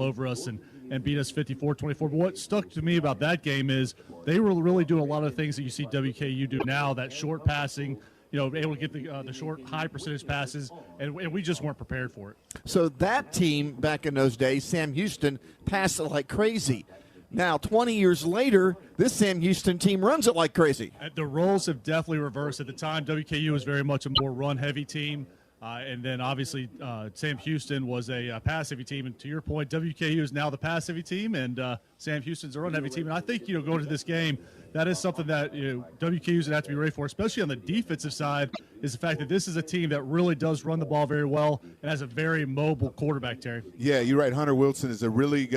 all over us and beat us 54-24. But what stuck to me about that game is they were really doing a lot of things that you see WKU do now, that short passing, able to get the short, high percentage passes, and we just weren't prepared for it. So that team back in those days, Sam Houston, passed it like crazy. Now, 20 years later, this Sam Houston team runs it like crazy. The roles have definitely reversed. At the time, WKU was very much a more run-heavy team. And then, obviously, Sam Houston was a pass-heavy team. And to your point, WKU is now the pass-heavy team, and Sam Houston's a run-heavy team. And I think, going to this game, that is something that WKU is going to have to be ready for, especially on the defensive side, is the fact that this is a team that really does run the ball very well and has a very mobile quarterback, Terry. Yeah, you're right. Hunter Wilson is a really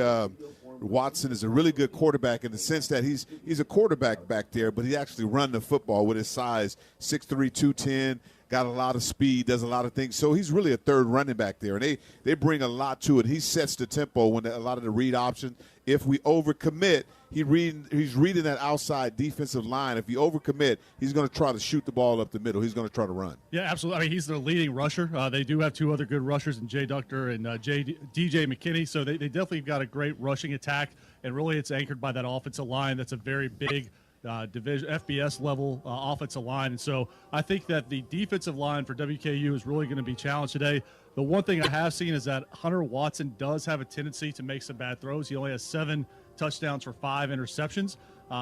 Watson is a really good quarterback in the sense that he's a quarterback back there, but he actually run the football with his size, 6'3", 210, got a lot of speed, does a lot of things. So he's really a third running back there, and they bring a lot to it. He sets the tempo when a lot of the read options. If we overcommit, he's reading that outside defensive line. If you overcommit, he's going to try to shoot the ball up the middle. He's going to try to run. Yeah, absolutely. I mean, he's their leading rusher. They do have two other good rushers in Jay Ductor and DJ McKinney, so they definitely got a great rushing attack, and really it's anchored by that offensive line. That's a very big division FBS level offensive line, and so I think that the defensive line for WKU is really going to be challenged today. The one thing I have seen is that Hunter Watson does have a tendency to make some bad throws. He only has 7 touchdowns for 5 interceptions.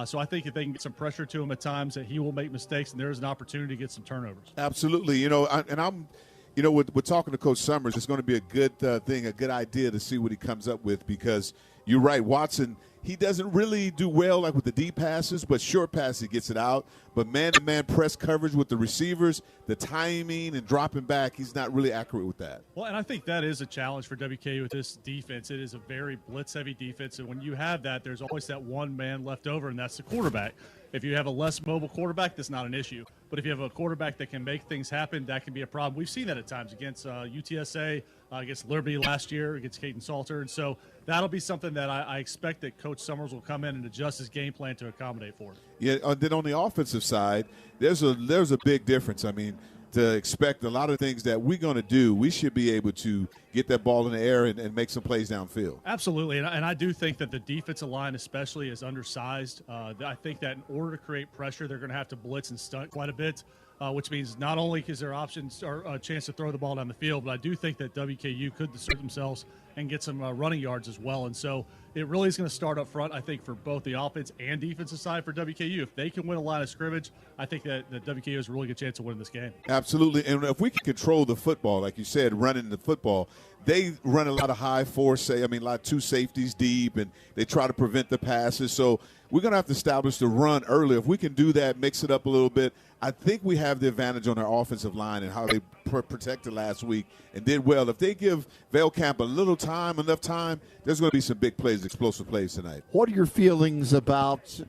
So I think if they can get some pressure to him at times, that he will make mistakes, and there is an opportunity to get some turnovers. Absolutely. With talking to Coach Summers, it's going to be a good thing, a good idea to see what he comes up with, because you're right, Watson, he doesn't really do well like with the deep passes, but short passes he gets it out. But man-to-man press coverage with the receivers, the timing and dropping back, he's not really accurate with that. Well, and I think that is a challenge for WKU with this defense. It is a very blitz-heavy defense, and when you have that, there's always that one man left over, and that's the quarterback. If you have a less mobile quarterback, that's not an issue. But if you have a quarterback that can make things happen, that can be a problem. We've seen that at times against UTSA, against Liberty last year, against Caden Salter. And so that'll be something that I expect that Coach Summers will come in and adjust his game plan to accommodate for. Yeah, then on the offensive side, there's a big difference. I mean, to expect a lot of things that we're going to do, we should be able to get that ball in the air and make some plays downfield. Absolutely, and I do think that the defensive line especially is undersized. I think that in order to create pressure, they're going to have to blitz and stunt quite a bit, which means not only is there options or a chance to throw the ball down the field, but I do think that WKU could assert themselves and get some running yards as well. And so it really is going to start up front, I think, for both the offense and defensive side for WKU. If they can win a line of scrimmage, I think that WKU has a really good chance of winning this game. Absolutely. And if we can control the football, like you said, running the football, they run a lot of high force, a lot of 2 safeties deep, and they try to prevent the passes. So we're going to have to establish the run early. If we can do that, mix it up a little bit, I think we have the advantage on our offensive line and how they protected last week and did well. If they give Vailcamp enough time, there's going to be some big plays, explosive plays tonight. What are your feelings about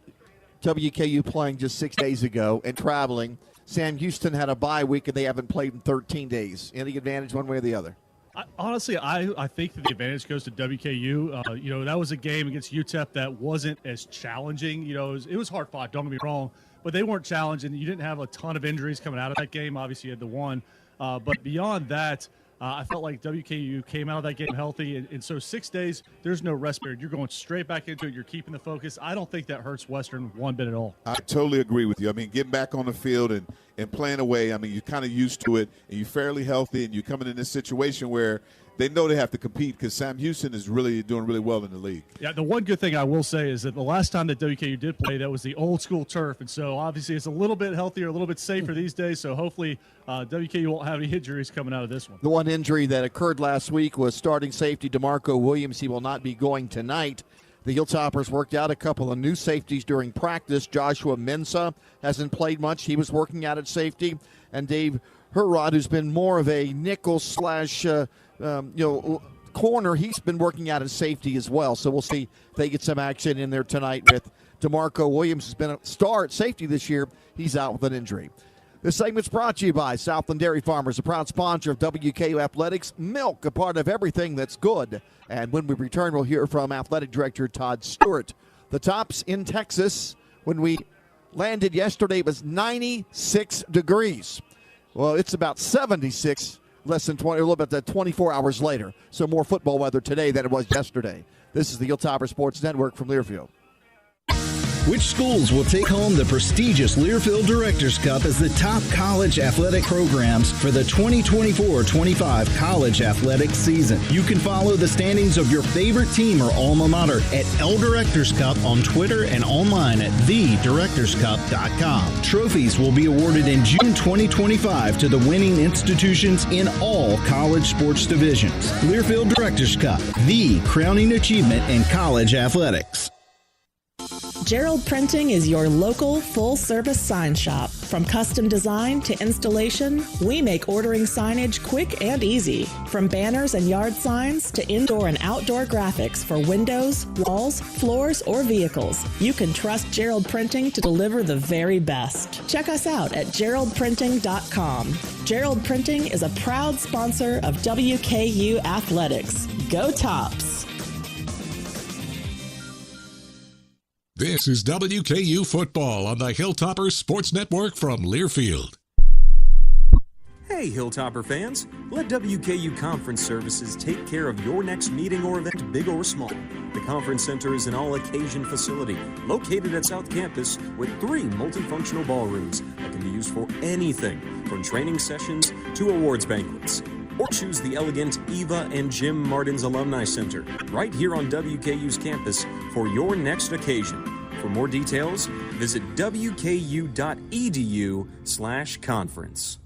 WKU playing just 6 days ago and traveling? Sam Houston had a bye week, and they haven't played in 13 days. Any advantage one way or the other? Honestly, I think that the advantage goes to WKU. That was a game against UTEP that wasn't as challenging. It was hard fought, don't get me wrong, but they weren't challenged, and you didn't have a ton of injuries coming out of that game. Obviously, you had the one. But beyond that, I felt like WKU came out of that game healthy. And so 6 days, there's no rest period. You're going straight back into it. You're keeping the focus. I don't think that hurts Western one bit at all. I totally agree with you. Getting back on the field and playing away, you're kind of used to it, and you're fairly healthy, and you're coming in this situation where they know they have to compete because Sam Houston is really doing really well in the league. Yeah, the one good thing I will say is that the last time that WKU did play, that was the old school turf, and so obviously it's a little bit healthier, a little bit safer these days, so hopefully WKU won't have any injuries coming out of this one. The one injury that occurred last week was starting safety DeMarco Williams. He will not be going tonight. The Hilltoppers worked out a couple of new safeties during practice. Joshua Mensah hasn't played much. He was working out at safety. And Dave Herrod, who's been more of a nickel slash corner, he's been working out at safety as well. So we'll see if they get some action in there tonight with DeMarco Williams, who's been a star at safety this year. He's out with an injury. This segment's brought to you by Southland Dairy Farmers, a proud sponsor of WKU Athletics. Milk, a part of everything that's good. And when we return, we'll hear from Athletic Director Todd Stewart. The tops in Texas, when we landed yesterday, it was 96 degrees. Well, it's about 76 less than 20, a little bit 24 hours later. So more football weather today than it was yesterday. This is the Hilltopper Sports Network from Learfield. Which schools will take home the prestigious Learfield Directors Cup as the top college athletic programs for the 2024-25 college athletics season? You can follow the standings of your favorite team or alma mater at L Directors Cup on Twitter and online at thedirectorscup.com. Trophies will be awarded in June 2025 to the winning institutions in all college sports divisions. Learfield Directors Cup, the crowning achievement in college athletics. Gerald Printing is your local full-service sign shop. From custom design to installation, we make ordering signage quick and easy. From banners and yard signs to indoor and outdoor graphics for windows, walls, floors, or vehicles, you can trust Gerald Printing to deliver the very best. Check us out at geraldprinting.com. Gerald Printing is a proud sponsor of WKU Athletics. Go Tops! This is WKU Football on the Hilltoppers Sports Network from Learfield. Hey, Hilltopper fans. Let WKU Conference Services take care of your next meeting or event, big or small. The Conference Center is an all-occasion facility located at South Campus with 3 multifunctional ballrooms that can be used for anything from training sessions to awards banquets. Or choose the elegant Eva and Jim Martin's Alumni Center right here on WKU's campus for your next occasion. For more details, visit wku.edu/conference.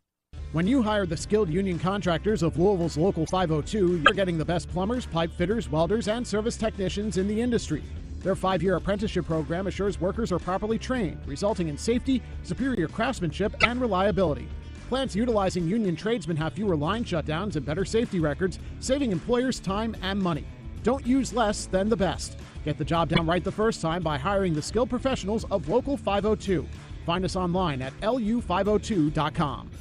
When you hire the skilled union contractors of Louisville's Local 502, you're getting the best plumbers, pipe fitters, welders, and service technicians in the industry. Their 5-year apprenticeship program assures workers are properly trained, resulting in safety, superior craftsmanship, and reliability. Plants utilizing union tradesmen have fewer line shutdowns and better safety records, saving employers time and money. Don't use less than the best. Get the job done right the first time by hiring the skilled professionals of Local 502. Find us online at lu502.com.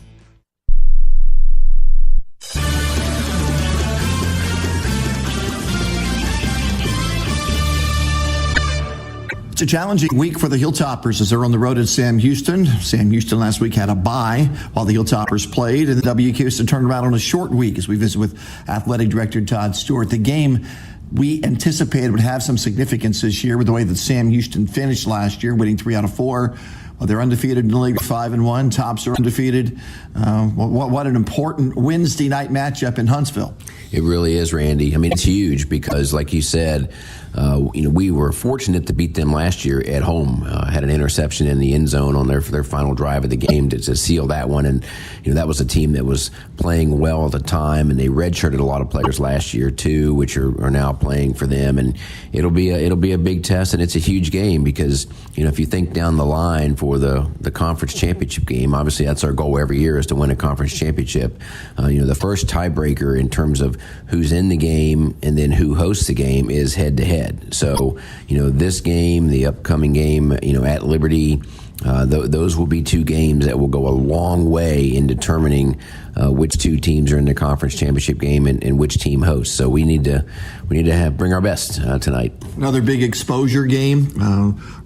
It's a challenging week for the Hilltoppers as they're on the road at Sam Houston. Sam Houston last week had a bye while the Hilltoppers played, and the WKU turned around on a short week as we visit with Athletic Director Todd Stewart. The game we anticipated would have some significance this year with the way that Sam Houston finished last year, winning 3 out of 4. Well, they're undefeated in the league, 5-1. Tops are undefeated. What an important Wednesday night matchup in Huntsville. It really is, Randy. I mean, it's huge because, like you said, we were fortunate to beat them last year at home. Had an interception in the end zone on their final drive of the game to seal that one, and that was a team that was playing well at the time, and they redshirted a lot of players last year too, which are now playing for them, and it'll be a big test, and it's a huge game because if you think down the line for the conference championship game, obviously that's our goal every year is to win a conference championship. The first tiebreaker in terms of who's in the game and then who hosts the game is head to head. So, this game, the upcoming game, at Liberty, those will be 2 games that will go a long way in determining which 2 teams are in the conference championship game and which team hosts. So we need to bring our best tonight. Another big exposure game.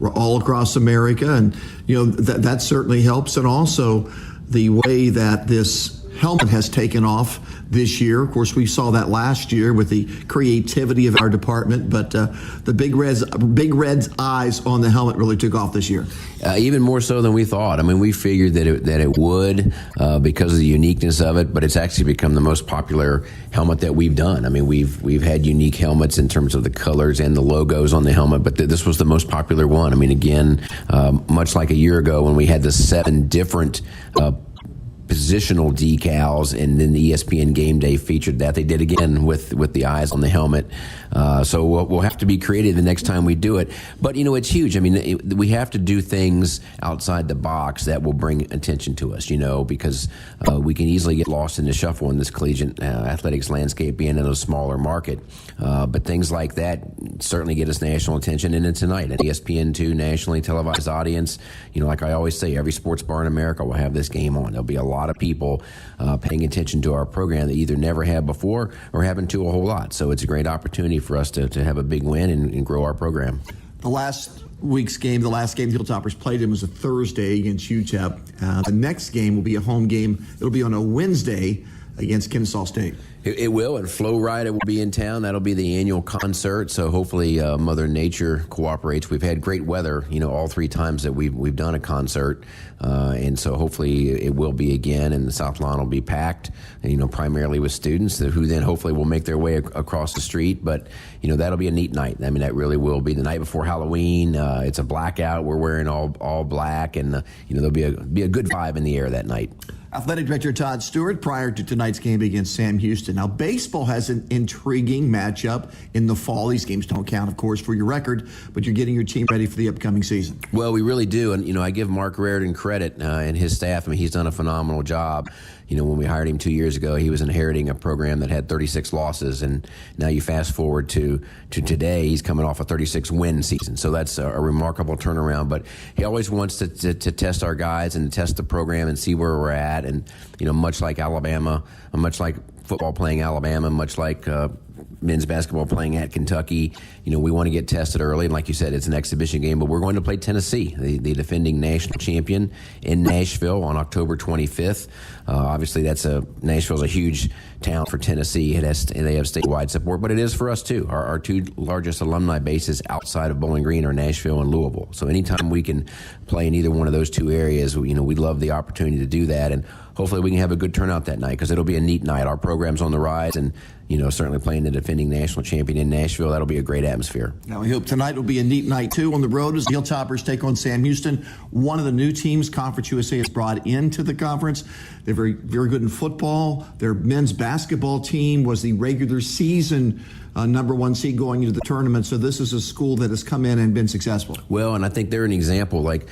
We're all across America, and that certainly helps. And also the way that this helmet has taken off this year. Of course, we saw that last year with the creativity of our department, but the Big Red's eyes on the helmet really took off this year. Even more so than we thought. I mean, we figured that it would because of the uniqueness of it, but it's actually become the most popular helmet that we've done. I mean, we've had unique helmets in terms of the colors and the logos on the helmet, but this was the most popular one. I mean, again, much like a year ago when we had the 7 different positional decals, and then the ESPN Game Day featured that. They did again with the eyes on the helmet. So we'll have to be creative the next time we do it. But, it's huge. I mean, we have to do things outside the box that will bring attention to us, because we can easily get lost in the shuffle in this collegiate athletics landscape being in a smaller market. But things like that certainly get us national attention. And then tonight, an ESPN2 nationally televised audience, like I always say, every sports bar in America will have this game on. There'll be a lot of people paying attention to our program that either never have before or haven't to a whole lot. So it's a great opportunity for us to have a big win and grow our program. The last week's game, the last game the Hilltoppers played in was a Thursday against UTEP. The next game will be a home game. It'll be on a Wednesday against Kennesaw State. It will, and Flow Ride will be in town. That'll be the annual concert, so hopefully Mother Nature cooperates. We've had great weather, all 3 times that we've done a concert, and so hopefully it will be again, and the South Lawn will be packed, primarily with students who then hopefully will make their way across the street. But, that'll be a neat night. I mean, that really will be the night before Halloween. It's a blackout. We're wearing all black, and, there'll be a good vibe in the air that night. Athletic Director Todd Stewart prior to tonight's game against Sam Houston. Now, baseball has an intriguing matchup in the fall. These games don't count, of course, for your record, but you're getting your team ready for the upcoming season. Well, we really do. And, I give Mark Reardon credit and his staff. I mean, he's done a phenomenal job. When we hired him 2 years ago, he was inheriting a program that had 36 losses. And now you fast forward to today, he's coming off a 36-win season. So that's a remarkable turnaround. But he always wants to test our guys and to test the program and see where we're at. And, much like Alabama, much like football playing Alabama, much like men's basketball playing at Kentucky, we want to get tested early. And like you said, it's an exhibition game, but we're going to play Tennessee, the defending national champion, in Nashville on October 25th. Obviously, Nashville's a huge town for Tennessee. They have statewide support, but it is for us too. Our 2 largest alumni bases outside of Bowling Green are Nashville and Louisville. So anytime we can play in either one of those 2 areas, we'd love the opportunity to do that. And hopefully we can have a good turnout that night, because it'll be a neat night. Our program's on the rise, and certainly playing the defending national champion in Nashville, that'll be a great atmosphere. Now, we hope tonight will be a neat night, too, on the road as the Hilltoppers take on Sam Houston, one of the new teams Conference USA has brought into the conference. They're very, very good in football. Their men's basketball team was the regular season number 1 seed going into the tournament. So this is a school that has come in and been successful. Well, and I think they're an example. Like,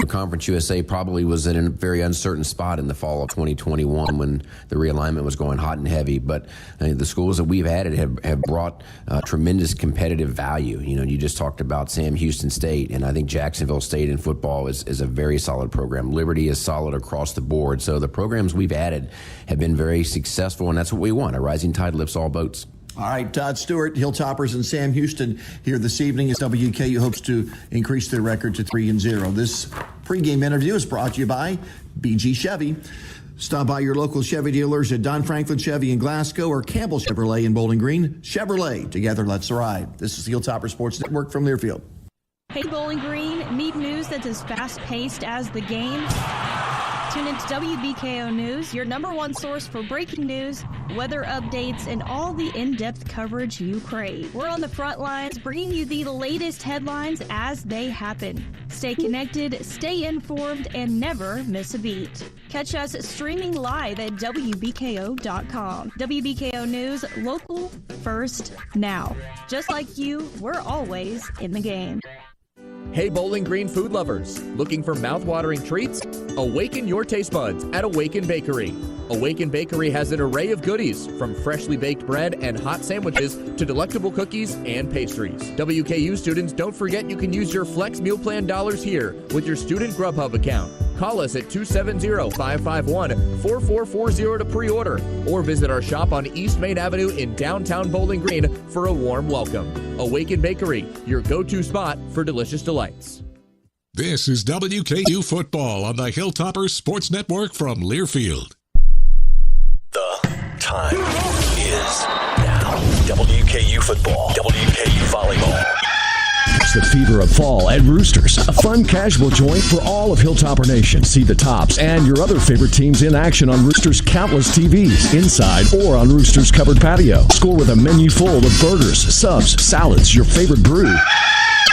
Conference USA probably was in a very uncertain spot in the fall of 2021 when the realignment was going hot and heavy. But the schools that we've added have brought tremendous competitive value. You just talked about Sam Houston State, and I think Jacksonville State in football is a very solid program. Liberty is solid across the board. So the programs we've added have been very successful, and that's what we want. A rising tide lifts all boats. All right, Todd Stewart, Hilltoppers, and Sam Houston here this evening as WKU hopes to increase their record to 3-0. This pregame interview is brought to you by BG Chevy. Stop by your local Chevy dealers at Don Franklin Chevy in Glasgow or Campbell Chevrolet in Bowling Green. Chevrolet, together let's ride. This is the Hilltopper Sports Network from Learfield. Hey, Bowling Green, need news that's as fast-paced as the game? Tune into WBKO News, your number 1 source for breaking news, weather updates, and all the in-depth coverage you crave. We're on the front lines, bringing you the latest headlines as they happen. Stay connected, stay informed, and never miss a beat. Catch us streaming live at WBKO.com. WBKO News, local, first, now. Just like you, we're always in the game. Hey Bowling Green food lovers, looking for mouth-watering treats? Awaken your taste buds at Awaken Bakery. Awaken Bakery has an array of goodies, from freshly baked bread and hot sandwiches to delectable cookies and pastries. WKU students, don't forget you can use your Flex Meal Plan dollars here with your student Grubhub account. Call us at 270-551-4440 to pre-order, or visit our shop on East Main Avenue in downtown Bowling Green for a warm welcome. Awaken Bakery, your go-to spot for delicious delights. This is WKU Football on the Hilltoppers Sports Network from Learfield. The time is now. WKU Football, WKU Volleyball. It's the fever of fall at Roosters, a fun casual joint for all of Hilltopper Nation. See the Tops and your other favorite teams in action on Roosters' countless TVs, inside or on Roosters' covered patio. Score with a menu full of burgers, subs, salads, your favorite brew.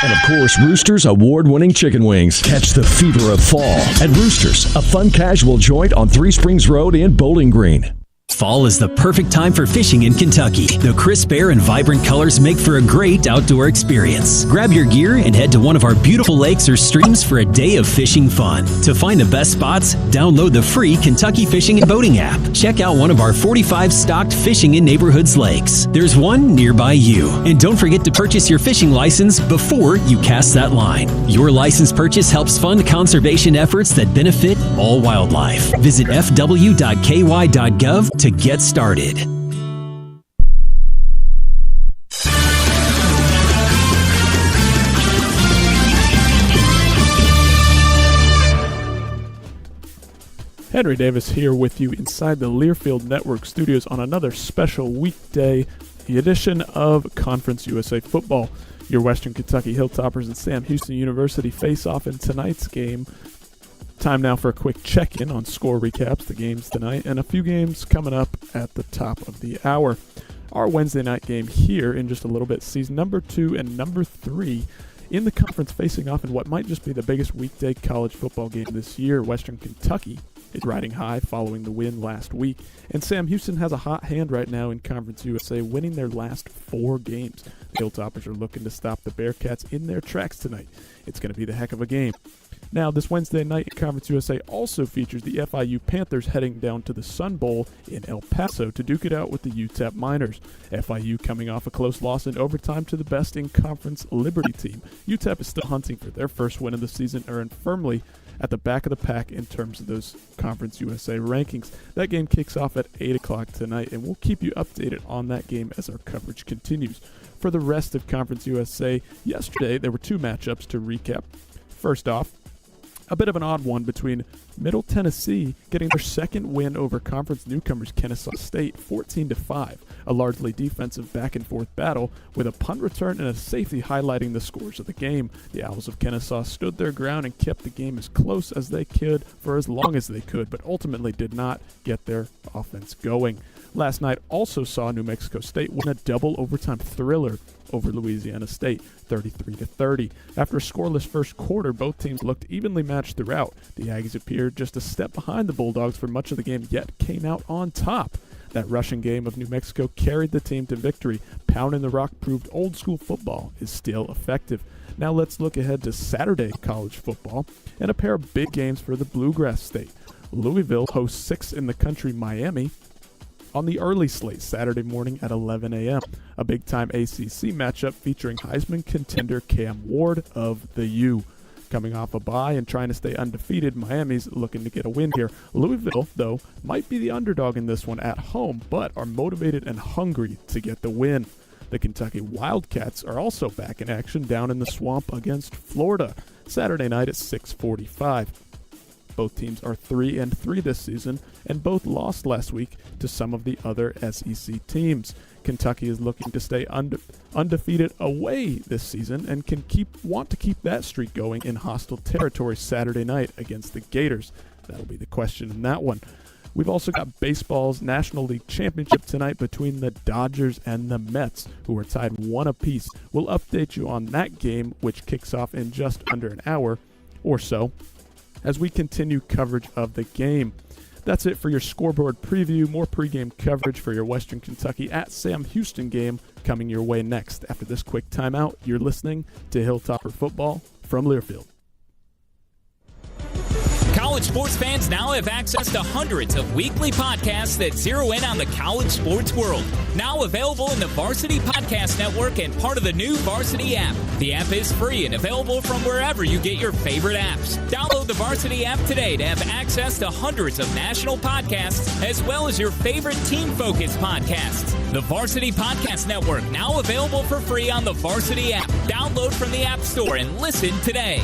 And of course, Roosters' award-winning chicken wings. Catch the fever of fall at Roosters, a fun casual joint on 3 Springs Road in Bowling Green. Fall is the perfect time for fishing in Kentucky. The crisp air and vibrant colors make for a great outdoor experience. Grab your gear and head to one of our beautiful lakes or streams for a day of fishing fun. To find the best spots, download the free Kentucky Fishing and Boating app. Check out one of our 45 stocked fishing in neighborhoods lakes. There's one nearby you. And don't forget to purchase your fishing license before you cast that line. Your license purchase helps fund conservation efforts that benefit all wildlife. Visit fw.ky.gov to get started. Henry Davis here with you inside the Learfield Network studios on another special weekday edition of Conference USA Football. Your Western Kentucky Hilltoppers and Sam Houston University face off in tonight's game. Time now for a quick check-in on score recaps, the games tonight, and a few games coming up at the top of the hour. Our Wednesday night game here in just a little bit sees number 2 and number 3 in the conference facing off in what might just be the biggest weekday college football game this year. Western Kentucky is riding high following the win last week, and Sam Houston has a hot hand right now in Conference USA, winning their last 4 games. The Hilltoppers are looking to stop the Bearcats in their tracks tonight. It's going to be the heck of a game. Now, this Wednesday night in Conference USA also features the FIU Panthers heading down to the Sun Bowl in El Paso to duke it out with the UTEP Miners. FIU coming off a close loss in overtime to the best in conference Liberty team. UTEP is still hunting for their first win of the season, earned firmly at the back of the pack in terms of those Conference USA rankings. That game kicks off at 8 o'clock tonight, and we'll keep you updated on that game as our coverage continues. For the rest of Conference USA, yesterday there were 2 matchups to recap. First off, a bit of an odd one between Middle Tennessee getting their second win over conference newcomers Kennesaw State 14-5, a largely defensive back-and-forth battle with a punt return and a safety highlighting the scores of the game. The Owls of Kennesaw stood their ground and kept the game as close as they could for as long as they could, but ultimately did not get their offense going. Last night also saw New Mexico State win a double overtime thriller over Louisiana State, 33-30. After a scoreless first quarter, both teams looked evenly matched throughout. The Aggies appeared just a step behind the Bulldogs for much of the game, yet came out on top. That rushing game of New Mexico carried the team to victory. Pounding the rock proved old school football is still effective. Now let's look ahead to Saturday college football and a pair of big games for the Bluegrass State. Louisville hosts 6th in the country Miami on the early slate Saturday morning at 11 a.m. A big-time ACC matchup featuring Heisman contender Cam Ward of the U. Coming off a bye and trying to stay undefeated, Miami's looking to get a win here. Louisville, though, might be the underdog in this one at home, but are motivated and hungry to get the win. The Kentucky Wildcats are also back in action down in the Swamp against Florida Saturday night at 6:45. Both teams are 3-3 this season, and both lost last week to some of the other SEC teams. Kentucky is looking to stay undefeated away this season and want to keep that streak going in hostile territory Saturday night against the Gators. That'll be the question in that one. We've also got baseball's National League Championship tonight between the Dodgers and the Mets, who are tied 1 apiece. We'll update you on that game, which kicks off in just under an hour or so, as we continue coverage of the game. That's it for your scoreboard preview. More pregame coverage for your Western Kentucky at Sam Houston game coming your way next. After this quick timeout, you're listening to Hilltopper Football from Learfield. College sports fans now have access to hundreds of weekly podcasts that zero in on the college sports world. Now available in the Varsity Podcast Network and part of the new Varsity app. The app is free and available from wherever you get your favorite apps. Download the Varsity app today to have access to hundreds of national podcasts as well as your favorite team-focused podcasts. The Varsity Podcast Network now available for free on the Varsity app. Download from the App Store and listen today.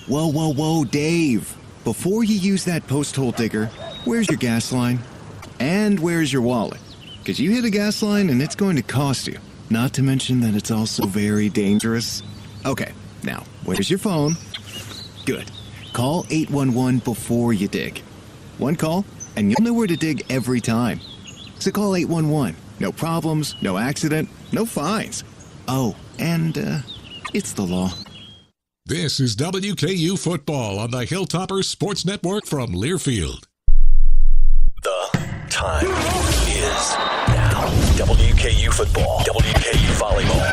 Whoa, whoa, whoa, Dave. Before you use that post hole digger, where's your gas line? And where's your wallet? Because you hit a gas line and it's going to cost you. Not to mention that it's also very dangerous. Okay, now, where's your phone? Good. Call 811 before you dig. One call, and you'll know where to dig every time. So call 811. No problems, no accident, no fines. Oh, and it's the law. This is WKU Football on the Hilltoppers Sports Network from Learfield. The time is now. WKU Football, WKU Volleyball.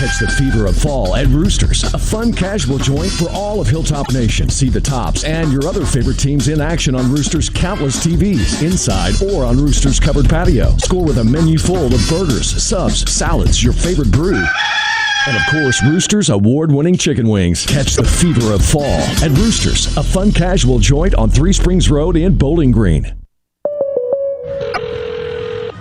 Catch the fever of fall at Roosters, a fun casual joint for all of Hilltop Nation. See the Tops and your other favorite teams in action on Roosters' countless TVs, inside or on Roosters' covered patio. Score with a menu full of burgers, subs, salads, your favorite brew. And, of course, Roosters' award-winning chicken wings. Catch the fever of fall at Roosters, a fun casual joint on 3 Springs Road in Bowling Green.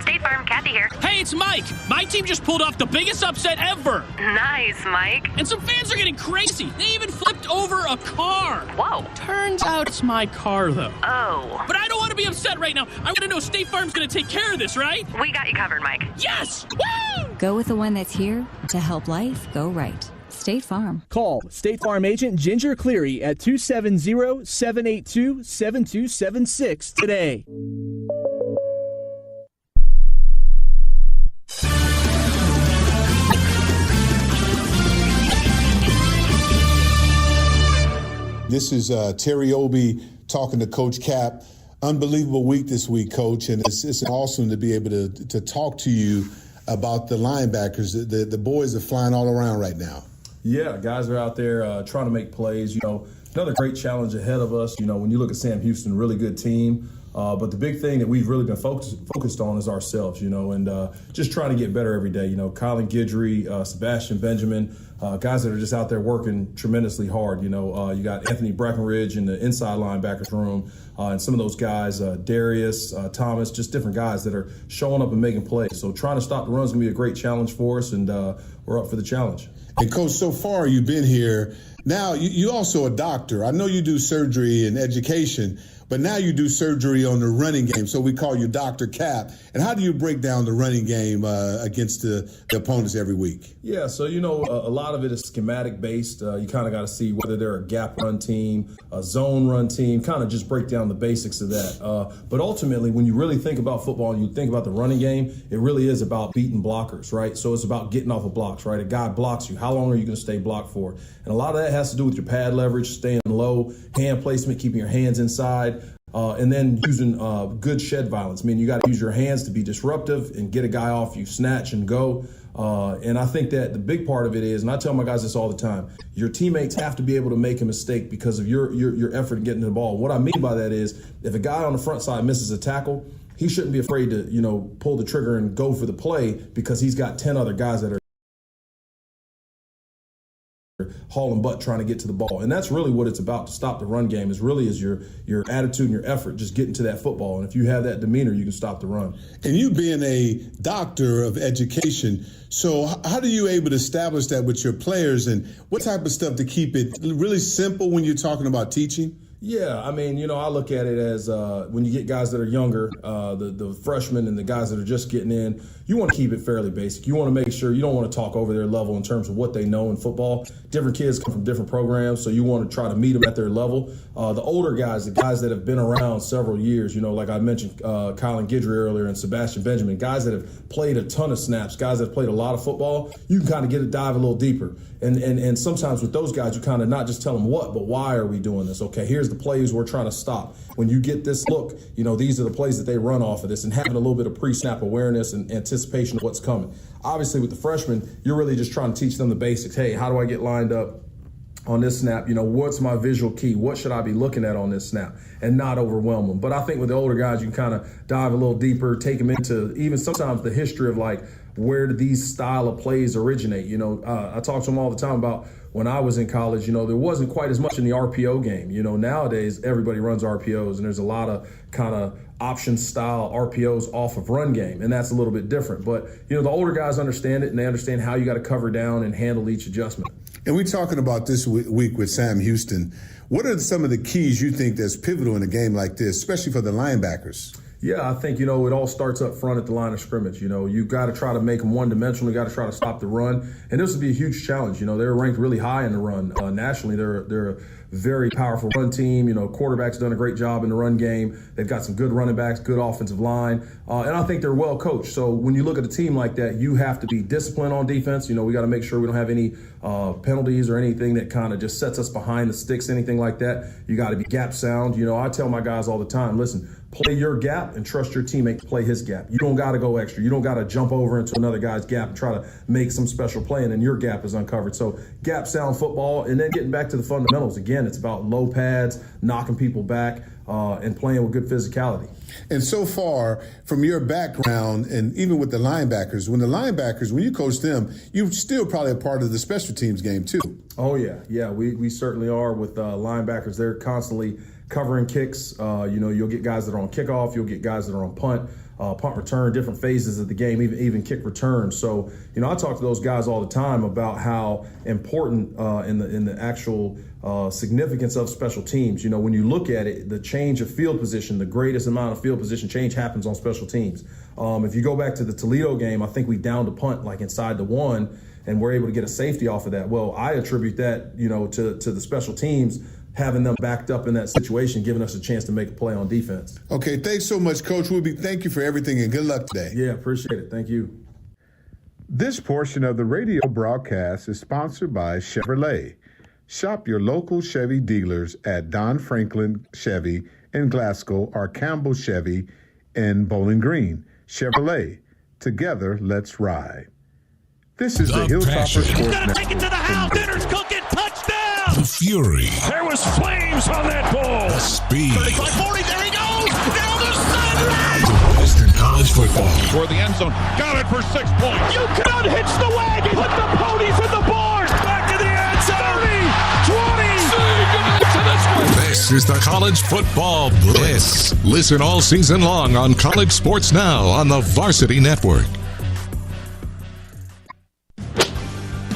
State Farm, Kathy here. Hey, it's Mike. My team just pulled off the biggest upset ever. Nice, Mike. And some fans are getting crazy. They even flipped over a car. Whoa. Turns out it's my car, though. Oh. But I don't want to be upset right now. I want to know State Farm's going to take care of this, right? We got you covered, Mike. Yes! Woo! Go with the one that's here to help life go right. State Farm. Call State Farm agent Ginger Cleary at 270-782-7276 today. This is Terry Obie talking to Coach Cap. Unbelievable week this week, Coach, and it's awesome to be able to talk to you about the linebackers. The boys are flying all around right now. Yeah, guys are out there trying to make plays. You know, another great challenge ahead of us. You know, when you look at Sam Houston, really good team. But the big thing that we've really been focused on is ourselves, you know, and just trying to get better every day. You know, Colin Guidry, Sebastian Benjamin, guys that are just out there working tremendously hard. You know, you got Anthony Breckenridge in the inside linebackers room, and some of those guys, Darius, Thomas, just different guys that are showing up and making plays. So trying to stop the run is going to be a great challenge for us, and we're up for the challenge. And Coach, so far you've been here. Now you also a doctor. I know you do surgery and education, but now you do surgery on the running game. So we call you Dr. Cap. And how do you break down the running game against the opponents every week? Yeah, so, you know, a lot of it is schematic based. You kind of got to see whether they're a gap run team, a zone run team, kind of just break down the basics of that. But ultimately, when you really think about football and you think about the running game, it really is about beating blockers, right? So it's about getting off of blocks, right? A guy blocks you. How long are you going to stay blocked for? And a lot of that has to do with your pad leverage, staying low, hand placement, keeping your hands inside. And then using good shed violence. I mean, you got to use your hands to be disruptive and get a guy off you, snatch and go. And I think that the big part of it is, and I tell my guys this all the time, your teammates have to be able to make a mistake because of your effort in getting to the ball. What I mean by that is, if a guy on the front side misses a tackle, he shouldn't be afraid to, you know, pull the trigger and go for the play because he's got 10 other guys that are hauling butt trying to get to the ball. And that's really what it's about to stop the run game, is your attitude and your effort, just getting to that football. And if you have that demeanor, you can stop the run. And you being a doctor of education, so how do you able to establish that with your players, and what type of stuff to keep it really simple when you're talking about teaching? Yeah, I mean, you know, I look at it as when you get guys that are younger, the freshmen and the guys that are just getting in, you want to keep it fairly basic. You want to make sure you don't want to talk over their level in terms of what they know in football. Different kids come from different programs, so you want to try to meet them at their level. The older guys, the guys that have been around several years, you know, like I mentioned Colin Guidry earlier and Sebastian Benjamin, guys that have played a ton of snaps, guys that have played a lot of football, you can kind of dive a little deeper. And sometimes with those guys, you kind of not just tell them what, but why are we doing this? Okay, here's the plays we're trying to stop. When you get this look, you know, these are the plays that they run off of this, and having a little bit of pre-snap awareness and anticipation of what's coming. Obviously, with the freshmen, you're really just trying to teach them the basics. Hey, how do I get lined up on this snap? You know, what's my visual key? What should I be looking at on this snap? And not overwhelm them. But I think with the older guys, you can kind of dive a little deeper, take them into even sometimes the history of like, where do these style of plays originate? You know, I talk to them all the time about when I was in college, you know, there wasn't quite as much in the RPO game. You know, nowadays everybody runs RPOs, and there's a lot of kind of option style RPOs off of run game, and that's a little bit different. But, you know, the older guys understand it, and they understand how you got to cover down and handle each adjustment. And we're talking about this week with Sam Houston. What are some of the keys you think that's pivotal in a game like this, especially for the linebackers? Yeah, I think, you know, it all starts up front at the line of scrimmage. You know, you got to try to make them one-dimensional. You got to try to stop the run. And this would be a huge challenge. You know, they're ranked really high in the run. Nationally, they're a very powerful run team. You know, quarterback's done a great job in the run game. They've got some good running backs, good offensive line. And I think they're well coached. So when you look at a team like that, you have to be disciplined on defense. You know, we got to make sure we don't have any penalties or anything that kind of just sets us behind the sticks, anything like that. You got to be gap sound. You know, I tell my guys all the time, listen, play your gap and trust your teammate to play his gap. You don't got to go extra. You don't got to jump over into another guy's gap and try to make some special play, and then your gap is uncovered. So gap sound football, and then getting back to the fundamentals. Again, it's about low pads, knocking people back, and playing with good physicality. And so far, from your background, and even with the linebackers, when you coach them, you're still probably a part of the special teams game too. Oh, yeah. Yeah, we certainly are with linebackers. They're constantly covering kicks. You know, you'll get guys that are on kickoff. You'll get guys that are on punt. punt return, different phases of the game, even kick return. So, I talk to those guys all the time about how important in the actual significance of special teams. When you look at it, the change of field position, the greatest amount of field position change happens on special teams. If you go back to the Toledo game, I think we downed a punt like inside the 1, and we're able to get a safety off of that. Well, I attribute that, to the special teams having them backed up in that situation, giving us a chance to make a play on defense. Okay, thanks so much, Coach Ruby. Thank you for everything and good luck today. Yeah, appreciate it. Thank you. This portion of the radio broadcast is sponsored by Chevrolet. Shop your local Chevy dealers at Don Franklin Chevy in Glasgow or Campbell Chevy in Bowling Green. Chevrolet, together, let's ride. This is the Hilltoppers Sports Network. Take it to the house. Dinner's cooking. Touchdown. The fury. There was flames on that ball. The speed. 35-40. There he goes. Down the sideline. Western college football. For the end zone. Got it for 6 points. You cannot hitch the wagon. Put the ponies in the barn. Back to the end zone. 30, 20. This is the College Football Blitz. Listen all season long on College Sports Now on the Varsity Network.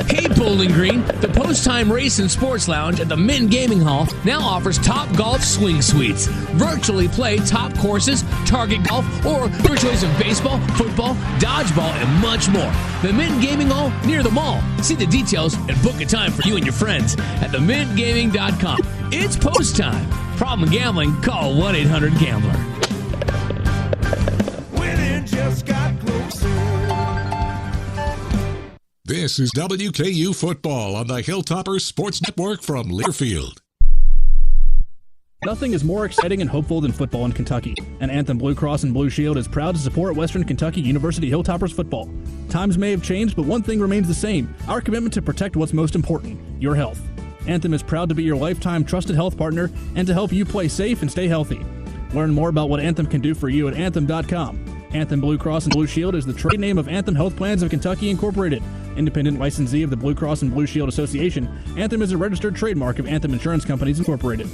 Hey Bowling Green, the Post-Time Race and Sports Lounge at the Mint Gaming Hall now offers Top Golf Swing Suites. Virtually play top courses, target golf, or your choice of baseball, football, dodgeball, and much more. The Mint Gaming Hall near the mall. See the details and book a time for you and your friends at themintgaming.com. It's post time. Problem gambling? Call 1-800-GAMBLER. Winning just got closer. This is WKU Football on the Hilltoppers Sports Network from Learfield. Nothing is more exciting and hopeful than football in Kentucky, and Anthem Blue Cross and Blue Shield is proud to support Western Kentucky University Hilltoppers football. Times may have changed, but one thing remains the same: our commitment to protect what's most important, your health. Anthem is proud to be your lifetime trusted health partner and to help you play safe and stay healthy. Learn more about what Anthem can do for you at Anthem.com. Anthem Blue Cross and Blue Shield is the trade name of Anthem Health Plans of Kentucky Incorporated. Independent licensee of the Blue Cross and Blue Shield Association, Anthem is a registered trademark of Anthem Insurance Companies Incorporated.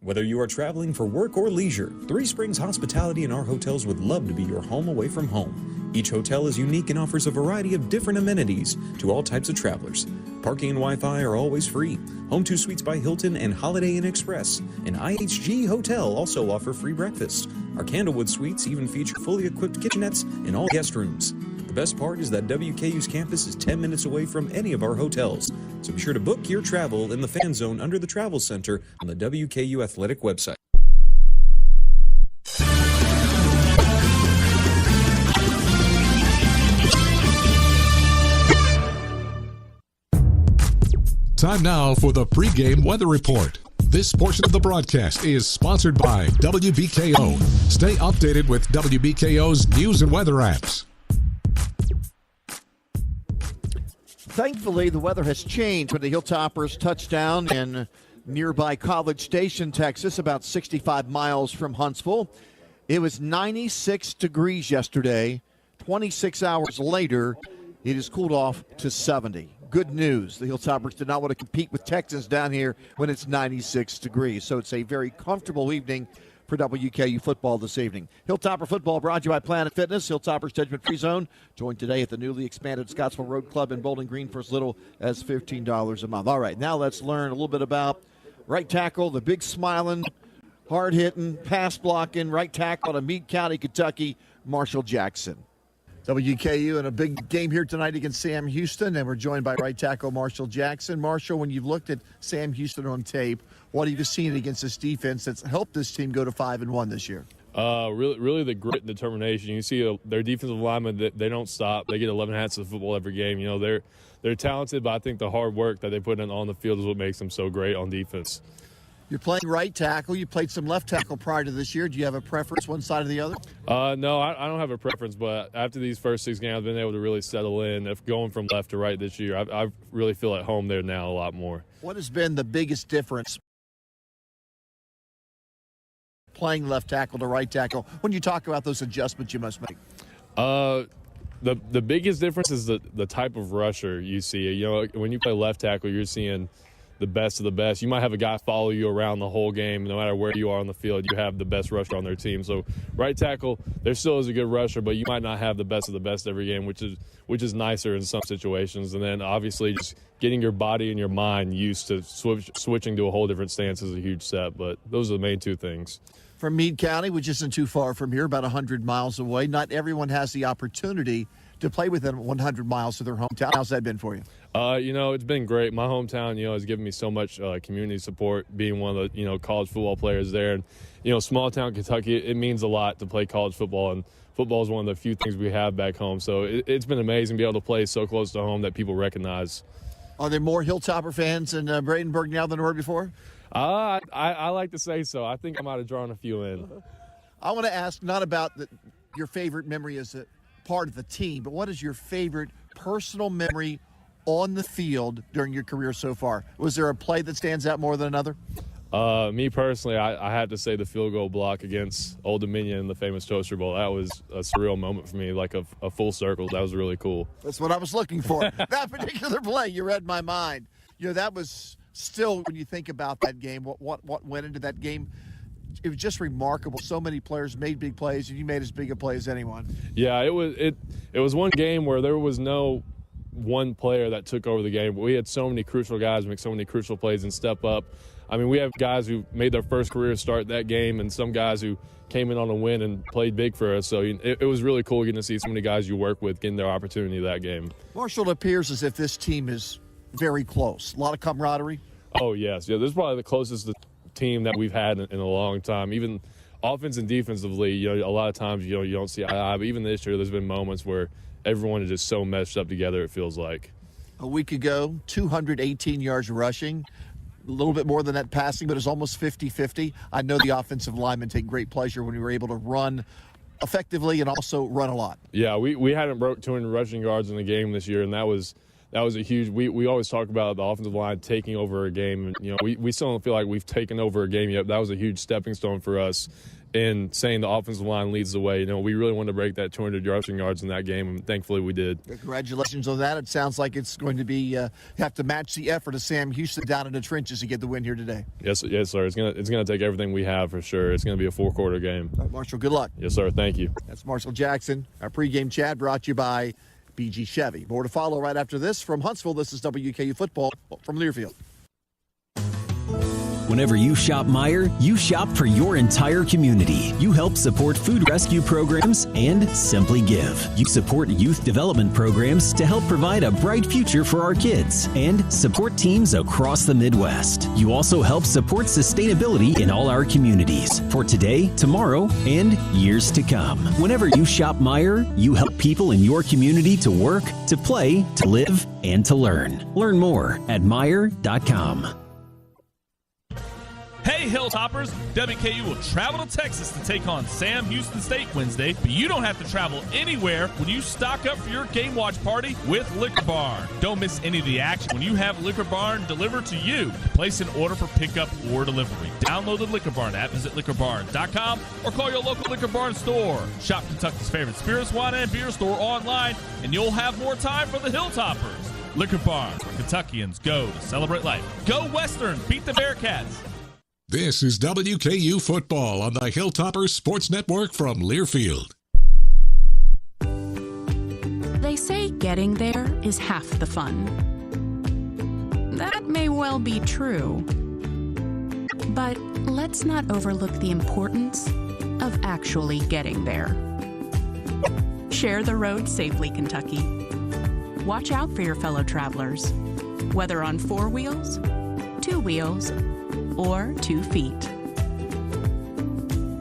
Whether you are traveling for work or leisure, Three Springs Hospitality and our hotels would love to be your home away from home. Each hotel is unique and offers a variety of different amenities to all types of travelers. Parking and Wi-Fi are always free. Home 2 Suites by Hilton and Holiday Inn Express and IHG Hotel also offer free breakfast. Our Candlewood Suites even feature fully equipped kitchenettes in all guest rooms. The best part is that WKU's campus is 10 minutes away from any of our hotels. So be sure to book your travel in the fan zone under the Travel Center on the WKU Athletic website. Time now for the pregame weather report. This portion of the broadcast is sponsored by WBKO. Stay updated with WBKO's news and weather apps. Thankfully, the weather has changed when the Hilltoppers touched down in nearby College Station, Texas, about 65 miles from Huntsville. It was 96 degrees yesterday. 26 hours later, it has cooled off to 70. Good news. The Hilltoppers did not want to compete with Texans down here when it's 96 degrees. So it's a very comfortable evening for WKU football this evening. Hilltopper football brought to you by Planet Fitness. Hilltopper's judgment-free zone. Join today at the newly expanded Scottsville Road Club in Bowling Green for as little as $15 a month. All right, now let's learn a little bit about right tackle, the big smiling, hard-hitting, pass-blocking right tackle out of Meade County, Kentucky, Marshall Jackson. WKU in a big game here tonight against Sam Houston, and we're joined by right tackle Marshall Jackson. Marshall, when you've looked at Sam Houston on tape, what have you seen against this defense that's helped this team go to 5-1 this year? Really the grit and determination. You see their defensive linemen, they don't stop. They get 11 hats of football every game. You know, they're talented, but I think the hard work that they put in on the field is what makes them so great on defense. You're playing right tackle. You played some left tackle prior to this year. Do you have a preference, one side or the other? No, I don't have a preference, but after these first 6 games, I've been able to really settle in. If going from left to right this year, I really feel at home there now a lot more. What has been the biggest difference playing left tackle to right tackle when you talk about those adjustments you must make? The biggest difference is the type of rusher you see. You know, when you play left tackle, you're seeing the best of the best. You might have a guy follow you around the whole game. No matter where you are on the field, you have the best rusher on their team. So right tackle, there still is a good rusher, but you might not have the best of the best every game, which is nicer in some situations. And then obviously just getting your body and your mind used to switching to a whole different stance is a huge step. But those are the main two things. From Meade County, which isn't too far from here, about 100 miles away, not everyone has the opportunity to play within 100 miles of their hometown. How's that been for you? It's been great. My hometown, has given me so much community support, being one of the, college football players there. And, small town Kentucky, it means a lot to play college football, and football is one of the few things we have back home. So it's been amazing to be able to play so close to home that people recognize. Are there more Hilltopper fans in Bradenburg now than there were before? I like to say so. I think I might have drawn a few in. I want to ask not about your favorite memory as a part of the team, but what is your favorite personal memory on the field during your career so far? Was there a play that stands out more than another? Me personally, I had to say the field goal block against Old Dominion in the famous Toaster Bowl. That was a surreal moment for me, like a full circle. That was really cool. That's what I was looking for. That particular play, you read my mind. That was still, when you think about that game, what went into that game, it was just remarkable. So many players made big plays, and you made as big a play as anyone. Yeah, it was one game where there was no one player that took over the game, but we had so many crucial guys make so many crucial plays and step up. I mean, we have guys who made their first career start that game, and some guys who came in on a win and played big for us. So it was really cool getting to see so many guys you work with getting their opportunity that game. Marshall, it appears as if this team is very close. A lot of camaraderie. Oh, yes. Yeah, this is probably the closest team that we've had in a long time. Even offense and defensively, a lot of times, you don't see eye to eye. But even this year, there's been moments where everyone is just so meshed up together, it feels like. A week ago, 218 yards rushing. A little bit more than that passing, but it's almost 50-50. I know the offensive linemen take great pleasure when we were able to run effectively and also run a lot. Yeah, we hadn't broke 200 rushing yards in the game this year, and that was a huge. We always talk about the offensive line taking over a game, and we still don't feel like we've taken over a game yet. That was a huge stepping stone for us in saying the offensive line leads the way. We really wanted to break that 200 rushing yards in that game, and thankfully we did. Congratulations on that. It sounds like it's going to be have to match the effort of Sam Houston down in the trenches to get the win here today. Yes, sir. It's gonna take everything we have for sure. It's gonna be a 4-quarter game. All right, Marshall, good luck. Yes, sir. Thank you. That's Marshall Jackson. Our pregame chat brought to you by BG Chevy. More to follow right after this from Huntsville. This is WKU Football from Learfield. Whenever you shop Meijer, you shop for your entire community. You help support food rescue programs and Simply Give. You support youth development programs to help provide a bright future for our kids and support teams across the Midwest. You also help support sustainability in all our communities for today, tomorrow, and years to come. Whenever you shop Meijer, you help people in your community to work, to play, to live, and to learn. Learn more at Meijer.com. Hey, Hilltoppers! WKU will travel to Texas to take on Sam Houston State Wednesday, but you don't have to travel anywhere when you stock up for your game watch party with Liquor Barn. Don't miss any of the action when you have Liquor Barn delivered to you. Place an order for pickup or delivery. Download the Liquor Barn app, visit liquorbarn.com, or call your local Liquor Barn store. Shop Kentucky's favorite spirits, wine, and beer store online, and you'll have more time for the Hilltoppers. Liquor Barn, where Kentuckians go to celebrate life. Go Western! Beat the Bearcats! This is WKU Football on the Hilltoppers Sports Network from Learfield. They say getting there is half the fun. That may well be true. But let's not overlook the importance of actually getting there. Share the road safely, Kentucky. Watch out for your fellow travelers, whether on 4 wheels, 2 wheels, or 2 feet.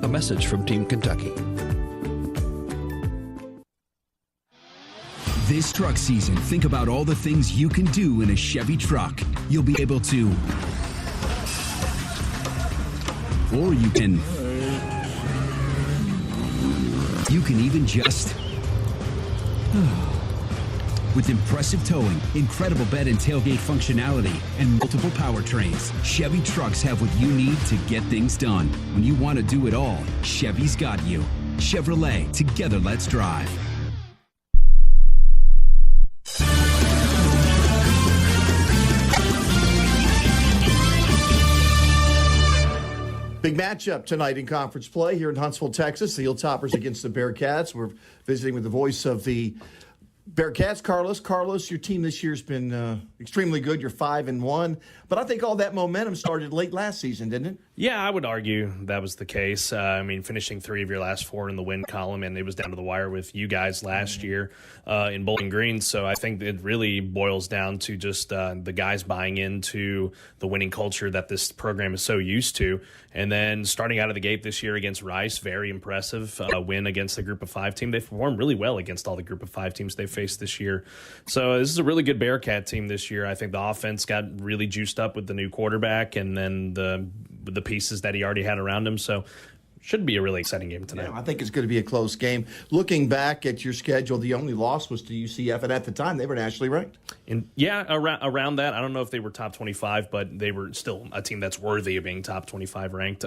A message from Team Kentucky. This truck season, think about all the things you can do in a Chevy truck. You'll be able to, or you can even just, with impressive towing, incredible bed and tailgate functionality, and multiple powertrains, Chevy trucks have what you need to get things done. When you want to do it all, Chevy's got you. Chevrolet, together let's drive. Big matchup tonight in conference play here in Huntsville, Texas. The Hilltoppers against the Bearcats. We're visiting with the voice of the Bearcats, Carlos. Carlos, your team this year has been extremely good. You're 5-1. But I think all that momentum started late last season, didn't it? Yeah, I would argue that was the case. Finishing 3 of your last 4 in the win column, and it was down to the wire with you guys last year in Bowling Green. So I think it really boils down to just the guys buying into the winning culture that this program is so used to. And then starting out of the gate this year against Rice, very impressive win against the Group of 5 team. They performed really well against all the Group of 5 teams they faced this year. So this is a really good Bearcat team this year. I think the offense got really juiced up with the new quarterback and then the pieces that he already had around him. So should be a really exciting game tonight. Yeah, I think it's going to be a close game. Looking back at your schedule, the only loss was to UCF, and at the time they were nationally ranked. Around that, I don't know if they were top 25, but they were still a team that's worthy of being top 25 ranked.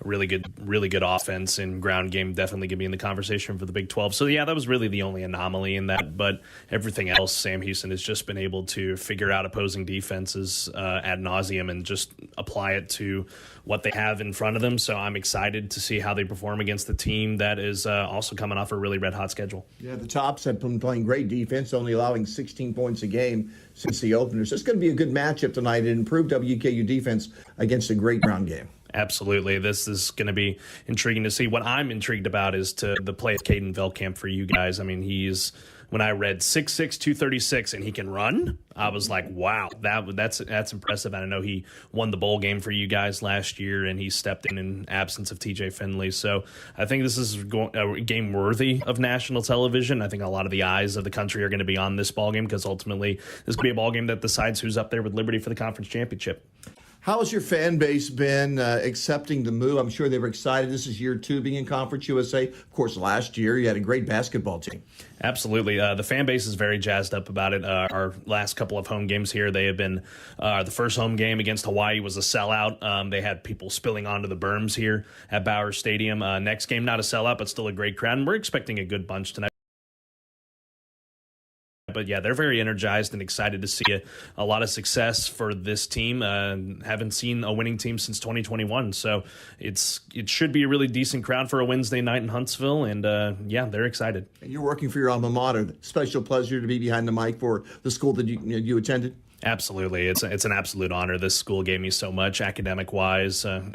Really good offense and ground game, definitely going to be in the conversation for the Big 12. So, yeah, that was really the only anomaly in that. But everything else, Sam Houston has just been able to figure out opposing defenses ad nauseum and just apply it to what they have in front of them. So I'm excited to see how they perform against the team that is also coming off a really red-hot schedule. Yeah, the Tops have been playing great defense, only allowing 16 points a game since the opener. So it's going to be a good matchup tonight. It improved WKU defense against a great ground game. Absolutely. This is going to be intriguing to see. What I'm intrigued about is the play of Caden Veldkamp for you guys. I mean, when I read 6'6", 236, and he can run, I was like, wow, that's impressive. And I know he won the bowl game for you guys last year, and he stepped in absence of TJ Finley. So I think this is a game worthy of national television. I think a lot of the eyes of the country are going to be on this ball game because ultimately this could be a ball game that decides who's up there with Liberty for the conference championship. How has your fan base been accepting the move? I'm sure they were excited. This is year 2 being in Conference USA. Of course, last year you had a great basketball team. Absolutely. The fan base is very jazzed up about it. Our last couple of home games here, they have been the first home game against Hawaii was a sellout. They had people spilling onto the berms here at Bauer Stadium. Next game, not a sellout, but still a great crowd. And we're expecting a good bunch tonight. But, yeah, they're very energized and excited to see a lot of success for this team. Haven't seen a winning team since 2021. So it should be a really decent crowd for a Wednesday night in Huntsville. And, they're excited. And you're working for your alma mater. Special pleasure to be behind the mic for the school that you attended. Absolutely. It's an absolute honor. This school gave me so much academic-wise, a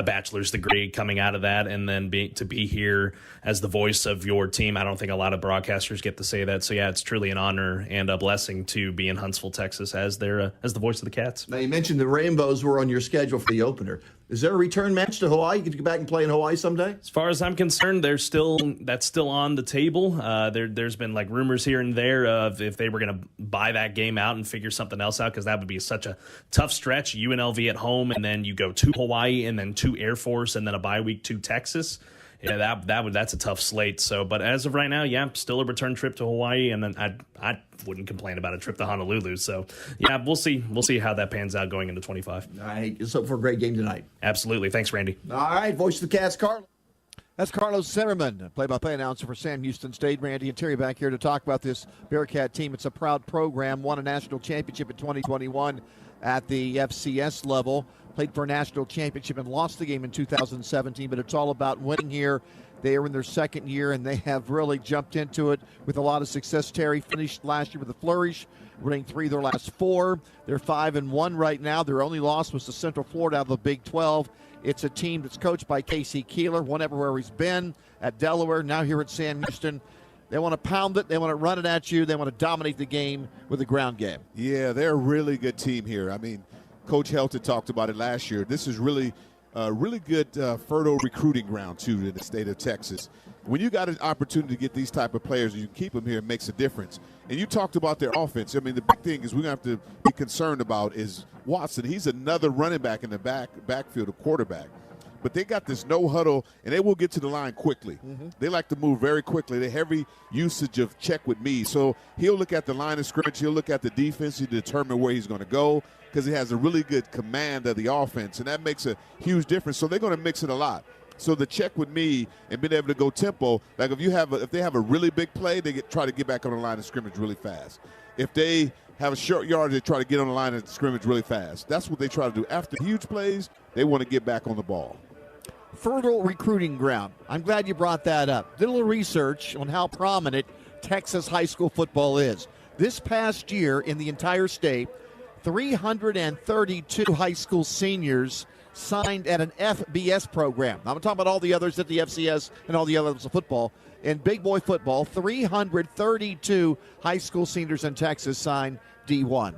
bachelor's degree coming out of that, and then to be here as the voice of your team. I don't think a lot of broadcasters get to say that. So, yeah, it's truly an honor and a blessing to be in Huntsville, Texas as the voice of the Cats. Now, you mentioned the Rainbows were on your schedule for the opener. Is there a return match to Hawaii? You get to go back and play in Hawaii someday? As far as I'm concerned, that's still on the table. There's been like rumors here and there of if they were going to buy that game out and figure something else out, because that would be such a tough stretch. UNLV at home, and then you go to Hawaii, and then to Air Force, and then a bye week to Texas. Yeah, that's a tough slate. So, but as of right now, yeah, still a return trip to Hawaii, and then I wouldn't complain about a trip to Honolulu. So, yeah, we'll see how that pans out going into 25. All right, it's up for a great game tonight. Absolutely, thanks, Randy. All right, voice of the Cats, Carlos. That's Carlos Zimmerman, play-by-play announcer for Sam Houston State. Randy and Terry back here to talk about this Bearcat team. It's a proud program, won a national championship in 2021 at the FCS level. Played for a national championship and lost the game in 2017, but it's all about winning here. They are in their second year, and they have really jumped into it with a lot of success. Terry finished last year with a flourish, winning 3 of their last 4. They're 5-1 right now. Their only loss was to Central Florida out of the Big 12. It's a team that's coached by Casey Keeler, won everywhere he's been, at Delaware, now here at Sam Houston. They want to pound it. They want to run it at you. They want to dominate the game with the ground game. Yeah, they're a really good team here. I mean, Coach Helton talked about it last year. This is really good fertile recruiting ground, too, in the state of Texas. When you got an opportunity to get these type of players and you keep them here, it makes a difference. And you talked about their offense. I mean, the big thing is we're going to have to be concerned about is Watson. He's another running back in the backfield, a quarterback. But they got this no huddle, and they will get to the line quickly. Mm-hmm. They like to move very quickly. They heavy usage of check with me. So he'll look at the line of scrimmage. He'll look at the defense to determine where he's going to go because he has a really good command of the offense, and that makes a huge difference. So they're going to mix it a lot. So the check with me and being able to go tempo, like if they have a really big play, they try to get back on the line of scrimmage really fast. If they have a short yard, they try to get on the line of scrimmage really fast. That's what they try to do. After huge plays, they want to get back on the ball. Fertile recruiting ground. I'm glad you brought that up. Did a little research on how prominent Texas high school football is. This past year in the entire state, 332 high school seniors signed at an FBS program. I'm talking about all the others at the FCS and all the others of football. In big boy football, 332 high school seniors in Texas signed D1,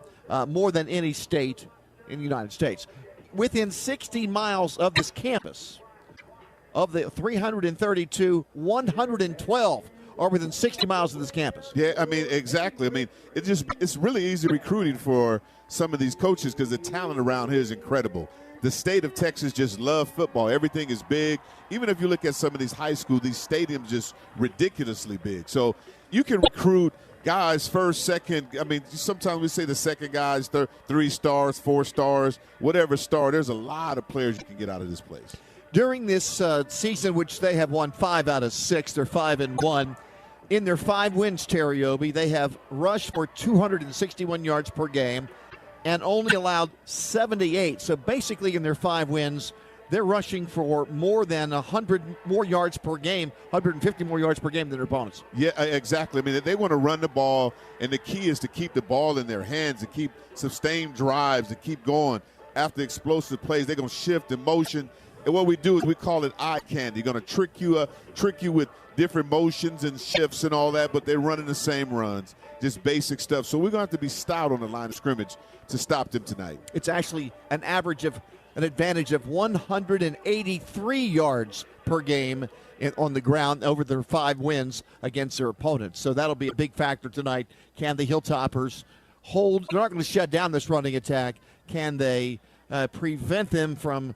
more than any state in the United States. Within 60 miles of this campus, of the 332, 112 are within 60 miles of this campus. Yeah, I mean, exactly. I mean, it's really easy recruiting for some of these coaches because the talent around here is incredible. The state of Texas just loves football. Everything is big. Even if you look at some of these high schools, these stadiums just ridiculously big. So you can recruit guys first, second. I mean, sometimes we say the second guys, 3 stars, 4 stars, whatever star. There's a lot of players you can get out of this place. During this season, which they have won 5 out of 6, they're 5-1. In their 5 wins, Terry Obi, they have rushed for 261 yards per game and only allowed 78. So basically in their 5 wins, they're rushing for more than 100 more yards per game, 150 more yards per game than their opponents. Yeah, exactly. I mean, they want to run the ball, and the key is to keep the ball in their hands, to keep sustained drives, to keep going. After explosive plays, they're going to shift in motion. And what we do is we call it eye candy. Going to trick you with different motions and shifts and all that, but they're running the same runs, just basic stuff. So we're going to have to be stout on the line of scrimmage to stop them tonight. It's actually an advantage of 183 yards per game on the ground over their 5 wins against their opponents. So that'll be a big factor tonight. Can the Hilltoppers hold? They're not going to shut down this running attack. Can they prevent them from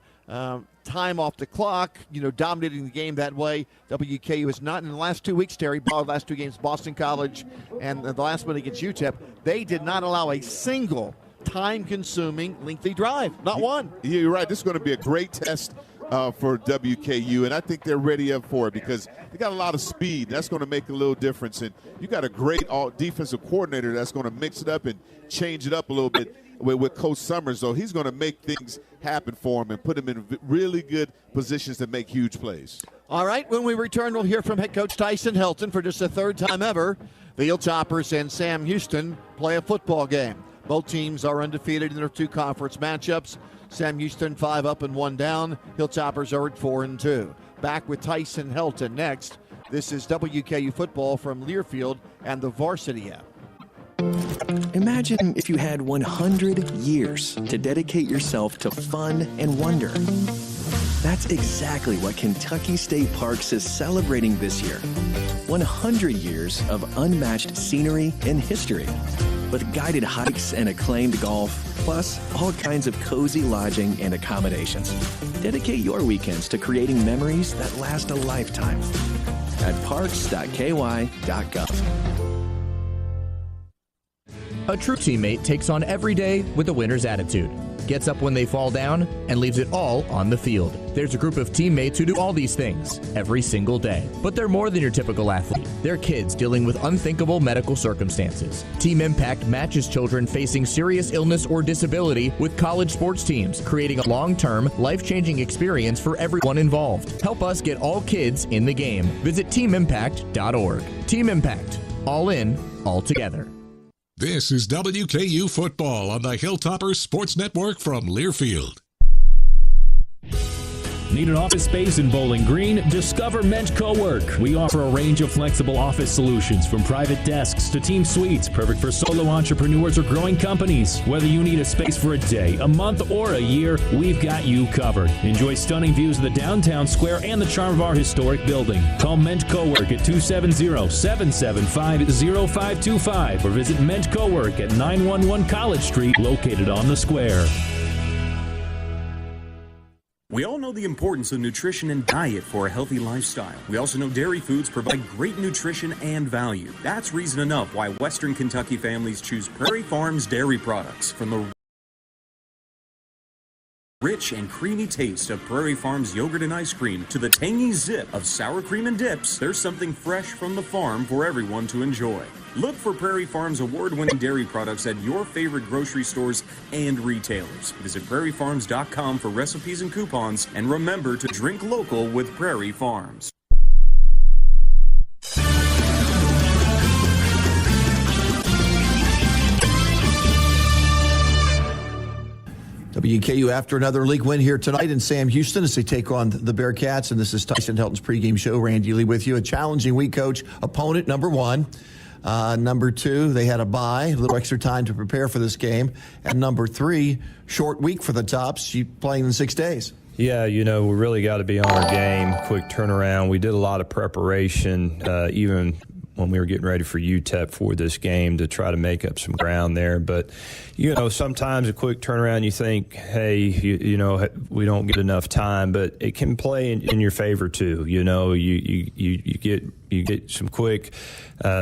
time off the clock, dominating the game that way? WKU is not in the last 2 weeks, Terry. The last 2 games, Boston College and the last one against UTEP, they did not allow a single time-consuming, lengthy drive. Not one. Yeah, you're right. This is going to be a great test for WKU, and I think they're ready up for it because they got a lot of speed. That's going to make a little difference. And you got a great defensive coordinator that's going to mix it up and change it up a little bit with Coach Summers. So he's going to make things happen for him and put him in really good positions to make huge plays. All right, when we return, we'll hear from head coach Tyson Helton for just the 3rd time ever. The Hilltoppers and Sam Houston play a football game. Both teams are undefeated in their 2 conference matchups. Sam Houston 5 up and 1 down. Hilltoppers are at 4-2. Back with Tyson Helton next. This is WKU football from Learfield and the Varsity app. Imagine if you had 100 years to dedicate yourself to fun and wonder. That's exactly what Kentucky State Parks is celebrating this year. 100 years of unmatched scenery and history, with guided hikes and acclaimed golf, plus all kinds of cozy lodging and accommodations. Dedicate your weekends to creating memories that last a lifetime at parks.ky.gov. A true teammate takes on every day with a winner's attitude, gets up when they fall down, and leaves it all on the field. There's a group of teammates who do all these things every single day. But they're more than your typical athlete. They're kids dealing with unthinkable medical circumstances. Team Impact matches children facing serious illness or disability with college sports teams, creating a long-term, life-changing experience for everyone involved. Help us get all kids in the game. Visit teamimpact.org. Team Impact. All in, all together. This is WKU Football on the Hilltoppers Sports Network from Learfield. Need an office space in Bowling Green? Discover Ment Cowork. We offer a range of flexible office solutions, from private desks to team suites, perfect for solo entrepreneurs or growing companies. Whether you need a space for a day, a month, or a year, we've got you covered. Enjoy stunning views of the downtown square and the charm of our historic building. Call Ment Cowork at 270-775-0525 or visit Ment Cowork at 911 College Street, located on the square. We all know the importance of nutrition and diet for a healthy lifestyle. We also know dairy foods provide great nutrition and value. That's reason enough why Western Kentucky families choose Prairie Farms dairy products. From the rich and creamy taste of Prairie Farms yogurt and ice cream to the tangy zip of sour cream and dips, there's something fresh from the farm for everyone to enjoy. Look for Prairie Farms award-winning dairy products at your favorite grocery stores and retailers. Visit prairiefarms.com for recipes and coupons, and remember to drink local with Prairie Farms. WKU after another league win here tonight in Sam Houston as they take on the Bearcats. And this is Tyson Helton's pregame show. Randy Lee with you. A challenging week, Coach. Opponent number one. Number two, they had a bye, a little extra time to prepare for this game. And number three, short week for the Tops. You playing in 6 days. Yeah, we really got to be on our game. Quick turnaround. We did a lot of preparation, even when we were getting ready for UTEP for this game, to try to make up some ground there. But, sometimes a quick turnaround, you think, hey, we don't get enough time, but it can play in your favor too. You get some quick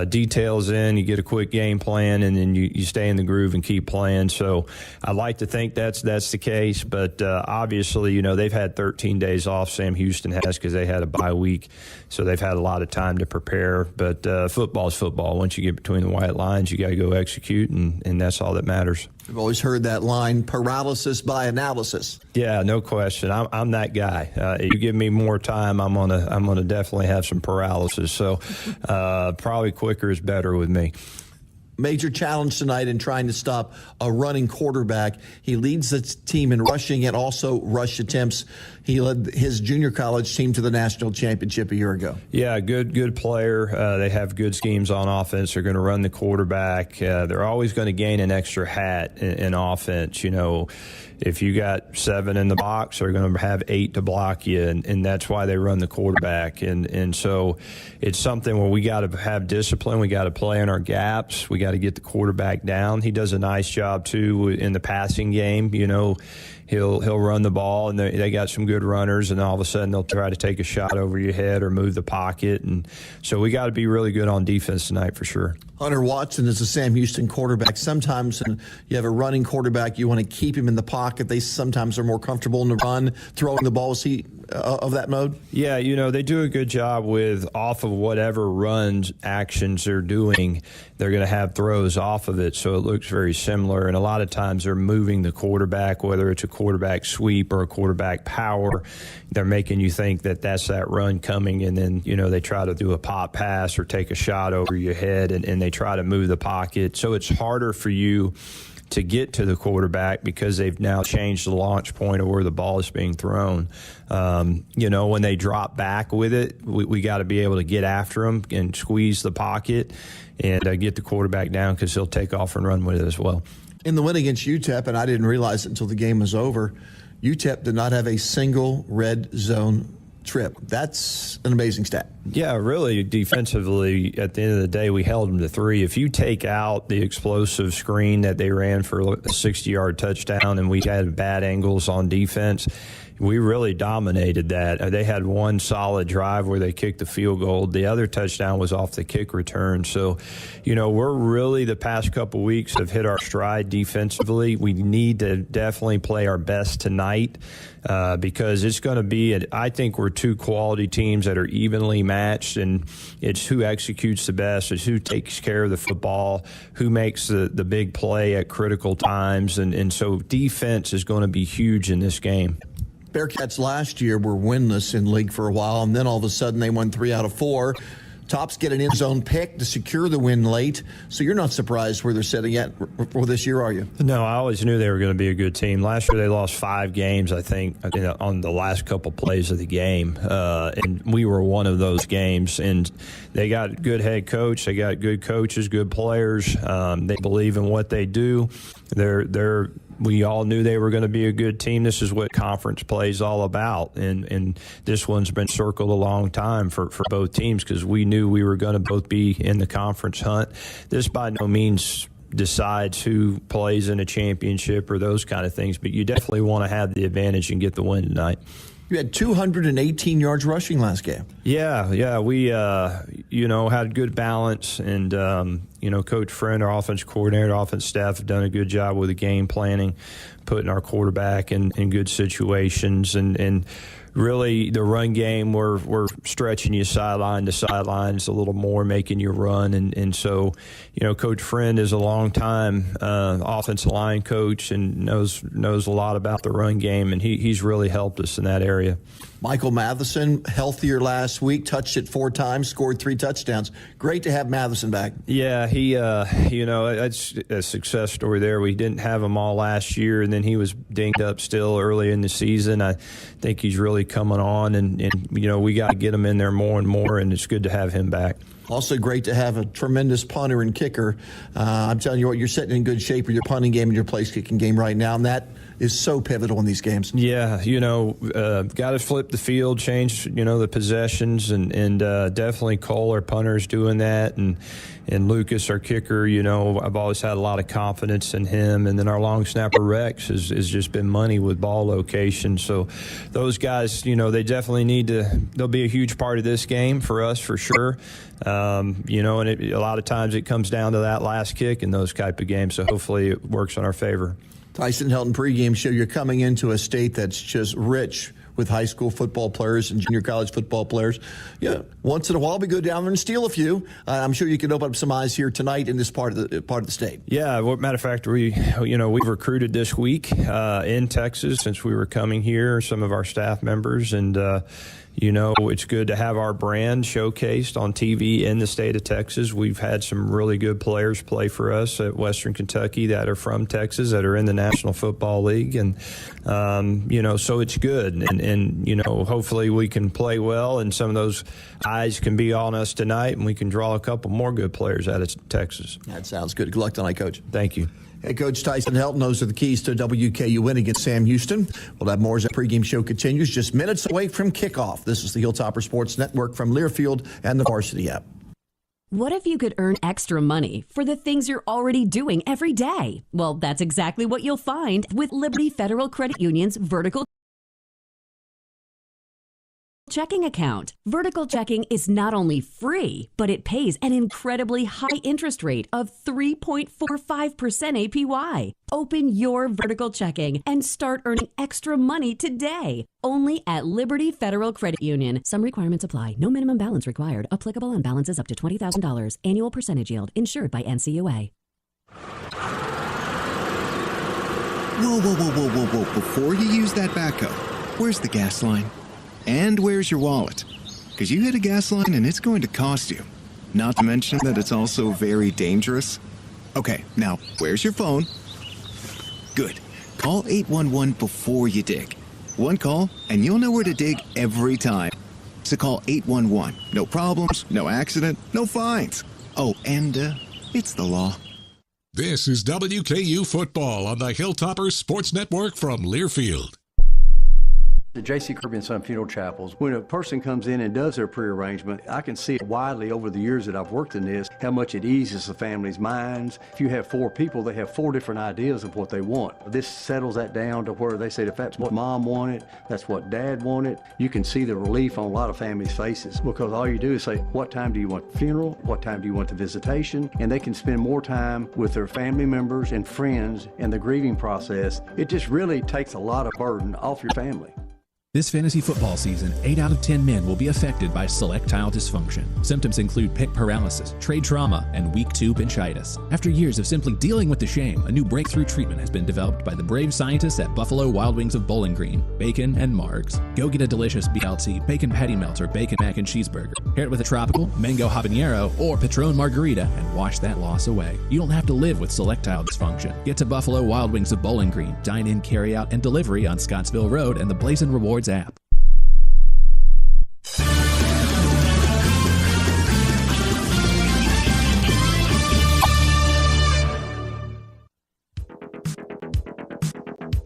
details in, you get a quick game plan, and then you stay in the groove and keep playing. So I like to think that's the case, but obviously, they've had 13 days off, Sam Houston has, because they had a bye week, so they've had a lot of time to prepare. But football's football. Once you get between the white lines, you got to go execute, and that's all that matters. I've always heard that line, paralysis by analysis. Yeah, no question. I'm that guy. You give me more time, I'm gonna definitely have some paralysis. So probably quicker is better with me. Major challenge tonight in trying to stop a running quarterback. He leads the team in rushing and also rush attempts. He led his junior college team to the national championship a year ago. Yeah, good player. They have good schemes on offense. They're going to run the quarterback. They're always going to gain an extra hat in offense. If you got 7 in the box, they're going to have 8 to block you, and that's why they run the quarterback. And so it's something where we got to have discipline. We got to play in our gaps. We got to get the quarterback down. He does a nice job, too, in the passing game. He'll run the ball, and they got some good runners, and all of a sudden they'll try to take a shot over your head or move the pocket. And so we got to be really good on defense tonight for sure. Hunter Watson is a Sam Houston quarterback. Sometimes when you have a running quarterback, you want to keep him in the pocket. They sometimes are more comfortable in the run, throwing the ball. Is he of that mode? Yeah, they do a good job with off of whatever runs actions they're doing. They're going to have throws off of it, so it looks very similar. And a lot of times they're moving the quarterback, whether it's a quarterback sweep or a quarterback power. They're making you think that that's that run coming, and then, they try to do a pop pass or take a shot over your head, and they try to move the pocket. So it's harder for you to get to the quarterback because they've now changed the launch point of where the ball is being thrown. When they drop back with it, we got to be able to get after them and squeeze the pocket and get the quarterback down, because he'll take off and run with it as well. In the win against UTEP, and I didn't realize it until the game was over, UTEP did not have a single red zone trip. That's an amazing stat. Yeah, really, defensively, at the end of the day, we held them to 3. If you take out the explosive screen that they ran for a 60-yard touchdown and we had bad angles on defense, we really dominated that. They had one solid drive where they kicked the field goal. The other touchdown was off the kick return. So, we're really, the past couple weeks, have hit our stride defensively. We need to definitely play our best tonight because it's going to be, I think we're 2 quality teams that are evenly matched, and it's who executes the best, it's who takes care of the football, who makes the big play at critical times. And so defense is going to be huge in this game. Bearcats last year were winless in league for a while, and then all of a sudden they won 3 out of 4. Tops get an end zone pick to secure the win late, so you're not surprised where they're sitting at for this year, are you? No, I always knew they were going to be a good team. Last year they lost 5 games, I think, on the last couple plays of the game, and we were one of those games. And they got a good head coach, they got good coaches, good players. They believe in what they do. We all knew they were going to be a good team. This is what conference play is all about. And this one's been circled a long time for both teams because we knew we were going to both be in the conference hunt. This by no means decides who plays in a championship or those kind of things, but you definitely want to have the advantage and get the win tonight. You had 218 yards rushing last game. Yeah, we had good balance, and Coach Friend, our offense coordinator, offense staff have done a good job with the game planning, putting our quarterback in good situations, and really the run game we're stretching you sideline to sidelines a little more, making you run, and so Coach Friend is a long time offensive line coach and knows a lot about the run game, and he's really helped us in that area. Michael Matheson, healthier last week, touched it 4 times, scored 3 touchdowns. Great to have Matheson back. Yeah, he, it's a success story there. We didn't have him all last year, and then he was dinged up still early in the season. I think he's really coming on, and we got to get him in there more and more, and it's good to have him back. Also great to have a tremendous punter and kicker. I'm telling you what, you're sitting in good shape with your punting game and your place kicking game right now, and that is so pivotal in these games. Yeah, got to flip the field, change, the possessions, and definitely Cole, our punter, is doing that, and Lucas, our kicker, I've always had a lot of confidence in him, and then our long snapper Rex has just been money with ball location. So those guys, they definitely they'll be a huge part of this game for us for sure. And a lot of times it comes down to that last kick in those type of games, so hopefully it works in our favor. Tyson Helton pregame show. You're coming into a state that's just rich with high school football players and junior college football players. Yeah, once in a while we go down there and steal a few. I'm sure you can open up some eyes here tonight in this part of the state. Yeah, well, matter of fact, we've recruited this week in Texas since we were coming here. Some of our staff members, and it's good to have our brand showcased on TV in the state of Texas. We've had some really good players play for us at Western Kentucky that are from Texas, that are in the National Football League. And, so it's good. And hopefully we can play well, and some of those eyes can be on us tonight, and we can draw a couple more good players out of Texas. That sounds good. Good luck tonight, Coach. Thank you. Hey, Coach Tyson Helton, those are the keys to a WKU win against Sam Houston. We'll have more as the pregame show continues, just minutes away from kickoff. This is the Hilltopper Sports Network from Learfield and the Varsity app. What if you could earn extra money for the things you're already doing every day? Well, that's exactly what you'll find with Liberty Federal Credit Union's Vertical Checking account. Vertical checking is not only free, but it pays an incredibly high interest rate of 3.45% APY. Open your vertical checking and start earning extra money today. Only at Liberty Federal Credit Union. Some requirements apply. No minimum balance required. Applicable on balances up to $20,000. Annual percentage yield. Insured by NCAA. Whoa. Before you use that backhoe, where's the gas line? And where's your wallet? Because you hit a gas line and it's going to cost you. Not to mention that it's also very dangerous. Okay, now, where's your phone? Good. Call 811 before you dig. One call, and you'll know where to dig every time. So call 811. No problems, no accident, no fines. Oh, and it's the law. This is WKU Football on the Hilltoppers Sports Network from Learfield. The J.C. Kirby and Son Funeral Chapels, when a person comes in and does their pre-arrangement, I can see widely over the years that I've worked in this, how much it eases the family's minds. If you have 4 people, they have 4 different ideas of what they want. This settles that down to where they say if that's what mom wanted, that's what dad wanted. You can see the relief on a lot of families' faces, because all you do is say, what time do you want the funeral? What time do you want the visitation? And they can spend more time with their family members and friends in the grieving process. It just really takes a lot of burden off your family. This fantasy football season, 8 out of 10 men will be affected by selectile dysfunction. Symptoms include pick paralysis, trade trauma, and weak 2 pinchitis. After years of simply dealing with the shame, a new breakthrough treatment has been developed by the brave scientists at Buffalo Wild Wings of Bowling Green, Bacon, and Margs. Go get a delicious BLT, bacon patty melt, or bacon mac and cheeseburger. Pair it with a tropical, mango habanero, or Patron margarita, and wash that loss away. You don't have to live with selectile dysfunction. Get to Buffalo Wild Wings of Bowling Green. Dine in, carry out, and delivery on Scottsville Road and the Blazin' Rewards app.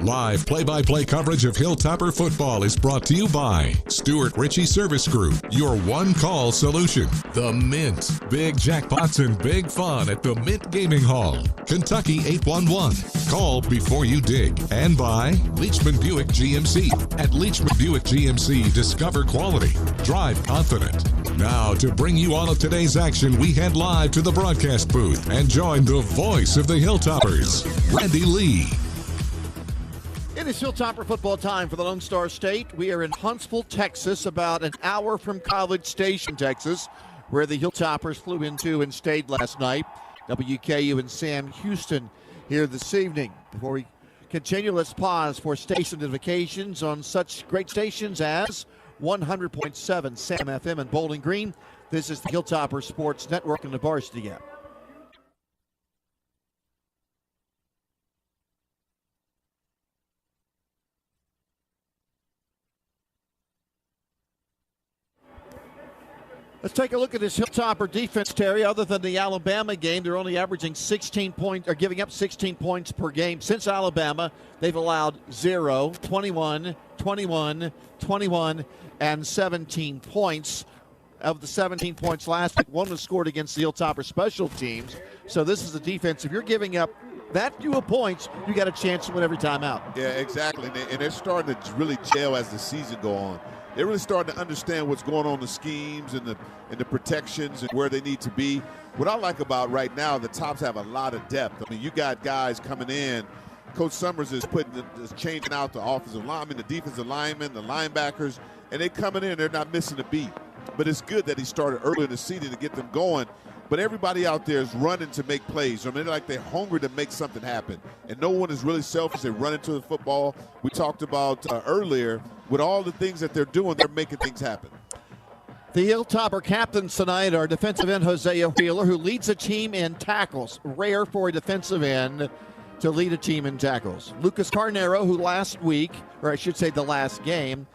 Live play-by-play coverage of Hilltopper football is brought to you by Stuart Ritchie Service Group, your one-call solution. The Mint. Big jackpots and big fun at the Mint Gaming Hall. Kentucky 811. Call before you dig. And by Leachman Buick GMC. At Leachman Buick GMC, discover quality. Drive confident. Now, to bring you all of today's action, we head live to the broadcast booth and join the voice of the Hilltoppers, Randy Lee. It is Hilltopper football time for the Lone Star State. We are in Huntsville, Texas, about an hour from College Station, Texas, where the Hilltoppers flew into and stayed last night. WKU and Sam Houston here this evening. Before we continue, let's pause for station notifications on such great stations as 100.7 Sam FM in Bowling Green. This is the Hilltopper Sports Network and the Varsity app. Let's take a look at this Hilltopper defense, Terry. Other than the Alabama game, they're only averaging 16 points, or giving up 16 points per game. Since Alabama, they've allowed 0, 21, 21, 21, and 17 points. Of the 17 points last week, one was scored against the Hilltopper special teams. So this is the defense. If you're giving up that few points, you got a chance to win every time out. Yeah, exactly. And they're starting to really gel as the season go on. They're really starting to understand what's going on in the schemes and the protections and where they need to be. What I like about right now, the Tops have a lot of depth. I mean, you got guys coming in. Coach Summers is changing out the offensive linemen, the defensive linemen, the linebackers, and they coming in. They're not missing a beat. But it's good that he started early in the season to get them going. But everybody out there is running to make plays. I mean, they're hungry to make something happen. And no one is really selfish. They run into the football. We talked about earlier, with all the things that they're doing, they're making things happen. The Hilltopper captains tonight are defensive end Hosea Wheeler, who leads the team in tackles. Rare for a defensive end to lead a team in tackles. Lucas Carnero, who last week, or I should say the last game,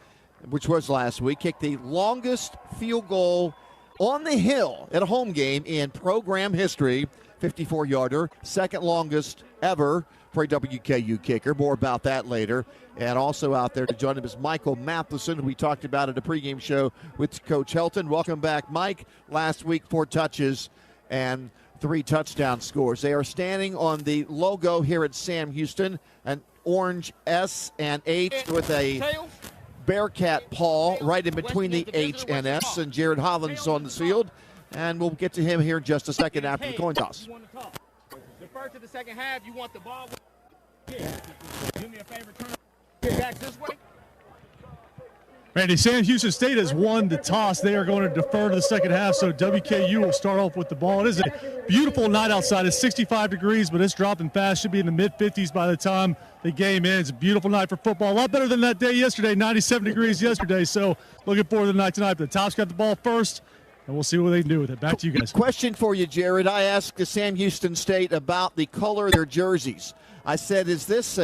which was last week, kicked the longest field goal on the hill at a home game in program history, 54-yarder, second longest ever for a WKU kicker. More about that later. And also out there to join him is Michael Matheson, who we talked about at a pregame show with Coach Helton. Welcome back, Mike. Last week, 4 touches and 3 touchdown scores. They are standing on the logo here at Sam Houston, an orange S and H with a Bearcat paw right in between the H and S, and Jared Hollins on the field. And we'll get to him here in just a second after the coin toss. Defer to the second half. You want the ball. Do me a favor, turn back this way. Randy, Sam Houston State has won the toss. They are going to defer to the second half, so WKU will start off with the ball. It is a beautiful night outside. It's 65 degrees, but it's dropping fast. Should be in the mid-50s by the time the game ends. A beautiful night for football. A lot better than that day yesterday, 97 degrees yesterday. So looking forward to the night tonight. But the Tops got the ball first, and we'll see what they can do with it. Back to you guys. Question for you, Jared. I asked the Sam Houston State about the color of their jerseys. I said, is this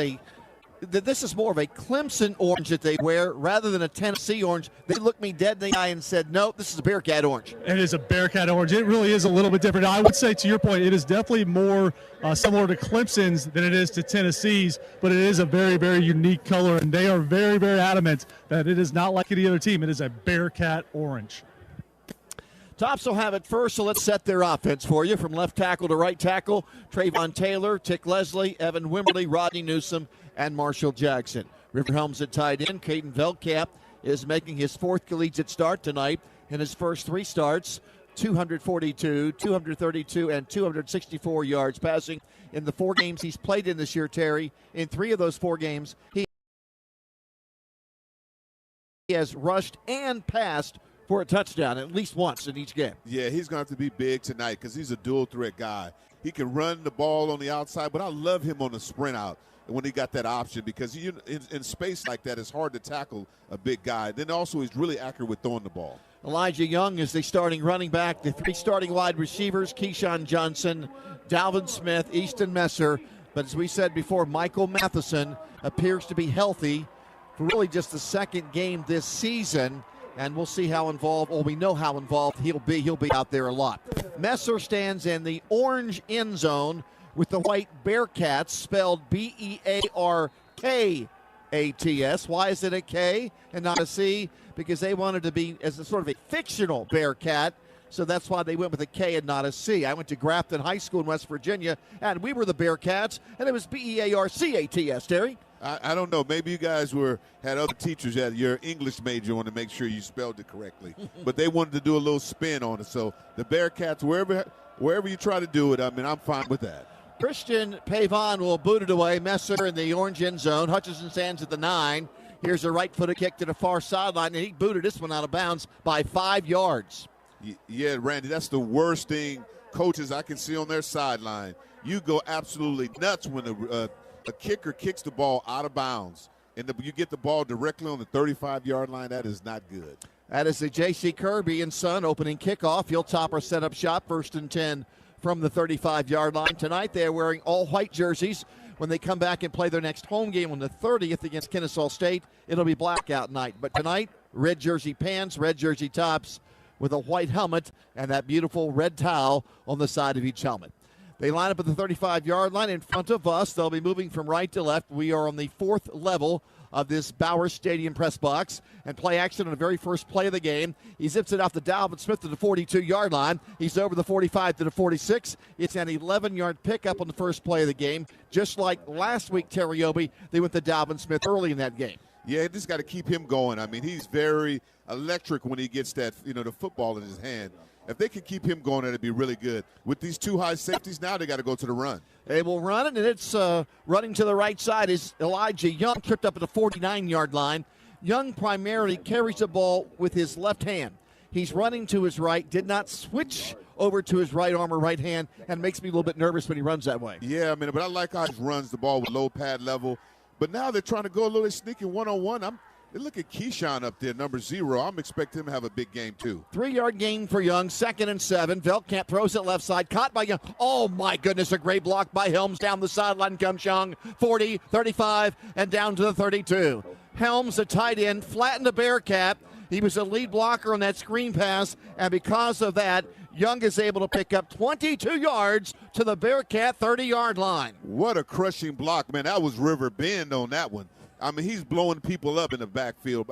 more of a Clemson orange that they wear rather than a Tennessee orange? They looked me dead in the eye and said, no, this is a Bearcat orange. It is a Bearcat orange. It really is a little bit different. I would say, to your point, it is definitely more similar to Clemson's than it is to Tennessee's, but it is a very, very unique color, and they are very, very adamant that it is not like any other team. It is a Bearcat orange. Tops will have it first, so let's set their offense for you. From left tackle to right tackle, Trayvon Taylor, Tick Leslie, Evan Wimberly, Rodney Newsom, and Marshall Jackson. River Helms at tight end. Caden Velkamp is making his 4th collegiate start tonight in his first 3 starts. 242, 232, and 264 yards passing in the 4 games he's played in this year, Terry. In 3 of those 4 games, he has rushed and passed for a touchdown at least once in each game. Yeah, he's going to have to be big tonight because he's a dual-threat guy. He can run the ball on the outside, but I love him on the sprint out when he got that option because in space like that, it's hard to tackle a big guy. Then also he's really accurate with throwing the ball. Elijah Young is the starting running back. The 3 starting wide receivers, Keyshawn Johnson, Dalvin Smith, Easton Messer. But as we said before, Michael Matheson appears to be healthy for really just the 2nd game this season. And we'll see how involved, or we know how involved he'll be. He'll be out there a lot. Messer stands in the orange end zone with the white Bearcats, spelled Bearkats, K-A-T-S. Why is it a K and not a C? Because they wanted to be as a sort of a fictional Bearcat, so that's why they went with a K and not a C. I went to Grafton High School in West Virginia, and we were the Bearcats, and it was B-E-A-R-C-A-T-S, Terry. I don't know. Maybe you guys had other teachers at your English major want to make sure you spelled it correctly. But they wanted to do a little spin on it. So the Bearcats, wherever you try to do it, I mean, I'm fine with that. Christian Pavon will boot it away. Messer in the orange end zone. Hutchinson stands at the 9. Here's a right-footed kick to the far sideline, and he booted this one out of bounds by 5 yards. Yeah, Randy, that's the worst thing coaches I can see on their sideline. You go absolutely nuts when a kicker kicks the ball out of bounds, and you get the ball directly on the 35-yard line. That is not good. That is the J.C. Kirby and Son opening kickoff. Hilltopper set up shop, 1st and 10 from the 35-yard line. Tonight they are wearing all white jerseys. When they come back and play their next home game on the 30th against Kennesaw State, it'll be blackout night. But tonight, red jersey pants, red jersey tops with a white helmet and that beautiful red towel on the side of each helmet. They line up at the 35-yard line in front of us. They'll be moving from right to left. We are on the 4th level of this Bauer Stadium press box, and play action on the very first play of the game. He zips it off the Dalvin Smith to the 42-yard line. He's over the 45 to the 46. It's an 11-yard pickup on the first play of the game. Just like last week, Terry Obi, they went to Dalvin Smith early in that game. Yeah, just got to keep him going. I mean, he's very electric when he gets that, the football in his hand. If they can keep him going, it'd be really good. With these two high safeties now, they got to go to the run. They will run it, and it's running to the right side is Elijah Young, tripped up at the 49-yard line. Young primarily carries the ball with his left hand. He's running to his right, did not switch over to his right arm or right hand, and makes me a little bit nervous when he runs that way. Yeah, but I like how he runs the ball with low pad level. But now they're trying to go a little sneaky one-on-one. Look at Keyshawn up there, number 0. I'm expecting him to have a big game, too. 3-yard gain for Young, 2nd and 7. Veltkamp throws it left side, caught by Young. Oh, my goodness, a great block by Helms. Down the sideline comes Young, 40, 35, and down to the 32. Helms, a tight end, flattened the Bearcat. He was a lead blocker on that screen pass, and because of that, Young is able to pick up 22 yards to the Bearcat 30-yard line. What a crushing block, man. That was River Bend on that one. I mean, he's blowing people up in the backfield.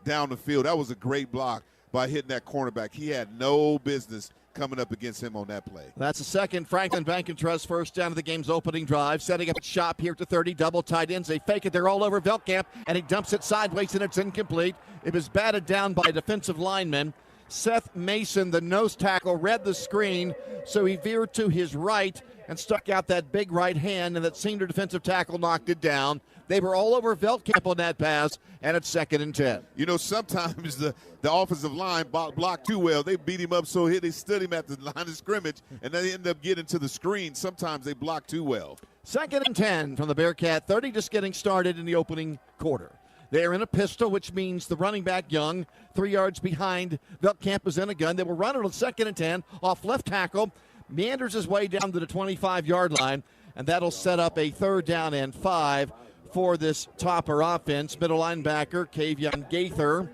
Down the field. That was a great block by hitting that cornerback. He had no business coming up against him on that play. That's the second Franklin Bank and Trust first down of the game's opening drive. Setting up shop here to 30, double tight ends. They fake it. They're all over Veltkamp, and he dumps it sideways, and it's incomplete. It was batted down by a defensive lineman. Seth Mason, the nose tackle, read the screen, so he veered to his right and stuck out that big right hand, and that senior defensive tackle knocked it down. They were all over Veltkamp on that pass, and it's 2nd and 10. Sometimes the offensive line blocked too well. They beat him up so they stood him at the line of scrimmage, and then they end up getting to the screen. Sometimes they block too well. 2nd and 10 from the Bearcat 30, just getting started in the opening quarter. They're in a pistol, which means the running back, Young, 3 yards behind. Veltkamp is in a gun. They will run it on 2nd and 10 off left tackle. Meanders his way down to the 25-yard line, and that'll set up a 3rd down and 5 for this Topper offense. Middle linebacker, Kavion Gaither,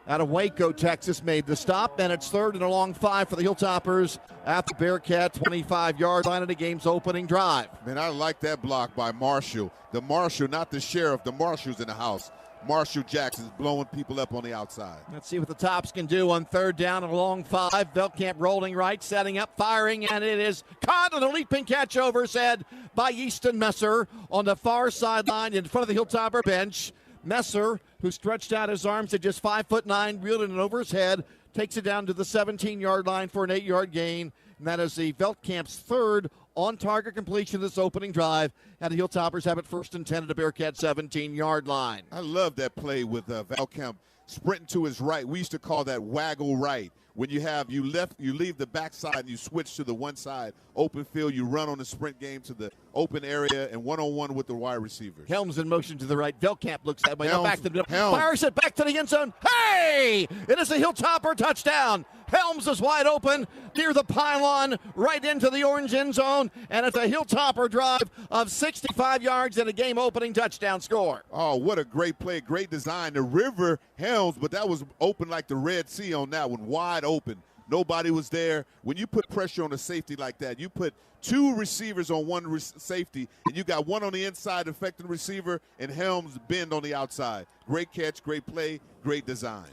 out of Waco, Texas, made the stop, and it's 3rd and a long 5 for the Hilltoppers at the Bearcat 25-yard line of the game's opening drive. Man, I like that block by Marshall. The Marshall, not the sheriff. The Marshall's in the house. Marshall Jackson's blowing people up on the outside. Let's see what the Tops can do on 3rd down and a long 5. Veltkamp rolling right, setting up, firing, and it is caught on a leaping catch over his head by Easton Messer on the far sideline in front of the Hilltopper bench. Messer, who stretched out his arms at just 5'9", reeled it over his head, takes it down to the 17-yard line for an 8-yard gain, and that is the Veltkamp's 3rd on-target completion of this opening drive, and the Hilltoppers have it 1st and 10 at the Bearcat 17-yard line. I love that play with Veltkamp sprinting to his right. We used to call that waggle right. When you leave the backside and you switch to the one side, open field, you run on the sprint game to the open area and one-on-one with the wide receivers. Helms in motion to the right. Veltkamp looks that way. Helms, back to the middle. Fires it back to the end zone. Hey! It is a Hilltopper touchdown. Helms is wide open near the pylon, right into the orange end zone, and it's a Hilltopper drive of 65 yards and a game-opening touchdown score. Oh, what a great play, great design. The River Helms, but that was open like the Red Sea on that one, wide open. Nobody was there. When you put pressure on a safety like that, you put 2 receivers on one safety, and you got one on the inside affecting the receiver, and Helms bend on the outside. Great catch, great play, great design.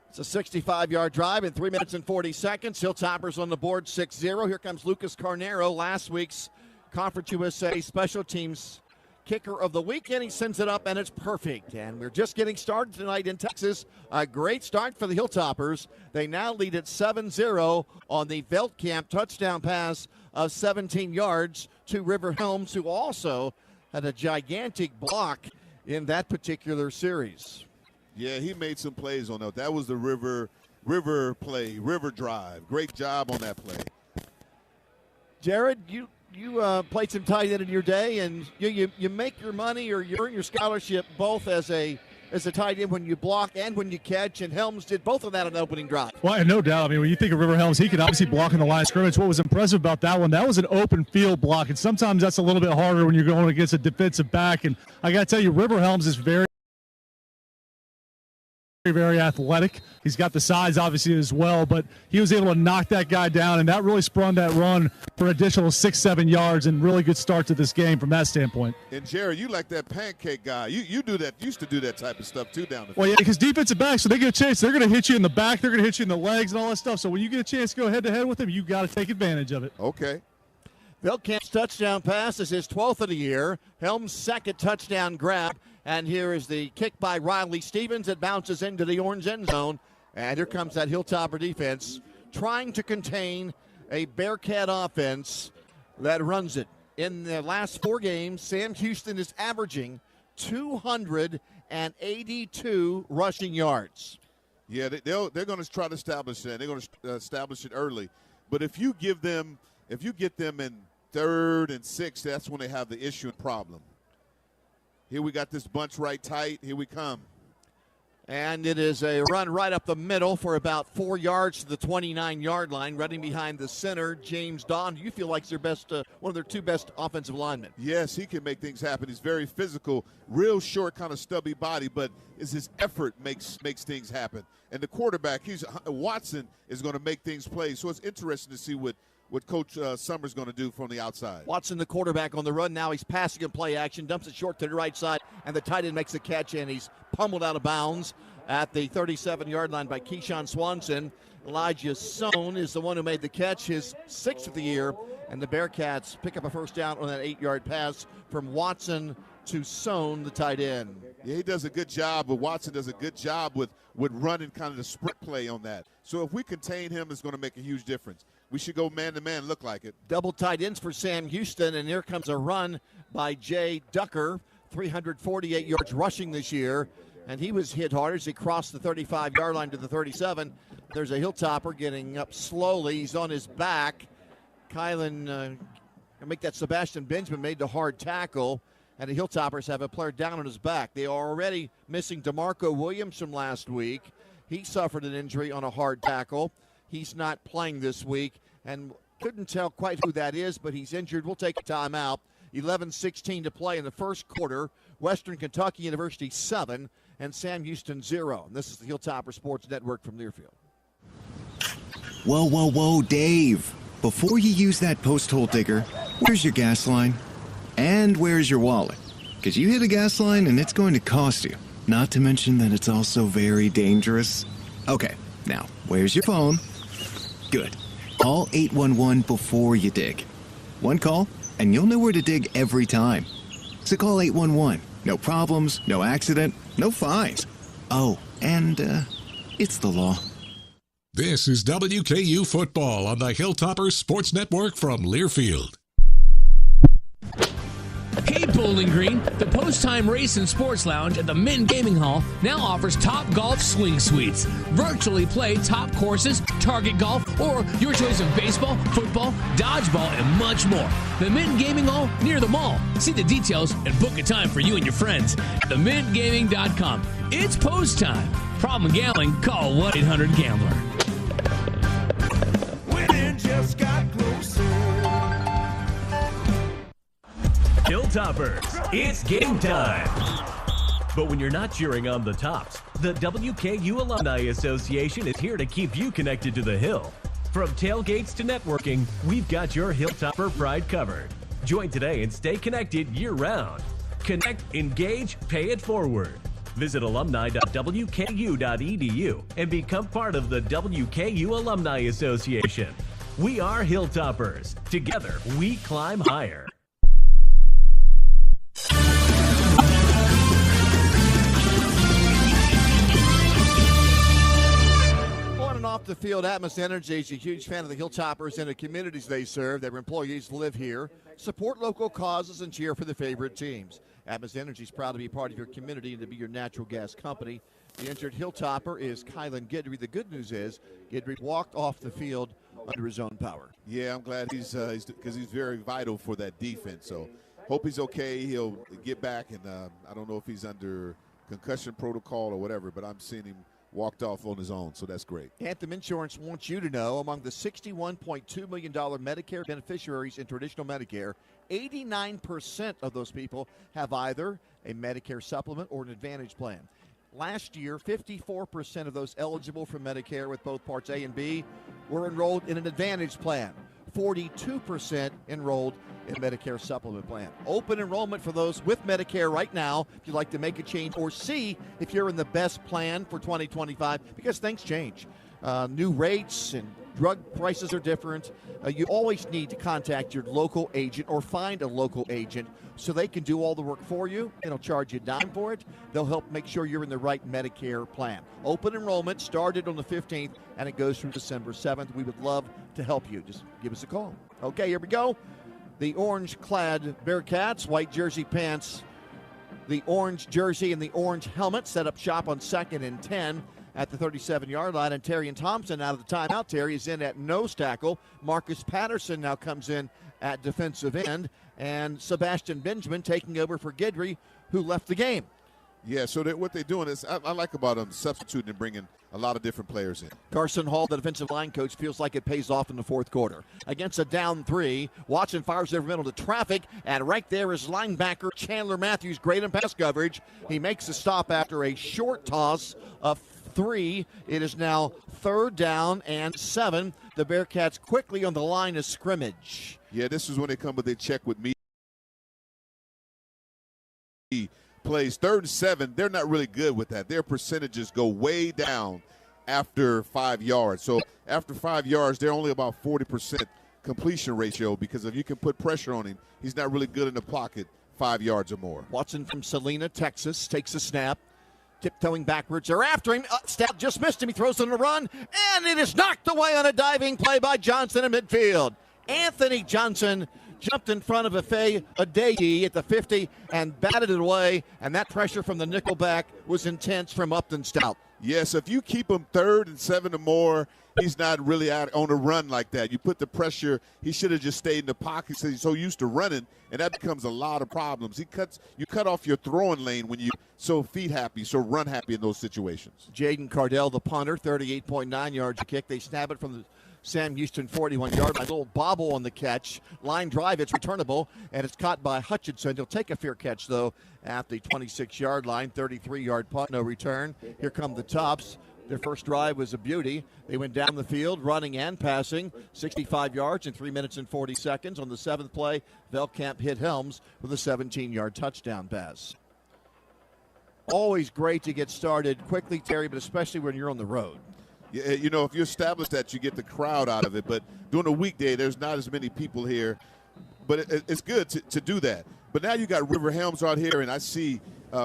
It's a 65-yard drive in 3 minutes and 40 seconds. Hilltoppers on the board 6-0. Here comes Lucas Carnero, last week's Conference USA Special Teams Kicker of the Week, and he sends it up, and it's perfect. And we're just getting started tonight in Texas. A great start for the Hilltoppers. They now lead at 7-0 on the Veldkamp touchdown pass of 17 yards to River Helms, who also had a gigantic block in that particular series. Yeah, he made some plays on that. That was the river play, river drive. Great job on that play. Jared, you played some tight end in your day, and you make your money or you earn your scholarship both as a tight end when you block and when you catch, and Helms did both of that on the opening drive. Well, no doubt. I mean, when you think of River Helms, he could obviously block in the line of scrimmage. What was impressive about that one, that was an open field block, and sometimes that's a little bit harder when you're going against a defensive back. And I got to tell you, River Helms is very athletic. He's got the size obviously as well, but he was able to knock that guy down, and that really sprung that run for an additional 6-7 yards, and really good start to this game from that standpoint. And Jerry, you like that pancake guy. You do that, used to do that type of stuff too down the field. Well, yeah, because defensive backs, so they get a chance, they're going to hit you in the back, they're going to hit you in the legs and all that stuff. So when you get a chance to go head-to-head with them, you got to take advantage of it. Okay. Veldkamp's touchdown pass is his 12th of the year. Helms' second touchdown grab. And here is the kick by Riley Stevens. It bounces into the orange end zone. And here comes that Hilltopper defense trying to contain a Bearcat offense that runs it. In the last 4 games, Sam Houston is averaging 282 rushing yards. Yeah, they're going to try to establish that. They're going to establish it early. But if you get them in 3rd and 6, that's when they have the issue and problem. Here we got this bunch right tight. Here we come. And it is a run right up the middle for about 4 yards to the 29-yard line. Running behind the center, James Don. You feel like it's their best, one of their 2 best offensive linemen. Yes, he can make things happen. He's very physical, real short, kind of stubby body, but it's his effort makes things happen. And the quarterback, Watson, is going to make things play. So it's interesting to see what Coach Summers going to do from the outside. Watson, the quarterback on the run. Now he's passing in play action, dumps it short to the right side, and the tight end makes a catch, and he's pummeled out of bounds at the 37-yard line by Keyshawn Swanson. Elijah Sohn is the one who made the catch, his 6th of the year, and the Bearcats pick up a first down on that 8-yard pass from Watson to Sohn, the tight end. Yeah, he does a good job, but Watson does a good job with running kind of the sprint play on that. So if we contain him, it's going to make a huge difference. We should go man-to-man, look like it. Double tight ends for Sam Houston, and here comes a run by Jay Ducker, 348 yards rushing this year, and he was hit hard as he crossed the 35-yard line to the 37. There's a Hilltopper getting up slowly. He's on his back. Kylan, make that Sebastian Benjamin made the hard tackle, and the Hilltoppers have a player down on his back. They are already missing DeMarco Williams from last week. He suffered an injury on a hard tackle. He's not playing this week, and couldn't tell quite who that is, but he's injured. We'll take a timeout. 11:16 to play in the first quarter. Western Kentucky University 7 and Sam Houston 0. And this is the Hilltopper Sports Network from Learfield. Whoa, Dave. Before you use that post hole digger, where's your gas line? And where's your wallet? Because you hit a gas line and it's going to cost you. Not to mention that it's also very dangerous. Okay, now, where's your phone? Good. Call 811 before you dig. One call, and you'll know where to dig every time. So call 811. No problems, no accident, no fines. Oh, and it's the law. This is WKU Football on the Hilltoppers Sports Network from Learfield. Hey Bowling Green, the Post-Time Race and Sports Lounge at the Mint Gaming Hall now offers Top Golf Swing Suites. Virtually play top courses, target golf, or your choice of baseball, football, dodgeball, and much more. The Mint Gaming Hall near the mall. See the details and book a time for you and your friends at themintgaming.com. It's post time. Problem gambling? Call 1-800-GAMBLER. Winning just got closer. Hilltoppers, it's game time. But when you're not cheering on the Tops, the WKU Alumni Association is here to keep you connected to the Hill. From tailgates to networking, we've got your Hilltopper pride covered. Join today and stay connected year-round. Connect, engage, pay it forward. Visit alumni.wku.edu and become part of the WKU Alumni Association. We are Hilltoppers. Together, we climb higher. On and off the field, Atmos Energy is a huge fan of the Hilltoppers and the communities they serve. Their employees live here, support local causes, and cheer for their favorite teams. Atmos Energy is proud to be part of your community and to be your natural gas company. The injured Hilltopper is Kylan Guidry. The good news is Guidry walked off the field under his own power. Yeah, I'm glad he's because he's very vital for that defense. So hope he's okay. He'll get back, and I don't know if he's under concussion protocol or whatever, but I'm seeing him walked off on his own, so that's great. Anthem Insurance wants you to know among the $61.2 million Medicare beneficiaries in traditional Medicare, 89% of those people have either a Medicare supplement or an Advantage plan. Last year, 54% of those eligible for Medicare with both Parts A and B were enrolled in an Advantage plan. 42% enrolled in Medicare supplement plan. Open enrollment for those with Medicare right now if you'd like to make a change or see if you're in the best plan for 2025 because things change. New rates and drug prices are different. You always need to contact your local agent or find a local agent so they can do all the work for you. They don't charge you a dime for it. They'll help make sure you're in the right Medicare plan. Open enrollment started on the 15th, and it goes through December 7th. We would love to help you. Just give us a call. Okay, here we go. The orange-clad Bearcats, white jersey pants, the orange jersey and the orange helmet set up shop on 2nd and 10 at the 37-yard line. And Terry and Thompson out of the timeout. Terry is in at nose tackle. Marcus Patterson now comes in at defensive end. And Sebastian Benjamin taking over for Guidry, who left the game. Yeah, so what they're doing is, I like about them substituting and bringing a lot of different players in. Carson Hall, the defensive line coach, feels like it pays off in the fourth quarter. Against a down 3, Watson fires over middle to traffic, and right there is linebacker Chandler Matthews, great in pass coverage. He makes a stop after a short toss of 3. It is now 3rd down and 7. The Bearcats quickly on the line of scrimmage. Yeah, this is when they come with their check with me. Plays 3rd and 7. They're not really good with that. Their percentages go way down after 5 yards. So after 5 yards, they're only about 40% completion ratio because if you can put pressure on him, he's not really good in the pocket 5 yards or more. Watson from Salina, Texas, takes a snap. Tiptoeing backwards. They're after him. Stout just missed him. He throws on a run, and it is knocked away on a diving play by Johnson in midfield. Anthony Johnson jumped in front of Afe Adeyi at the 50 and batted it away, and that pressure from the nickelback was intense from Upton Stout. Yes, if you keep him 3rd and 7 or more, he's not really out on a run like that. You put the pressure, he should have just stayed in the pocket because he's so used to running, and that becomes a lot of problems. You cut off your throwing lane when you're so feet happy, so run happy in those situations. Jaden Cardell, the punter, 38.9 yards a kick. They snap it from the Sam Houston 41-yard line. A little bobble on the catch. Line drive, it's returnable, and it's caught by Hutchinson. He'll take a fair catch, though, at the 26-yard line. 33-yard punt, no return. Here come the Tops. Their first drive was a beauty. They went down the field, running and passing, 65 yards in 3 minutes and 40 seconds. On the 7th play, Velkamp hit Helms with a 17-yard touchdown pass. Always great to get started quickly, Terry, but especially when you're on the road. Yeah, you know, if you establish that, you get the crowd out of it. But during a weekday, there's not as many people here. But it's good to do that. But now you got River Helms out here, and I see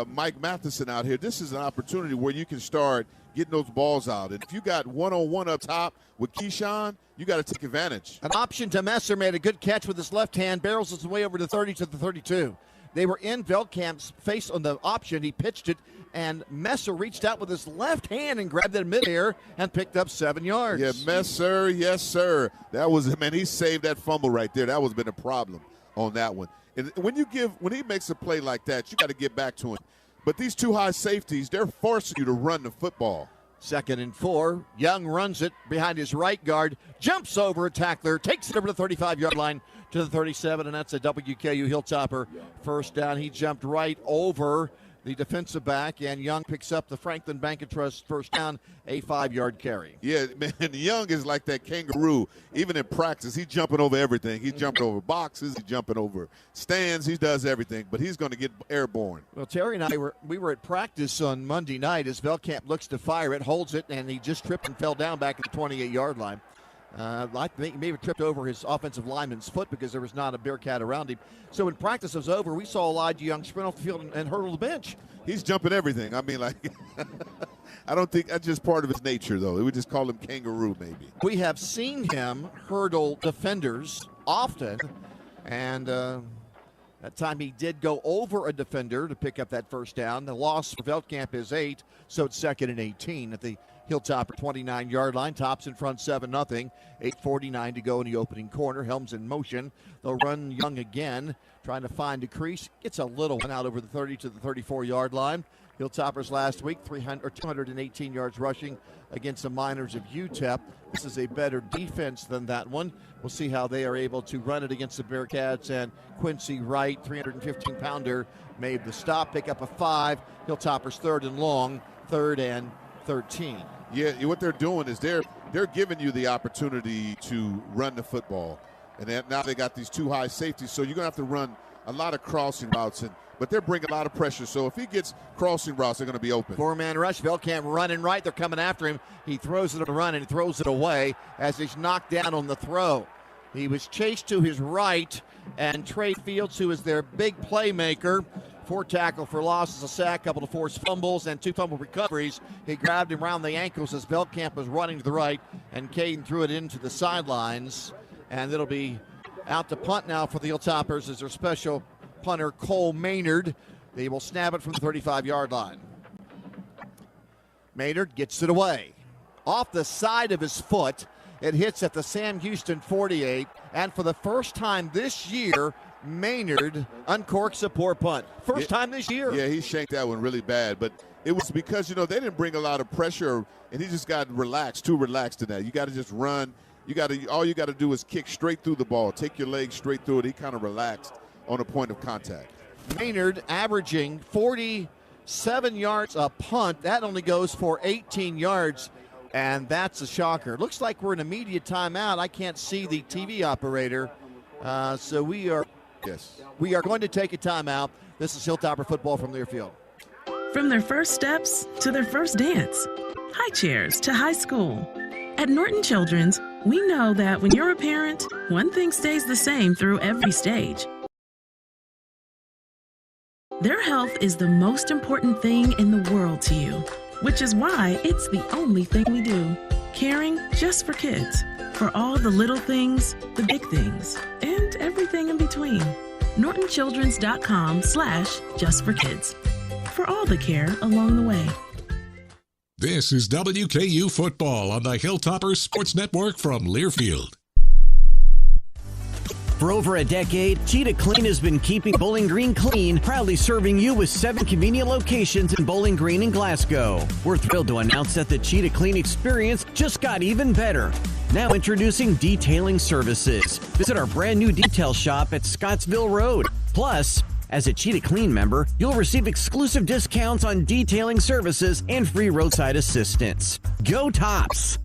Mike Matheson out here. This is an opportunity where you can start getting those balls out. And if you got one-on-one up top with Keyshawn, you got to take advantage. An option to Messer, made a good catch with his left hand, barrels his way over the 30 to the 32. They were in Velkamp's face on the option. He pitched it, and Messer reached out with his left hand and grabbed it in midair and picked up 7 yards. Yeah, Messer, yes, sir. That was, man, he saved that fumble right there. That was been a problem on that one. And when he makes a play like that, you got to get back to him. But these two high safeties, they're forcing you to run the football. 2nd and 4. Young runs it behind his right guard, jumps over a tackler, takes it over the 35-yard line to the 37, and that's a WKU Hilltopper first down. He jumped right over the defensive back, and Young picks up the Franklin Bank & Trust first down, a 5-yard carry. Yeah, man, Young is like that kangaroo. Even in practice, he's jumping over everything. He's jumping over boxes. He's jumping over stands. He does everything, but he's going to get airborne. Well, Terry and I were at practice on Monday night as Velkamp looks to fire it, holds it, and he just tripped and fell down back at the 28-yard line. I think he may have tripped over his offensive lineman's foot because there was not a Bearcat around him. So when practice was over, we saw Elijah Young sprint off the field and hurdle the bench. He's jumping everything. I mean, like, I don't think that's just part of his nature, though. We just call him kangaroo, maybe. We have seen him hurdle defenders often, and that time he did go over a defender to pick up that first down. The loss for Velkamp is 8, so it's 2nd and 18 at the Hilltopper 29-yard line. Tops in front 7-0. 8:49 to go in the opening quarter. Helms in motion. They'll run Young again, trying to find a crease. Gets a little one out over the 30 to the 34-yard line. Hilltoppers last week, 218 yards rushing against the Miners of UTEP. This is a better defense than that one. We'll see how they are able to run it against the Bearcats. And Quincy Wright, 315-pounder, made the stop, pick up a 5. Hilltoppers 3rd and long, 3rd and 13. Yeah, what they're doing is they're giving you the opportunity to run the football. And now they got these 2 high safeties, so you're going to have to run a lot of crossing routes, but they're bringing a lot of pressure. So if he gets crossing routes, they're going to be open. 4-man rush. Velkamp running right. They're coming after him. He throws it on the run and he throws it away as he's knocked down on the throw. He was chased to his right, and Trey Fields, who is their big playmaker, 4 tackle for losses, a sack, couple of forced fumbles, and 2 fumble recoveries. He grabbed him around the ankles as Velkamp was running to the right, and Caden threw it into the sidelines. And it'll be out to punt now for the Hilltoppers as their special punter, Cole Maynard. They will snap it from the 35-yard line. Maynard gets it away. Off the side of his foot, it hits at the Sam Houston 48, and for the first time this year, Maynard uncorks a poor punt. First time this year. Yeah, he shanked that one really bad, but it was because, they didn't bring a lot of pressure, and he just got relaxed, too relaxed in that. You got to just run. All you got to do is kick straight through the ball, take your legs straight through it. He kind of relaxed on a point of contact. Maynard averaging 47 yards a punt. That only goes for 18 yards, and that's a shocker. Looks like we're in immediate timeout. I can't see the TV operator, so we are going to take a timeout. This is Hilltopper football from Learfield. From their first steps to their first dance, high chairs to high school. At Norton Children's, we know that when you're a parent, one thing stays the same through every stage. Their health is the most important thing in the world to you, which is why it's the only thing we do. Caring just for kids, for all the little things, the big things, and everything in between. NortonChildrens.com/justforkids. For all the care along the way. This is WKU Football on the Hilltoppers Sports Network from Learfield. For over a decade, Cheetah Clean has been keeping Bowling Green clean, proudly serving you with 7 convenient locations in Bowling Green and Glasgow. We're thrilled to announce that the Cheetah Clean experience just got even better. Now introducing detailing services. Visit our brand new detail shop at Scottsville Road. Plus, as a Cheetah Clean member, you'll receive exclusive discounts on detailing services and free roadside assistance. Go Tops!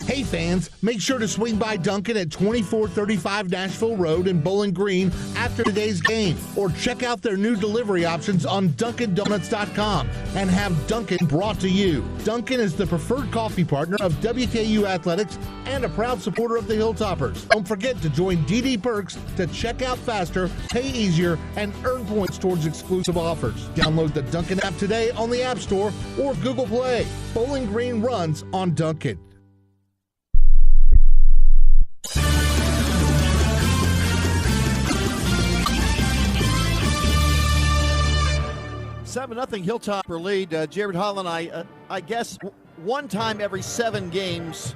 Hey fans, make sure to swing by Dunkin' at 2435 Nashville Road in Bowling Green after today's game, or check out their new delivery options on DunkinDonuts.com and have Dunkin' brought to you. Dunkin' is the preferred coffee partner of WKU Athletics and a proud supporter of the Hilltoppers. Don't forget to join DD Perks to check out faster, pay easier, and earn points towards exclusive offers. Download the Dunkin' app today on the App Store or Google Play. Bowling Green runs on Dunkin'. 7-0 Hilltopper lead. Jared Holland, I guess one time every 7 games,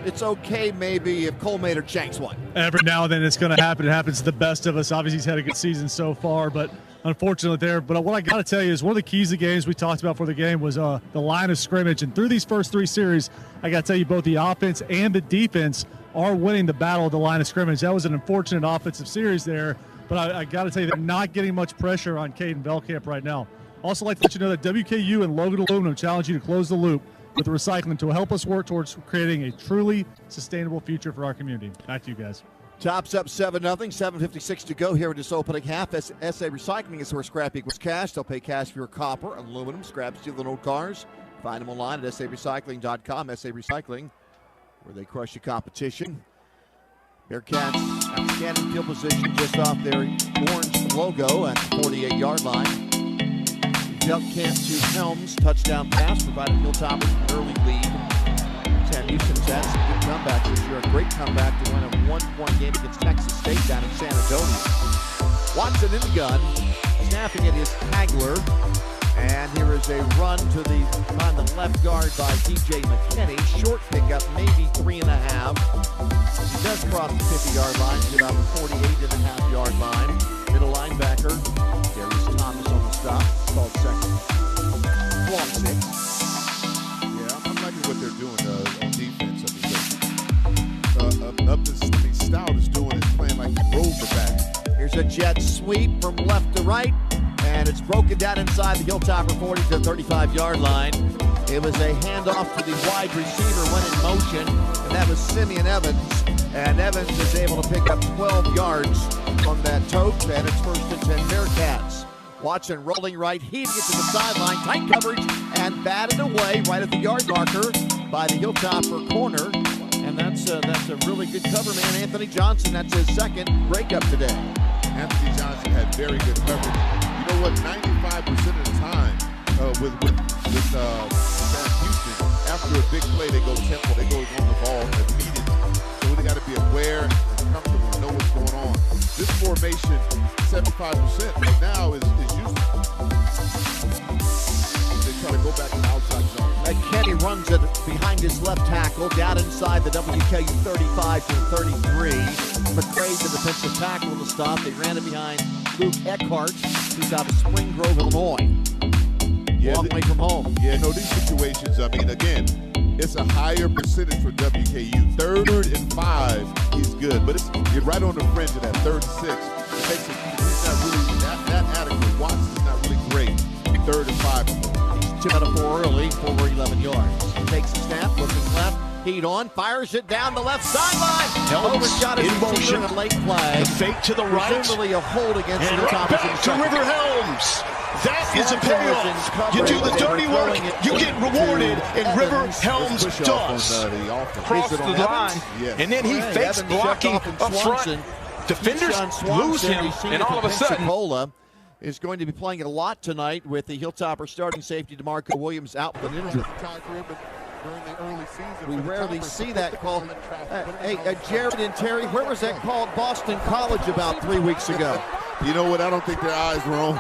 it's okay maybe if Cole Maynard shanks one. Every now and then it's going to happen. It happens to the best of us. Obviously, he's had a good season so far, but unfortunately there. But what I got to tell you is one of the keys of the games we talked about for the game was the line of scrimmage. And through these first 3 series, I got to tell you both the offense and the defense are winning the battle of the line of scrimmage. That was an unfortunate offensive series there but I got to tell you, they're not getting much pressure on Caden Belkamp right now. Also like to let you know that WKU and Logan Aluminum challenge you to close the loop with the recycling to help us work towards creating a truly sustainable future for our community. Back to you guys. Tops up 7-0, 7:56 to go here in this opening half. SA Recycling is where scrap equals cash. They'll pay cash for your copper, aluminum, scrap, steel, and old cars. Find them online at sarecycling.com. SA Recycling, where they crush the competition. Bearcats, outstanding field position just off their orange logo at the 48-yard line. Belkamp to Helms, touchdown pass, provided Hilltoppers an early lead. Sam Houston's had some good comebacks this year. A great comeback to win a 1-point game against Texas State down in San Antonio. Watson in the gun, snapping it is Hagler. And here is a run to behind the left guard by DJ McKinney. Short pickup, maybe 3.5. He does cross the 50-yard line to about the 48.5-yard line. Middle linebacker, Darius Thomas on the stop. Called second. Long 6. Yeah, I'm liking what they're doing on defense. Stout is doing is playing like a rover back. Here's a jet sweep from left to right, and it's broken down inside the Hilltopper 40 to the 35-yard line. It was a handoff to the wide receiver, went in motion, and that was Simeon Evans. And Evans is able to pick up 12 yards from that tote, and it's 1st and 10 Bearcats. Watson rolling right, heaving it to the sideline, tight coverage, and batted away right at the yard marker by the Hilltopper corner. And that's a really good cover man, Anthony Johnson. That's his second breakup today. Anthony Johnson had very good coverage. You know what? 95% of the time with Sam Houston, after a big play, they go tempo. They go on the ball immediately. So they got to be aware and comfortable and know what's going on. This formation, 75% right now is Houston. They try to go back to the outside zone. McKinney runs it behind his left tackle, down inside the WKU 35 to 33. McCrae, the defensive tackle, to stop. They ran it behind Luke Eckhart, who's out of Spring Grove, Illinois. Long way from home. Yeah, no, these situations, I mean, again, it's a higher percentage for WKU. 3rd and 5, he's good, but you're right on the fringe of that 3rd and 6. He's not really that adequate. Watson's not really great. 3rd and 5 or more. 2 out of 4 early for 11 yards. He takes a snap, looking left, heat on, fires it down the left sideline. Overshot his receiver, a late flag. The fake to the right. Presumably a hold against and the right back to River Helms. That is a payoff. You do the dirty work, you get rewarded, and River Helms does. Cross the line, and then he fakes blocking up front. Defenders lose him, and all of a sudden, is going to be playing it a lot tonight with the Hilltopper starting safety DeMarco Williams out with an injury. We rarely see that call. Hey, Jared and Terry, where was that called? Boston College about 3 weeks ago. You know what? I don't think their eyes were on.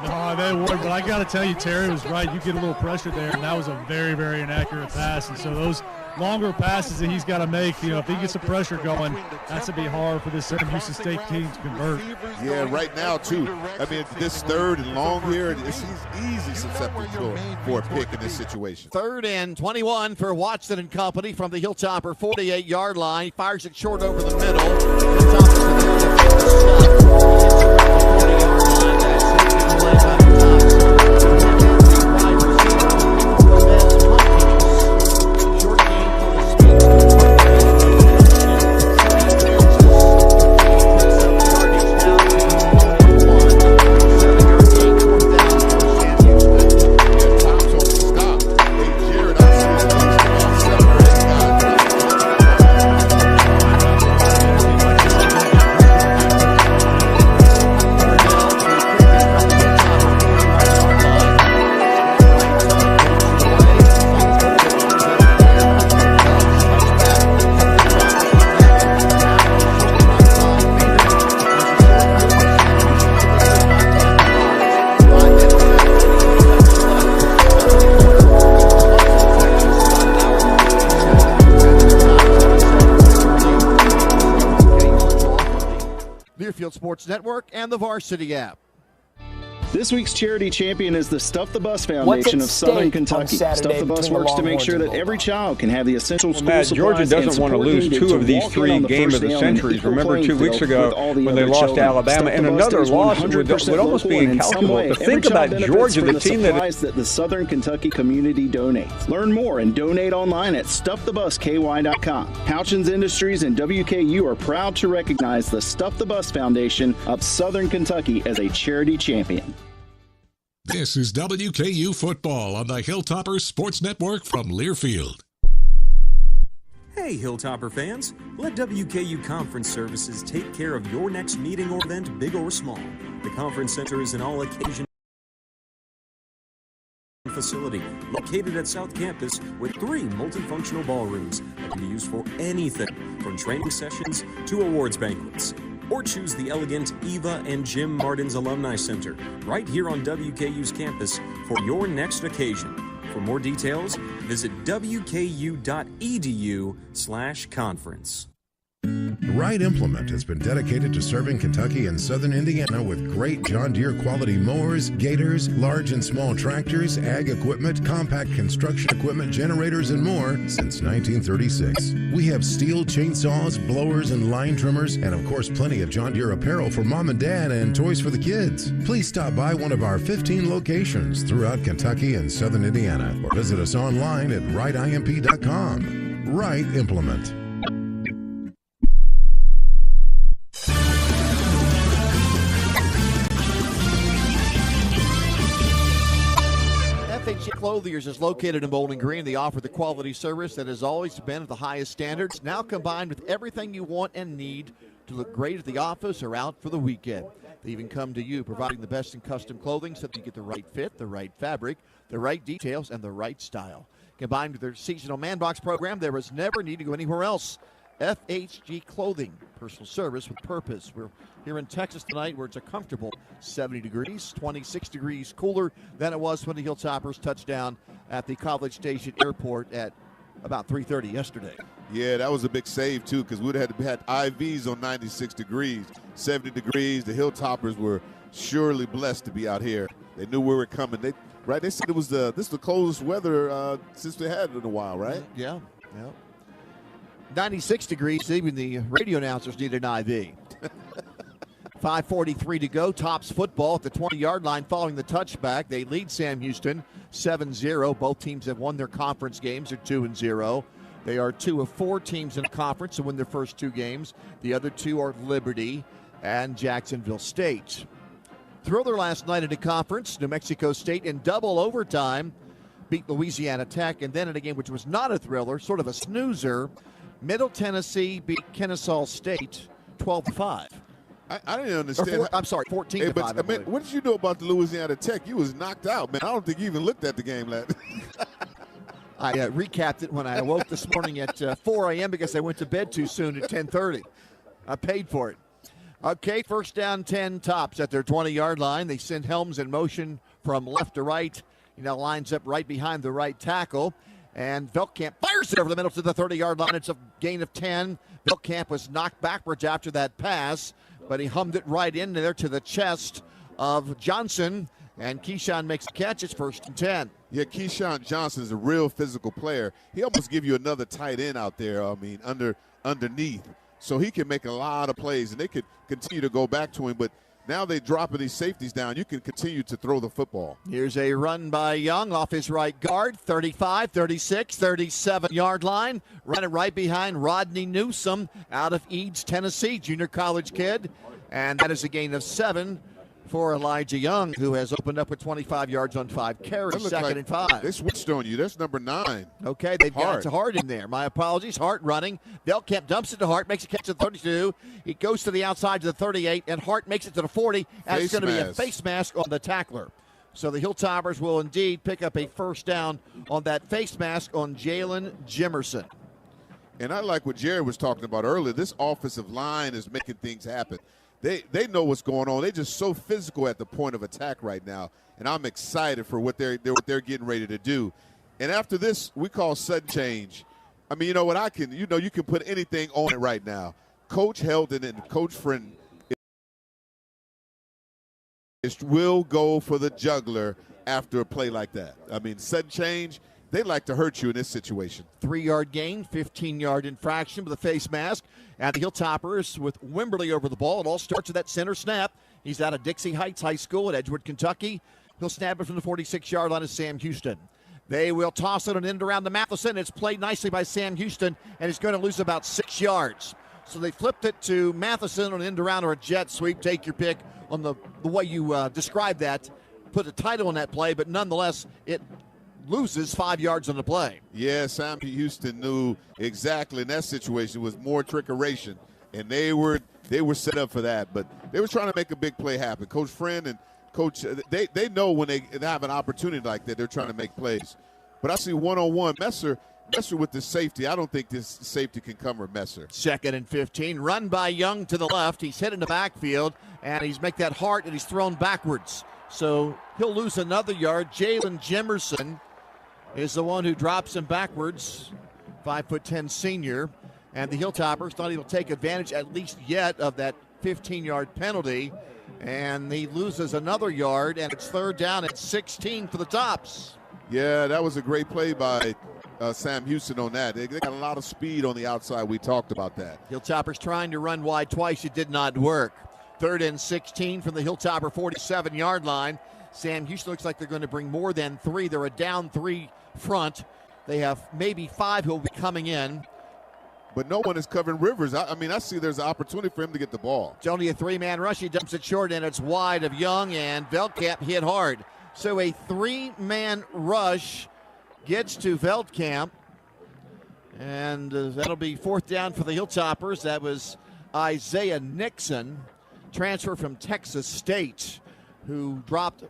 No, they weren't, but I got to tell you, Terry was right. You get a little pressure there, and that was a very, very inaccurate pass. And so those longer passes that he's got to make, if he gets the pressure going, that's going to be hard for this Houston State team to convert. Yeah, right now, too. I mean, this 3rd and long here, he's easy susceptible for a pick in this situation. 3rd and 21 for Watson and company from the Hilltopper 48-yard line. He fires it short over the middle. Sports Network and the Varsity app. This week's charity champion is the Stuff the Bus Foundation of Southern Kentucky. Stuff the Bus works to make sure that every child can have the essential school Matt, supplies Georgia doesn't want to lose two of these three game of the centuries. Remember 2 weeks ago when they lost to Alabama, and another loss would almost be incalculable. To think about Georgia, the team that the Southern Kentucky community donates. Learn more and donate online at stuffthebusky.com. Houchins Industries and WKU are proud to recognize the Stuff the Bus Foundation of Southern Kentucky as a charity champion. This is WKU Football on the Hilltoppers Sports Network from Learfield. Hey, Hilltopper fans. Let WKU Conference Services take care of your next meeting or event, big or small. The Conference Center is an all-occasion facility located at South Campus with 3 multifunctional ballrooms that can be used for anything from training sessions to awards banquets. Or choose the elegant Eva and Jim Martin's Alumni Center right here on WKU's campus for your next occasion. For more details, visit wku.edu/conference. Wright Implement has been dedicated to serving Kentucky and southern Indiana with great John Deere quality mowers, gators, large and small tractors, ag equipment, compact construction equipment, generators, and more since 1936. We have steel chainsaws, blowers, and line trimmers, and of course plenty of John Deere apparel for mom and dad and toys for the kids. Please stop by one of our 15 locations throughout Kentucky and southern Indiana or visit us online at wrightimp.com. Wright Implement. FHC Clothiers is located in Bowling Green. They offer the quality service that has always been at the highest standards, now combined with everything you want and need to look great at the office or out for the weekend. They even come to you, providing the best in custom clothing so that you get the right fit, the right fabric, the right details, and the right style. Combined with their seasonal man box program, there is never need to go anywhere else. FHG Clothing, personal service with purpose. We're here in Texas tonight where it's a comfortable 70 degrees, 26 degrees cooler than it was when the Hilltoppers touched down at the College Station Airport at about 3:30 yesterday. Yeah, that was a big save, too, because we'd have had IVs on 96 degrees, 70 degrees. The Hilltoppers were surely blessed to be out here. They knew we were coming. They said this is the coldest weather since they had it in a while, right? Yeah. 96 degrees, even the radio announcers need an IV. 5:43 to go. Tops football at the 20-yard line following the touchback. They lead Sam Houston 7-0. Both teams have won their conference games. They're 2-0. They are 2 of 4 teams in the conference to win their first 2 games. The other 2 are Liberty and Jacksonville State. Thriller last night in the conference. New Mexico State in double overtime beat Louisiana Tech. And then in a game which was not a thriller, sort of a snoozer, Middle Tennessee beat Kennesaw State 12-5. I didn't understand. I'm sorry, 14-5. But, what did you know about the Louisiana Tech? You was knocked out, man. I don't think you even looked at the game last. I recapped it when I awoke this morning at 4 a.m. because I went to bed too soon at 10:30. I paid for it. Okay, first down 10 Tops at their 20-yard line. They send Helms in motion from left to right. Lines up right behind the right tackle. And Veltkamp fires it over the middle to the 30-yard line. It's a gain of 10. Veltkamp was knocked backwards after that pass, but he hummed it right in there to the chest of Johnson. And Keyshawn makes a catch. It's first and 10. Yeah, Keyshawn Johnson is a real physical player. He almost give you another tight end out there, underneath. So he can make a lot of plays, and they could continue to go back to him. But now they're dropping these safeties down. You can continue to throw the football. Here's a run by Young off his right guard, 35, 36, 37-yard line. Running right behind Rodney Newsom out of Eads, Tennessee, junior college kid. And that is a gain of 7 for Elijah Young, who has opened up with 25 yards on 5 carries, second and 5. They switched on you. That's number 9. Okay, they've got to Hart in there. My apologies. Hart running. Veltkamp dumps it to Hart, makes a catch at the 32. He goes to the outside to the 38, and Hart makes it to the 40. And it's going to be a face mask on the tackler. So the Hilltoppers will indeed pick up a first down on that face mask on Jalen Jimerson. And I like what Jared was talking about earlier. This offensive line is making things happen. They know what's going on. They're just so physical at the point of attack right now, and I'm excited for what they're getting ready to do. And after this, we call sudden change. I mean, you know what? you can put anything on it right now. Coach Heldon and Coach Friend will go for the juggler after a play like that. I mean, sudden change, they like to hurt you in this situation. 3-yard gain, 15-yard infraction with a face mask. And the Hilltoppers with Wimberly over the ball. It all starts with that center snap. He's out of Dixie Heights High School at Edgewood, Kentucky. He'll snap it from the 46-yard line of Sam Houston. They will toss it and end around to Matheson. It's played nicely by Sam Houston, and he's going to lose about 6 yards. So they flipped it to Matheson on an end around or a jet sweep. Take your pick on the way you describe that. Put a title on that play, but nonetheless, it loses 5 yards on the play. Yeah, Sam Houston knew exactly in that situation was more trickeration, and they were set up for that. But they were trying to make a big play happen. Coach Friend and Coach, they know when they have an opportunity like that, they're trying to make plays. But I see one-on-one. Messer with the safety. I don't think this safety can cover Messer. 2nd and 15. Run by Young to the left. He's hit in the backfield, and he's make that heart, and he's thrown backwards. So he'll lose another yard. Jalen Jimerson is the one who drops him backwards. 5'10" senior. And the Hilltoppers thought he will take advantage, at least yet, of that 15-yard penalty. And he loses another yard, and it's 3rd down at 16 for the Tops. Yeah, that was a great play by Sam Houston on that. They got a lot of speed on the outside. We talked about that. Hilltoppers trying to run wide twice. It did not work. 3rd and 16 from the Hilltopper 47-yard line. Sam Houston looks like they're going to bring more than 3. They're a down 3 front. They have maybe 5 who will be coming in. But no one is covering Rivers. I see there's an opportunity for him to get the ball. It's only a 3-man rush. He dumps it short, and it's wide of Young, and Veldkamp hit hard. So a 3-man rush gets to Veldkamp, and that'll be 4th down for the Hilltoppers. That was Isaiah Nixon, transfer from Texas State, who dropped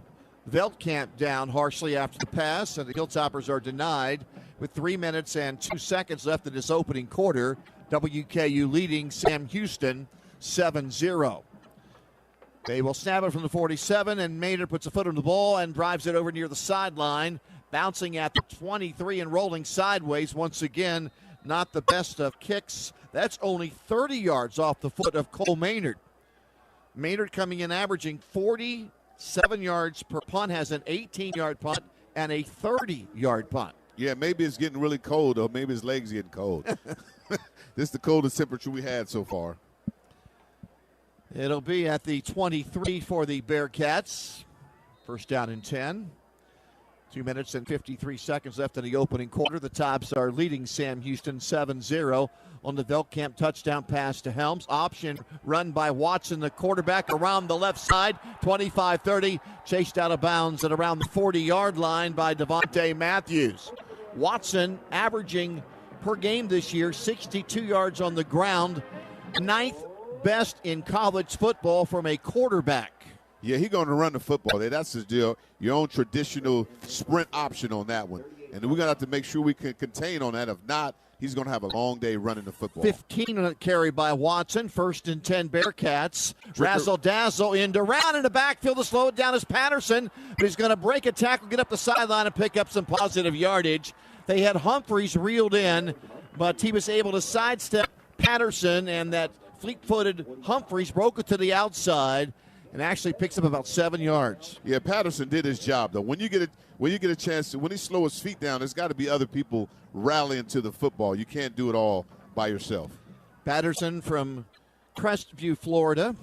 Veldkamp down harshly after the pass, and the Hilltoppers are denied with 3 minutes and 2 seconds left in this opening quarter. WKU leading Sam Houston 7-0. They will snap it from the 47, and Maynard puts a foot on the ball and drives it over near the sideline, bouncing at the 23 and rolling sideways. Once again, not the best of kicks. That's only 30 yards off the foot of Cole Maynard. Maynard coming in averaging 47 yards per punt, has an 18-yard punt and a 30-yard punt. Yeah, maybe it's getting really cold, or maybe his legs getting cold. This is the coldest temperature we had so far. It'll be at the 23 for the Bearcats. 1st down and 10. 2 minutes and 53 seconds left in the opening quarter. The Tops are leading Sam Houston 7-0 on the Veldkamp touchdown pass to Helms. Option run by Watson, the quarterback, around the left side. 25-30, chased out of bounds at around the 40-yard line by Devontae Matthews. Watson averaging per game this year 62 yards on the ground, 9th best in college football from a quarterback. Yeah, he's going to run the football. That's his deal. Your own traditional sprint option on that one. And we're going to have to make sure we can contain on that. If not, he's going to have a long day running the football. 15 on a carry by Watson. 1st and 10 Bearcats. Razzle-dazzle into round in the backfield to slow it down is Patterson. But he's going to break a tackle, get up the sideline, and pick up some positive yardage. They had Humphreys reeled in, but he was able to sidestep Patterson, and that fleet-footed Humphreys broke it to the outside and actually picks up about 7 yards. Yeah, Patterson did his job, though. When you get a chance to, when he slows his feet down, there's got to be other people rallying to the football. You can't do it all by yourself. Patterson from Crestview, Florida,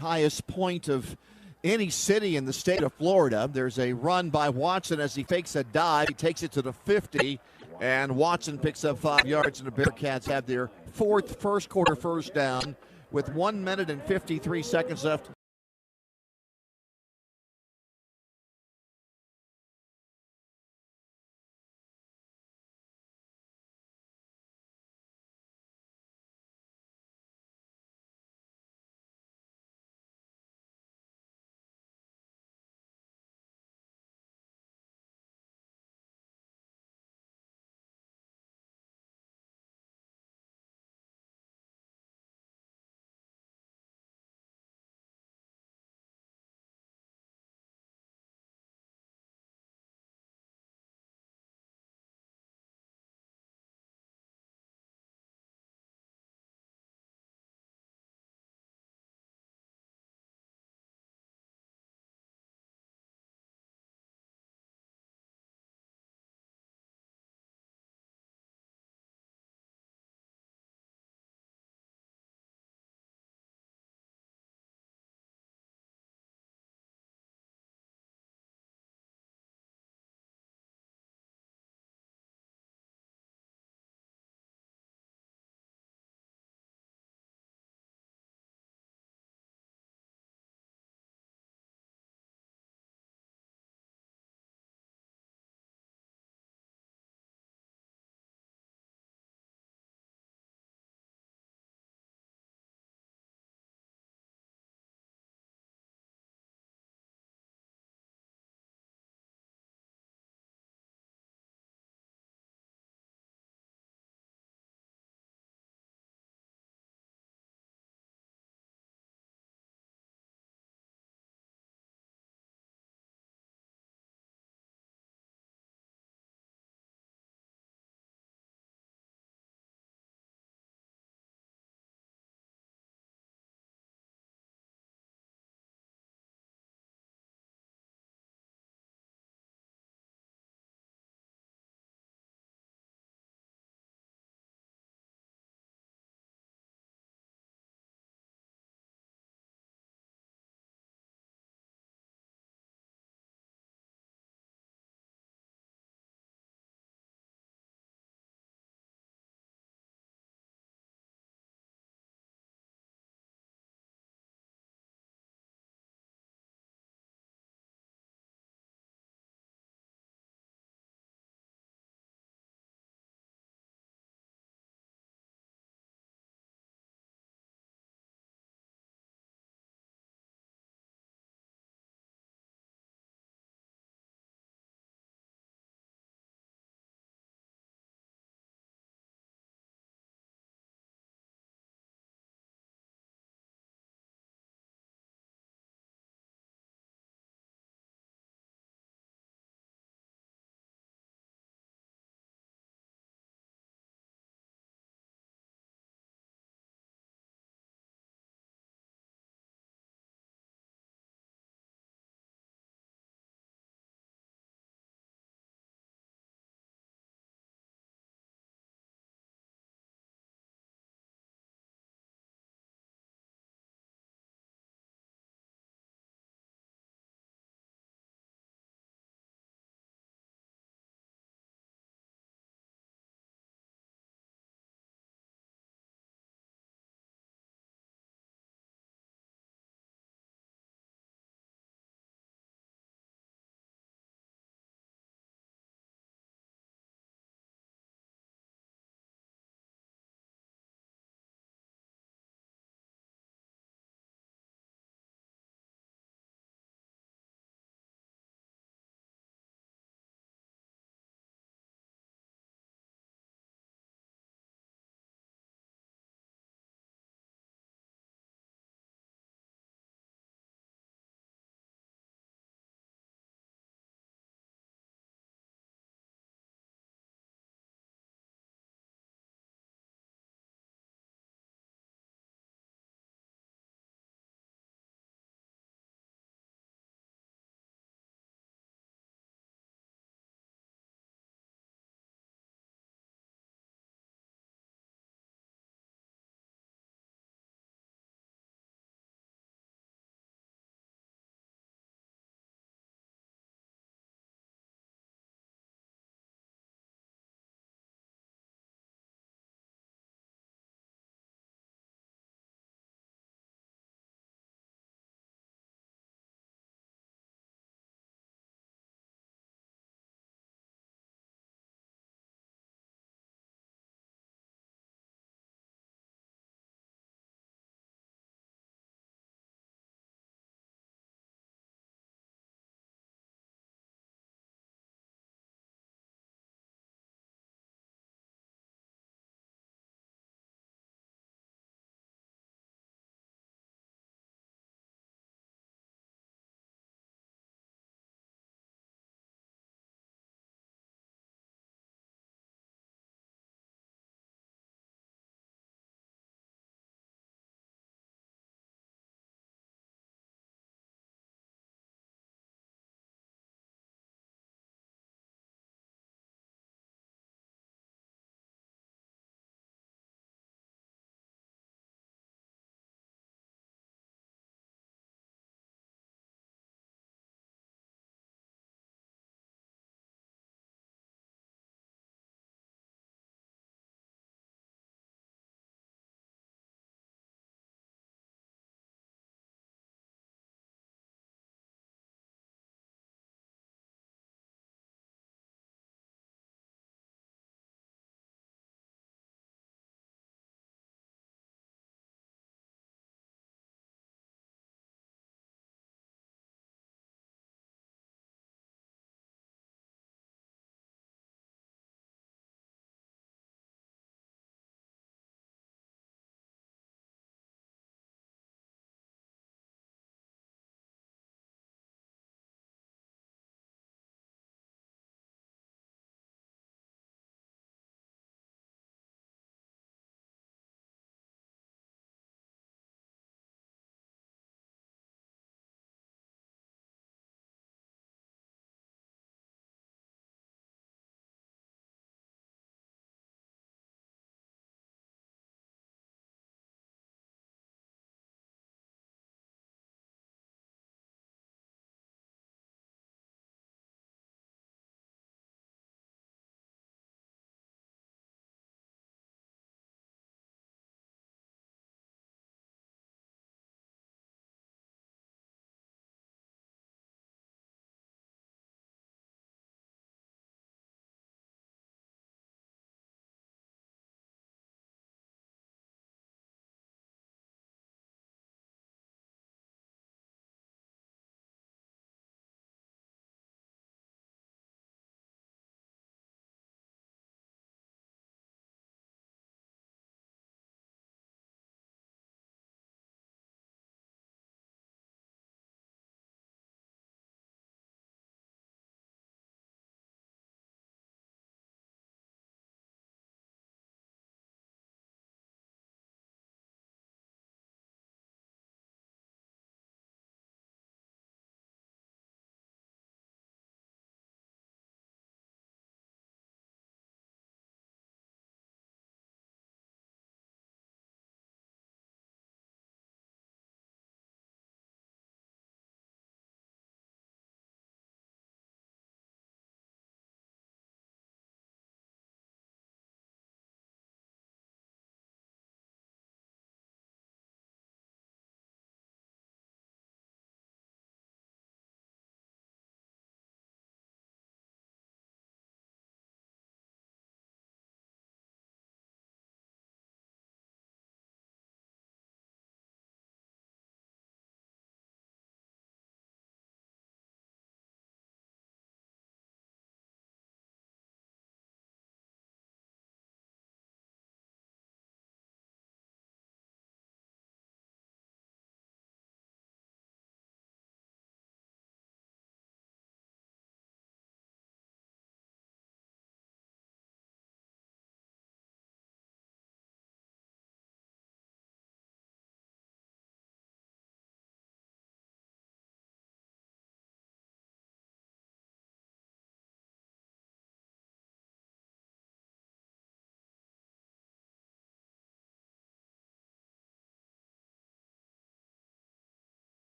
highest point of any city in the state of Florida. There's a run by Watson as he fakes a dive. He takes it to the 50, and Watson picks up 5 yards, and the Bearcats have their 4th first quarter first down with 1 minute and 53 seconds left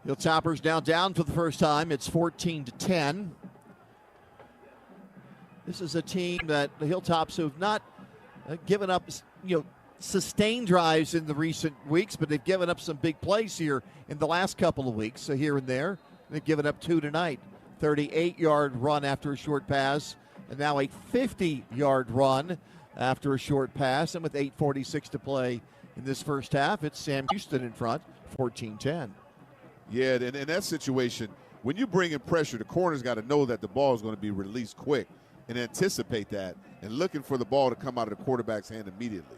Hilltoppers now down for the first time. It's 14-10. This is a team that the Hilltops have not given up, sustained drives in the recent weeks, but they've given up some big plays here in the last couple of weeks. So here and there, they've given up 2 tonight. 38-yard run after a short pass, and now a 50-yard run after a short pass. And with 8:46 to play in this first half, it's Sam Houston in front, 14-10. Yeah, in that situation, when you bring in pressure, the corner's got to know that the ball is going to be released quick and anticipate that and looking for the ball to come out of the quarterback's hand immediately.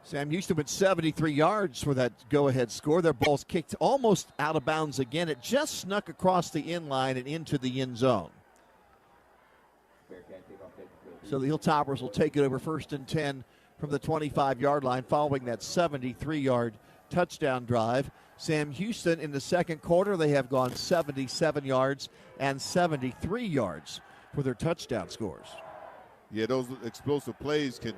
Sam Houston with 73 yards for that go-ahead score. Their ball's kicked almost out of bounds again. It just snuck across the end line and into the end zone. So the Hilltoppers will take it over 1st and 10 from the 25-yard line following that 73-yard touchdown drive. Sam Houston in the second quarter, they have gone 77 yards and 73 yards for their touchdown scores. Yeah, those explosive plays can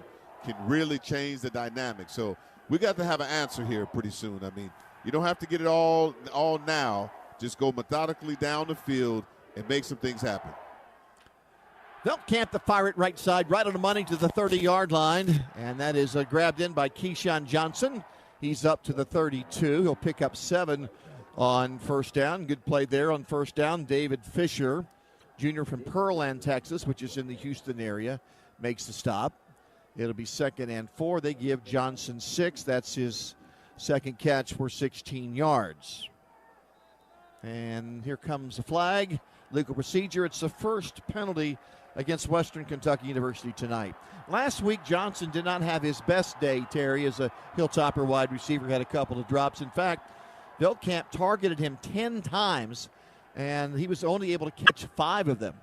really change the dynamic. So we got to have an answer here pretty soon. I mean, you don't have to get it all now. Just go methodically down the field and make some things happen. They'll camp the fire it right side, right on the money to the 30-yard line. And that is grabbed in by Keyshawn Johnson. He's up to the 32. He'll pick up 7 on first down. Good play there on first down. David Fisher, junior from Pearland, Texas, which is in the Houston area, makes the stop. It'll be 2nd and 4. They give Johnson 6. That's his second catch for 16 yards. And here comes the flag. Legal procedure. It's the first penalty against Western Kentucky University tonight. Last week, Johnson did not have his best day, Terry, as a Hilltopper wide receiver. Had a couple of drops. In fact, Velkamp targeted him 10 times, and he was only able to catch 5 of them.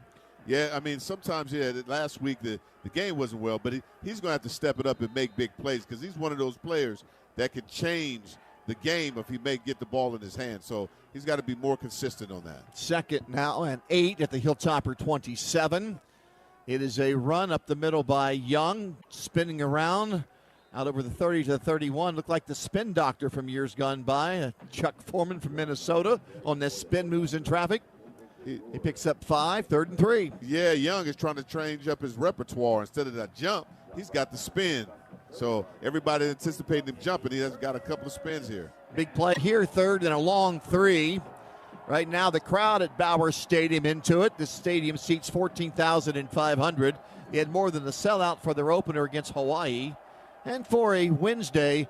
Yeah, I mean, sometimes, last week the game wasn't well, but he's going to have to step it up and make big plays because he's one of those players that can change the game if he may get the ball in his hand. So he's got to be more consistent on that. 2nd now and 8 at the Hilltopper 27. It is a run up the middle by Young, spinning around out over the 30 to the 31. Looked like the spin doctor from years gone by, Chuck Foreman from Minnesota on this spin moves in traffic. He picks up 5, 3rd and 3. Yeah, Young is trying to change up his repertoire. Instead of that jump, he's got the spin. So everybody anticipating him jumping, he has got a couple of spins here. Big play here, 3rd and a long 3. Right now the crowd at Bauer Stadium into it. This stadium seats 14,500. They had more than the sellout for their opener against Hawaii. And for a Wednesday,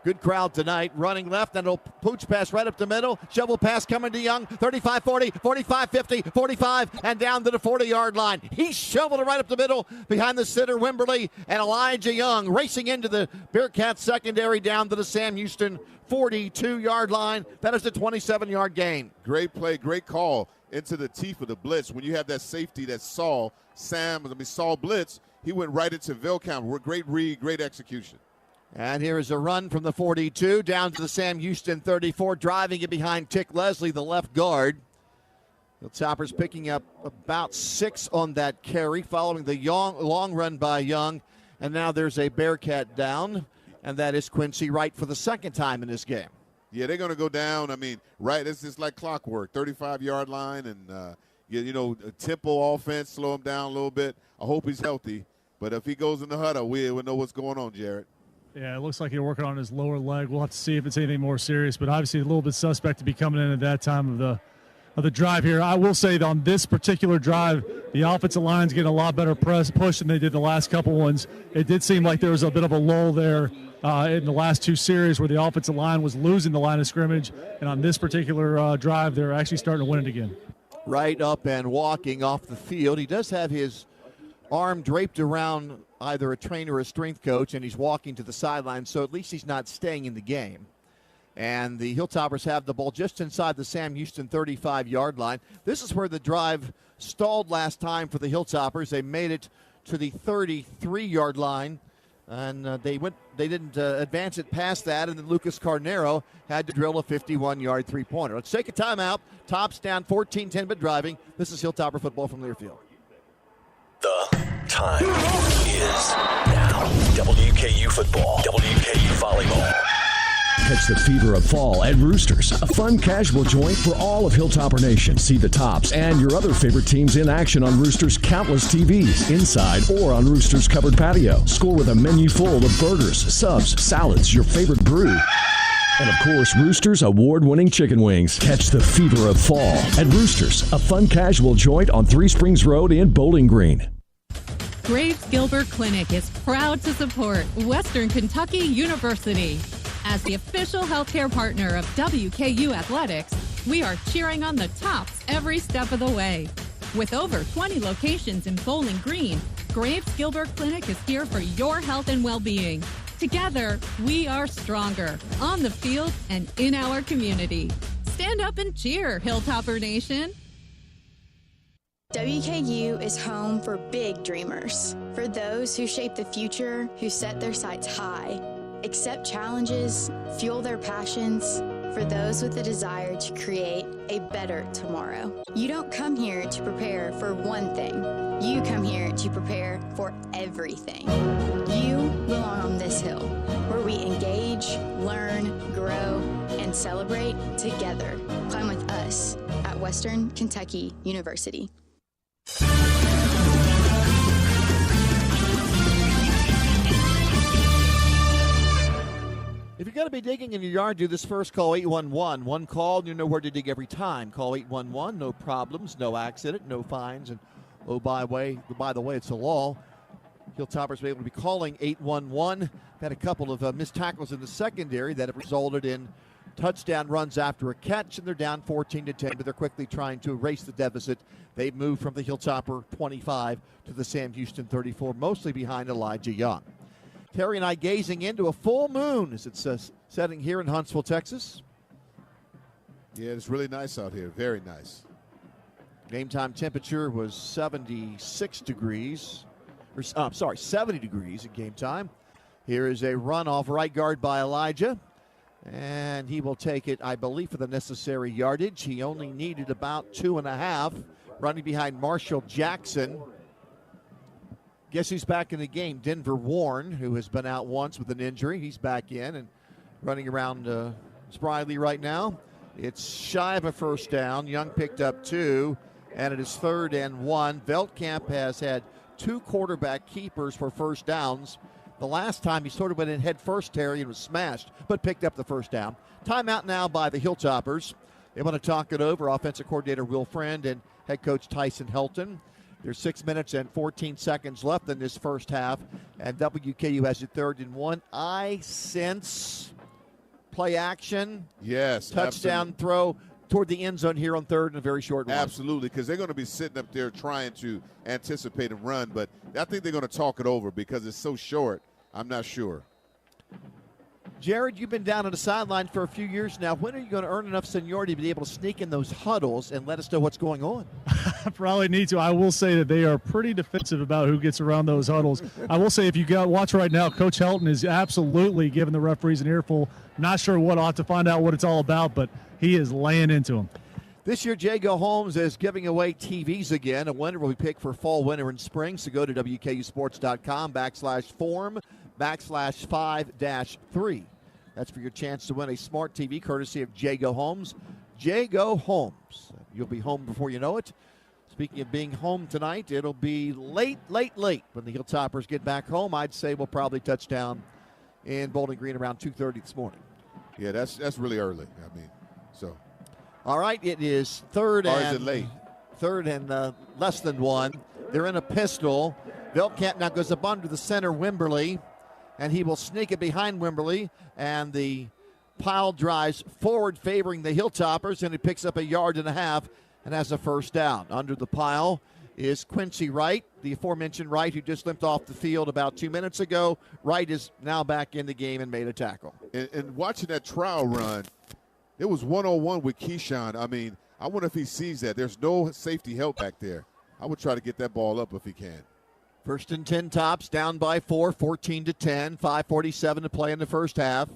good crowd tonight. Running left, and it'll pooch pass right up the middle. Shovel pass coming to Young. 35-40, 45-50, 45, and down to the 40-yard line. He shoveled it right up the middle behind the center, Wimberly, and Elijah Young racing into the Bearcats secondary down to the Sam Houston 42-yard line. That is the 27-yard gain. Great play, great call into the teeth of the blitz. When you have that safety that saw blitz, he went right into Velkamp. Great read, great execution. And here is a run from the 42 down to the Sam Houston 34, driving it behind Tick Leslie, the left guard. Hilltoppers picking up about 6 on that carry, following the long run by Young. And now there's a Bearcat down, and that is Quincy Wright for the second time in this game. Yeah, they're going to go down. I mean, Wright, it's just like clockwork, 35-yard line, and, a tempo offense, slow him down a little bit. I hope he's healthy. But if he goes in the huddle, we'll know what's going on, Jared. Yeah, it looks like he's working on his lower leg. We'll have to see if it's anything more serious, but obviously a little bit suspect to be coming in at that time of the drive here. I will say that on this particular drive, the offensive line's getting a lot better push than they did the last couple ones. It did seem like there was a bit of a lull there in the last 2 series where the offensive line was losing the line of scrimmage, and on this particular drive, they're actually starting to win it again. Right up and walking off the field. He does have his arm draped around either a trainer or a strength coach, and he's walking to the sideline, so at least he's not staying in the game. And the Hilltoppers have the ball just inside the Sam Houston 35-yard line. This is where the drive stalled last time for the Hilltoppers. They made it to the 33-yard line, and they didn't advance it past that, and then Lucas Carnero had to drill a 51-yard three-pointer. Let's take a timeout. Tops down 14-10, but driving. This is Hilltopper football from Learfield. The time is now. WKU football, WKU volleyball. Catch the fever of fall at Roosters, a fun casual joint for all of Hilltopper Nation. See the Tops and your other favorite teams in action on Roosters' countless TVs, inside or on Roosters' covered patio. Score with a menu full of burgers, subs, salads, your favorite brew. And of course, Roosters' award-winning chicken wings. Catch the fever of fall at Roosters, a fun casual joint on Three Springs Road in Bowling Green. Graves Gilbert Clinic is proud to support Western Kentucky University. As the official healthcare partner of WKU Athletics, we are cheering on the Tops every step of the way. With over 20 locations in Bowling Green, Graves Gilbert Clinic is here for your health and well-being. Together, we are stronger on the field and in our community. Stand up and cheer, Hilltopper Nation. WKU is home for big dreamers, for those who shape the future, who set their sights high, accept challenges, fuel their passions, for those with a desire to create a better tomorrow. You don't come here to prepare for one thing. You come here to prepare for everything. You belong on this hill, where we engage, learn, grow, and celebrate together. Climb with us at Western Kentucky University. If you're going to be digging in your yard, do this first. Call 811. One call, and you know where to dig every time. Call 811. No problems, no accident, no fines. And oh, by the way, it's a law. Hilltoppers will be able to be calling 811. Had a couple of missed tackles in the secondary that have resulted in touchdown runs after a catch, and they're down 14-10, but they're quickly trying to erase the deficit. They've moved from the Hilltopper 25 to the Sam Houston 34, mostly behind Elijah Young. Terry and I gazing into a full moon as it's setting here in Huntsville, Texas. Yeah, it's really nice out here. Very nice. Game time temperature was 76 degrees. 70 degrees at game time. Here is a run off right guard by Elijah. And he will take it, I believe, for the necessary yardage. He only needed about 2.5. Running behind Marshall Jackson. Guess who's back in the game? Denver Warren, who has been out once with an injury. He's back in and running around spryly right now. It's shy of a first down. Young picked up 2, and it is 3rd and 1. Veldkamp has had 2 quarterback keepers for first downs. The last time he sort of went in head first, Terry, and was smashed, but picked up the first down. Timeout now by the Hilltoppers. They want to talk it over. Offensive coordinator Will Friend and head coach Tyson Helton. There's 6 minutes and 14 seconds left in this first half, and WKU has it 3rd and 1. I sense play action. Yes, touchdown absolutely. Throw toward the end zone here on 3rd and a very short one. Absolutely, because they're going to be sitting up there trying to anticipate and run, but I think they're going to talk it over because it's so short. I'm not sure. Jared, you've been down on the sideline for a few years now. When are you going to earn enough seniority to be able to sneak in those huddles and let us know what's going on? I probably need to. I will say that they are pretty defensive about who gets around those huddles. I will say if you watch right now, Coach Helton is absolutely giving the referees an earful. Not sure what. I'll have to find out what it's all about, but he is laying into them. This year, Jago Holmes is giving away TVs again. A winner will be picked for fall, winter, and spring. So go to WKUsports.com/form/5-3. That's for your chance to win a smart TV courtesy of Jago Holmes. Jago Holmes. You'll be home before you know it. Speaking of being home tonight, it'll be late when the Hilltoppers get back home. I'd say we'll probably touch down in Bowling Green around 2:30 this morning. Yeah, that's really early. So. All right, it is 3rd or and is it late? 3rd and less than 1. They're in a pistol. Veldkamp now goes up under the center, Wimberly, and he will sneak it behind Wimberly, and the pile drives forward favoring the Hilltoppers, and he picks up 1.5 yards and has a first down. Under the pile is Quincy Wright, the aforementioned Wright who just limped off the field about 2 minutes ago. Wright is now back in the game and made a tackle. And watching that trial run, it was 1-on-1 with Keyshawn. I wonder if he sees that. There's no safety help back there. I would try to get that ball up if he can. 1st and 10 Tops, down by 4, 14-10, 5:47 to play in the first half.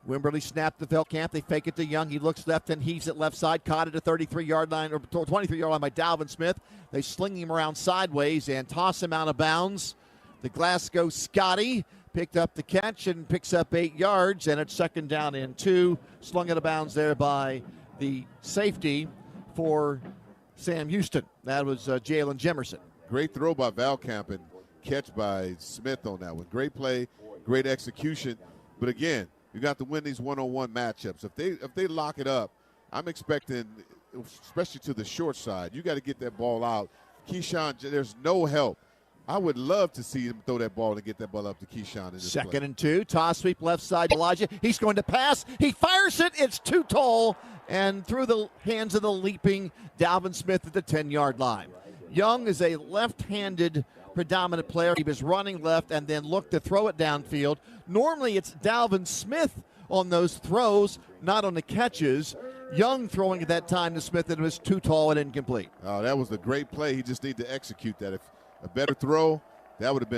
Wimberly snapped the Veldkamp. They fake it to Young. He looks left and heaves it left side. Caught it at 33-yard line or 23-yard line by Dalvin Smith. They sling him around sideways and toss him out of bounds. The Glasgow Scotty picked up the catch and picks up 8 yards, and it's 2nd down and 2. Slung out of bounds there by the safety for Sam Houston. That was Jalen Jimerson. Great throw by Valkamp and catch by Smith on that one. Great play, great execution. But again, you got to win these one-on-one matchups. If they lock it up, I'm expecting, especially to the short side, you got to get that ball out. Keyshawn, there's no help. I would love to see him throw that ball and get that ball up to Keyshawn. In this 2nd play. and 2. Toss sweep left side. Elijah. He's going to pass. He fires it. It's too tall. And through the hands of the leaping Dalvin Smith at the 10-yard line. Young is a left-handed predominant player. He was running left and then looked to throw it downfield. Normally it's Dalvin Smith on those throws, not on the catches. Young throwing at that time to Smith, and it was too tall and incomplete. Oh, that was a great play. He just needed to execute that. If a better throw, that would have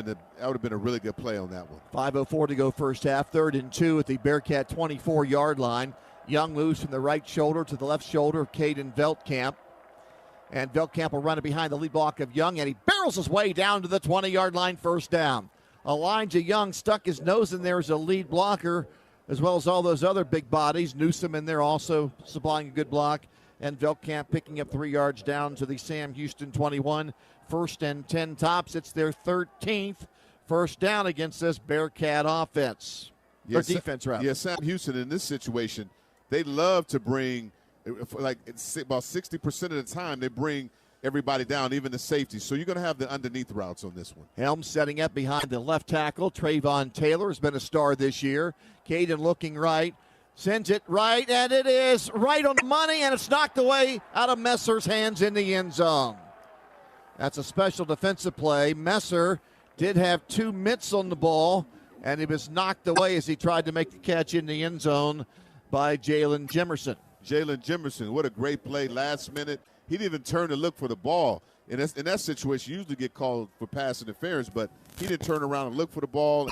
been a really good play on that one. 5:04 to go first half. 3rd and 2 at the Bearcat 24-yard line. Young moves from the right shoulder to the left shoulder of Caden Veltkamp. And Veltkamp will run it behind the lead block of Young, and he barrels his way down to the 20-yard line, 1st down. Elijah Young stuck his nose in there as a lead blocker, as well as all those other big bodies. Newsom in there also supplying a good block. And Veltkamp picking up 3 yards down to the Sam Houston 21. 1st and 10 tops. It's their 13th first down against this Bearcat offense. Or defense, rather. Yeah, Sam Houston in this situation, they love to bring, like about 60% of the time, they bring everybody down, even the safety. So you're going to have the underneath routes on this one. Helms setting up behind the left tackle. Trayvon Taylor has been a star this year. Caden looking right. Sends it right, and it is right on the money, and it's knocked away out of Messer's hands in the end zone. That's a special defensive play. Messer did have 2 mitts on the ball, and he was knocked away as he tried to make the catch in the end zone by Jalen Jimerson. Jalen Jimerson, what a great play last minute. He didn't even turn to look for the ball. In that situation, you usually get called for pass interference, but he didn't turn around and look for the ball,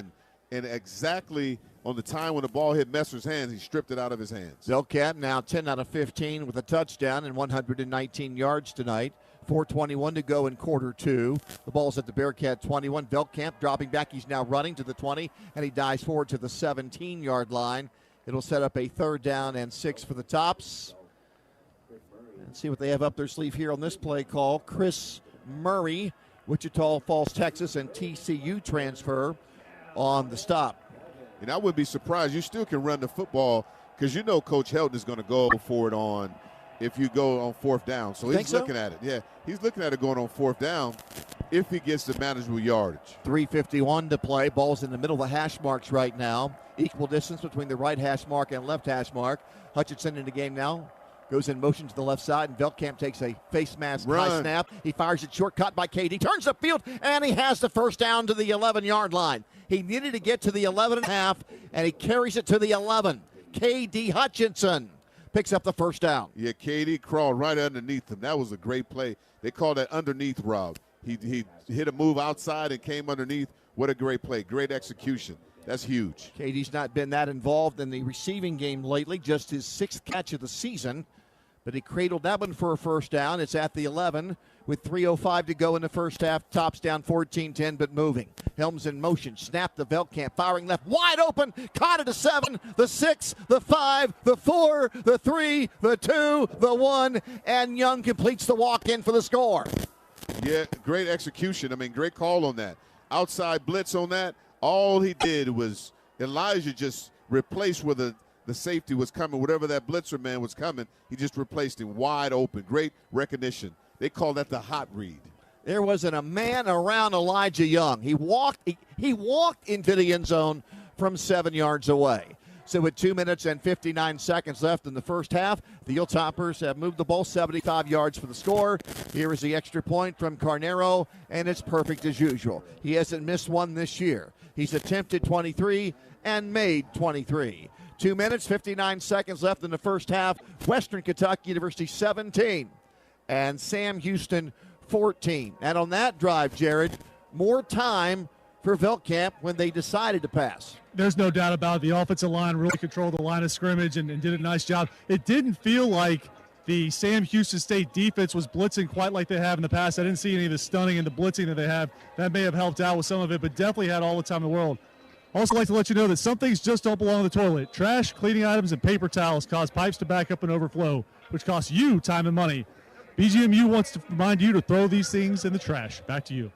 and exactly on the time when the ball hit Messer's hands, he stripped it out of his hands. Veltkamp now 10 out of 15 with a touchdown and 119 yards tonight. 4:21 to go in quarter 2. The ball's at the Bearcat 21. Veltkamp dropping back. He's now running to the 20, and he dives forward to the 17-yard line. It'll set up a 3rd down and 6 for the Tops. Let's see what they have up their sleeve here on this play call. Chris Murray, Wichita Falls, Texas, and TCU transfer on the stop. And I wouldn't be surprised. You still can run the football because you know Coach Helton is going to go for it on if you go on 4th down. So he's looking at it. Yeah, he's looking at it going on 4th down if he gets the manageable yardage. 3:51 to play. Ball's in the middle of the hash marks right now. Equal distance between the right hash mark and left hash mark. Hutchinson in the game now. Goes in motion to the left side, and Veltkamp takes a face mask high snap. He fires it short, cut by KD. Turns the field, and he has the first down to the 11-yard line. He needed to get to the 11.5, and he carries it to the 11. KD Hutchinson picks up the first down. Yeah, KD crawled right underneath him. That was a great play. They call that underneath route. He hit a move outside and came underneath. What a great play. Great execution. That's huge. KD's not been that involved in the receiving game lately, just his 6th catch of the season. But he cradled that one for a first down. It's at the 11 with 3:05 to go in the first half. Tops down 14-10, but moving. Helms in motion. Snap to Veltkamp. Firing left. Wide open. Caught at the 7, the 6, the 5, the 4, the 3, the 2, the 1. And Young completes the walk-in for the score. Yeah, great execution. I mean, great call on that. Outside blitz on that. All he did was Elijah just replaced where the safety was coming. Whatever that blitzer man was coming, he just replaced him wide open. Great recognition. They call that the hot read. There wasn't a man around Elijah Young. He walked into the end zone from 7 yards away. So with 2 minutes and 59 seconds left in the first half, the Hilltoppers have moved the ball 75 yards for the score. Here is the extra point from Carnero, and it's perfect as usual. He hasn't missed one this year. He's attempted 23 and made 23. 2 minutes, 59 seconds left in the first half. Western Kentucky University 17 and Sam Houston 14. And on that drive, Jared, more time for Veltkamp when they decided to pass. There's no doubt about it. The offensive line really controlled the line of scrimmage and did a nice job. It didn't feel like the Sam Houston State defense was blitzing quite like they have in the past. I didn't see any of the stunning and the blitzing that they have. That may have helped out with some of it, but definitely had all the time in the world. Also like to let you know that some things just don't belong in the toilet. Trash, cleaning items, and paper towels cause pipes to back up and overflow, which costs you time and money. BGMU wants to remind you to throw these things in the trash. Back to you.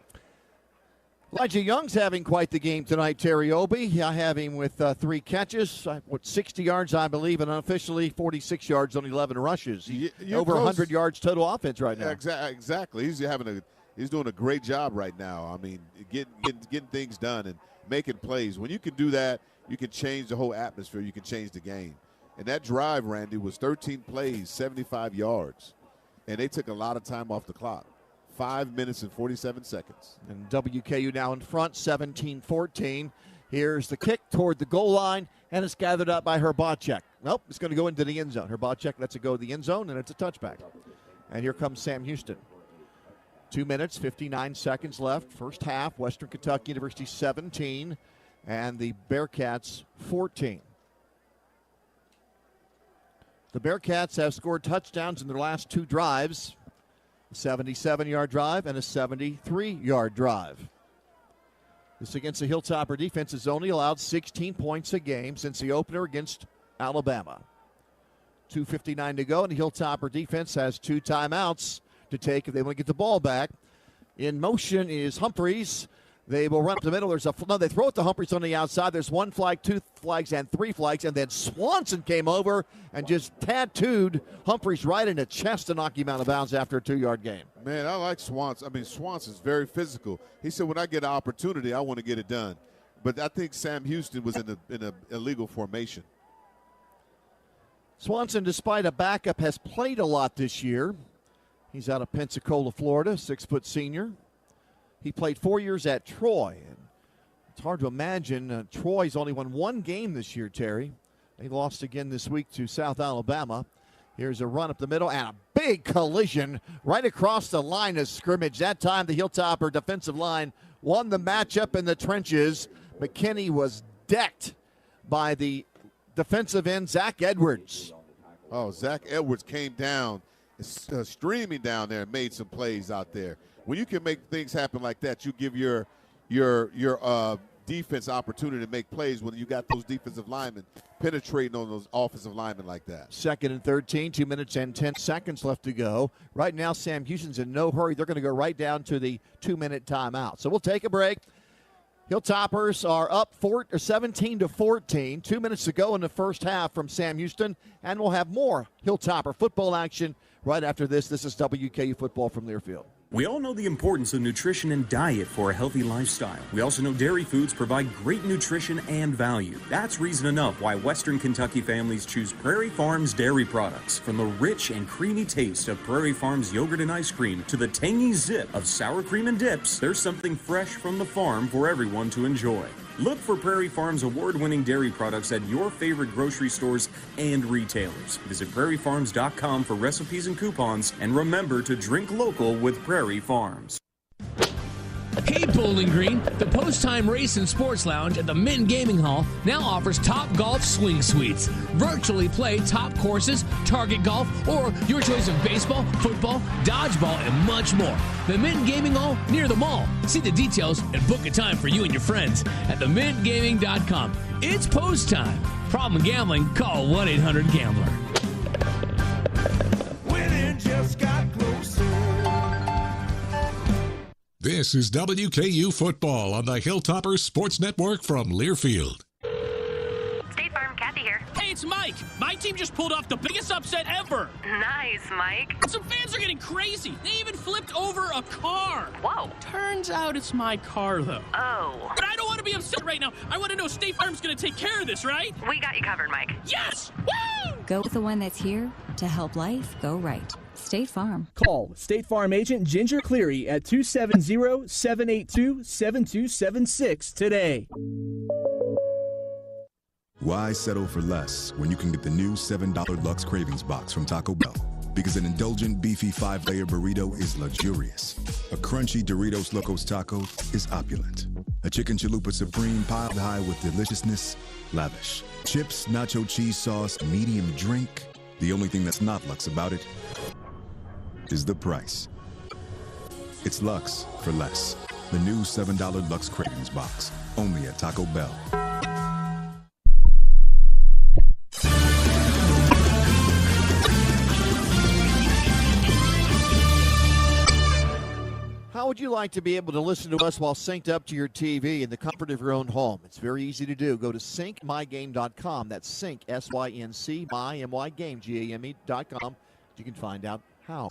Elijah Young's having quite the game tonight, Terry Obie. I have him with 3 catches, 60 yards, I believe, and unofficially 46 yards on 11 rushes. Over close. 100 yards total offense right now. Exactly. He's doing a great job right now. I mean, getting things done and making plays. When you can do that, you can change the whole atmosphere. You can change the game. And that drive, Randy, was 13 plays, 75 yards. And they took a lot of time off the clock. 5 minutes and 47 seconds. And WKU now in front, 17-14. Here's the kick toward the goal line, and it's gathered up by Herbacek. Nope, it's going to go into the end zone. Herbacek lets it go to the end zone, and it's a touchback. And here comes Sam Houston. 2 minutes, 59 seconds left. First half, Western Kentucky University 17, and the Bearcats 14. The Bearcats have scored touchdowns in their last 2 drives. 77-yard drive and a 73-yard drive. This against the Hilltopper defense has only allowed 16 points a game since the opener against Alabama. 2:59 to go, and the Hilltopper defense has 2 timeouts to take if they want to get the ball back. In motion is Humphreys. They will run up the middle. They throw it to Humphreys on the outside. There's 1 flag, 2 flags, and 3 flags. And then Swanson came over and just tattooed Humphreys right in the chest to knock him out of bounds after a 2-yard gain. Man, I like Swanson. I mean, Swanson's very physical. He said, when I get an opportunity, I want to get it done. But I think Sam Houston was in an illegal formation. Swanson, despite a backup, has played a lot this year. He's out of Pensacola, Florida, 6-foot senior. He played 4 years at Troy. And it's hard to imagine. Troy's only won 1 game this year, Terry. They lost again this week to South Alabama. Here's a run up the middle and a big collision right across the line of scrimmage. That time the Hilltopper defensive line won the matchup in the trenches. McKinney was decked by the defensive end, Zach Edwards. Oh, Zach Edwards came down, streaming down there and made some plays out there. When you can make things happen like that, you give your defense opportunity to make plays when you got those defensive linemen penetrating on those offensive linemen like that. 2nd and 13, 2 minutes and 10 seconds left to go. Right now, Sam Houston's in no hurry. They're going to go right down to the 2-minute timeout. So we'll take a break. Hilltoppers are up 17-14. 2 minutes to go in the first half from Sam Houston, and we'll have more Hilltopper football action right after this. This is WKU football from Learfield. We all know the importance of nutrition and diet for a healthy lifestyle. We also know dairy foods provide great nutrition and value. That's reason enough why Western Kentucky families choose Prairie Farms dairy products. From the rich and creamy taste of Prairie Farms yogurt and ice cream to the tangy zip of sour cream and dips, there's something fresh from the farm for everyone to enjoy. Look for Prairie Farms award-winning dairy products at your favorite grocery stores and retailers. Visit prairiefarms.com for recipes and coupons, and remember to drink local with Prairie Farms. Hey Bowling Green, the Post-Time Race and Sports Lounge at the Mint Gaming Hall now offers Top Golf Swing Suites. Virtually play top courses, target golf, or your choice of baseball, football, dodgeball, and much more. The Mint Gaming Hall near the mall. See the details and book a time for you and your friends at themintgaming.com. It's post time. Problem gambling? Call 1-800-GAMBLER. Winning just got closer. This is WKU Football on the Hilltoppers Sports Network from Learfield. State Farm, Kathy here. Hey, it's Mike. My team just pulled off the biggest upset ever. Nice, Mike. Some fans are getting crazy. They even flipped over a car. Whoa. Turns out it's my car, though. Oh. But I don't want to be upset right now. I want to know State Farm's going to take care of this, right? We got you covered, Mike. Yes! Woo! Go with the one that's here to help life go right. State Farm. Call State Farm agent Ginger Cleary at 270-782-7276 today. Why settle for less when you can get the new $7 Lux Cravings Box from Taco Bell? Because an indulgent, beefy 5-layer burrito is luxurious. A crunchy Doritos Locos Taco is opulent. A chicken chalupa supreme piled high with deliciousness, lavish. Chips, nacho cheese sauce, medium drink, The only thing that's not Lux about it is the price. It's Lux for less. The new $7 Lux Cravings Box, only at Taco Bell. How would you like to be able to listen to us while synced up to your TV in the comfort of your own home? It's very easy to do. Go to syncmygame.com. That's sync, S-Y-N-C, my, M-Y, game, G-A-M-E.com. You can find out how.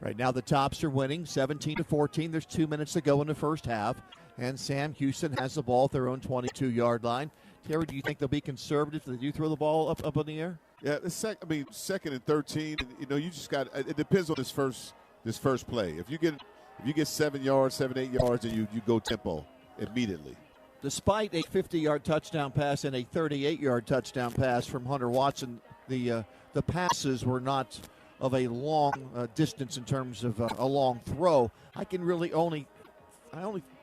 Right now the Tops are winning 17-14. There's 2 minutes to go in the first half, and Sam Houston has the ball at their own 22-yard line. Terry, do you think they'll be conservative if they do throw the ball up in the air? Yeah, second and 13. You just got. It depends on this first play. If you get 7 yards, 8 yards, and you go tempo immediately. Despite a 50-yard touchdown pass and a 38-yard touchdown pass from Hunter Watson, the passes were not of a long distance in terms of a long throw. I only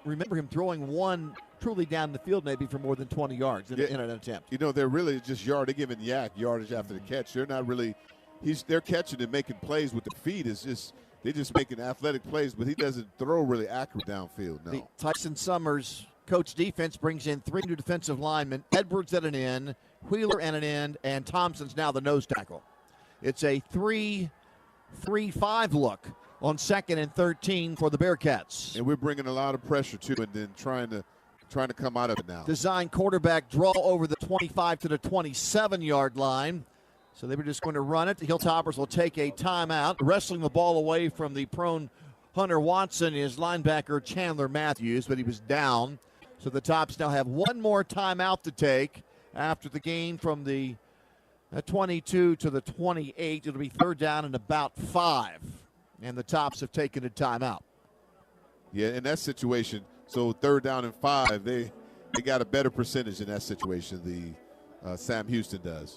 remember him throwing one truly down the field maybe for more than 20 yards in an attempt. They're really just they're giving yardage after the catch. They're not really they're catching and making plays with the feet. They're just making athletic plays, but he doesn't throw really accurate downfield. No. The Tyson Summers coach defense brings in 3 new defensive linemen, Edwards at an end, Wheeler at an end, and Thompson's now the nose tackle. It's a 3-3-5 look on 2nd and 13 for the Bearcats. And we're bringing a lot of pressure too, and then trying to come out of it now. Design quarterback draw over the 25 to the 27-yard line. So they were just going to run it. The Hilltoppers will take a timeout. Wrestling the ball away from the prone Hunter Watson is linebacker Chandler Matthews, but he was down. So the Tops now have one more timeout to take after the gain from the 22 to the 28. It'll be 3rd down and about 5. And the Tops have taken a timeout. Yeah, in that situation, so 3rd down and 5, they got a better percentage in that situation, Sam Houston does.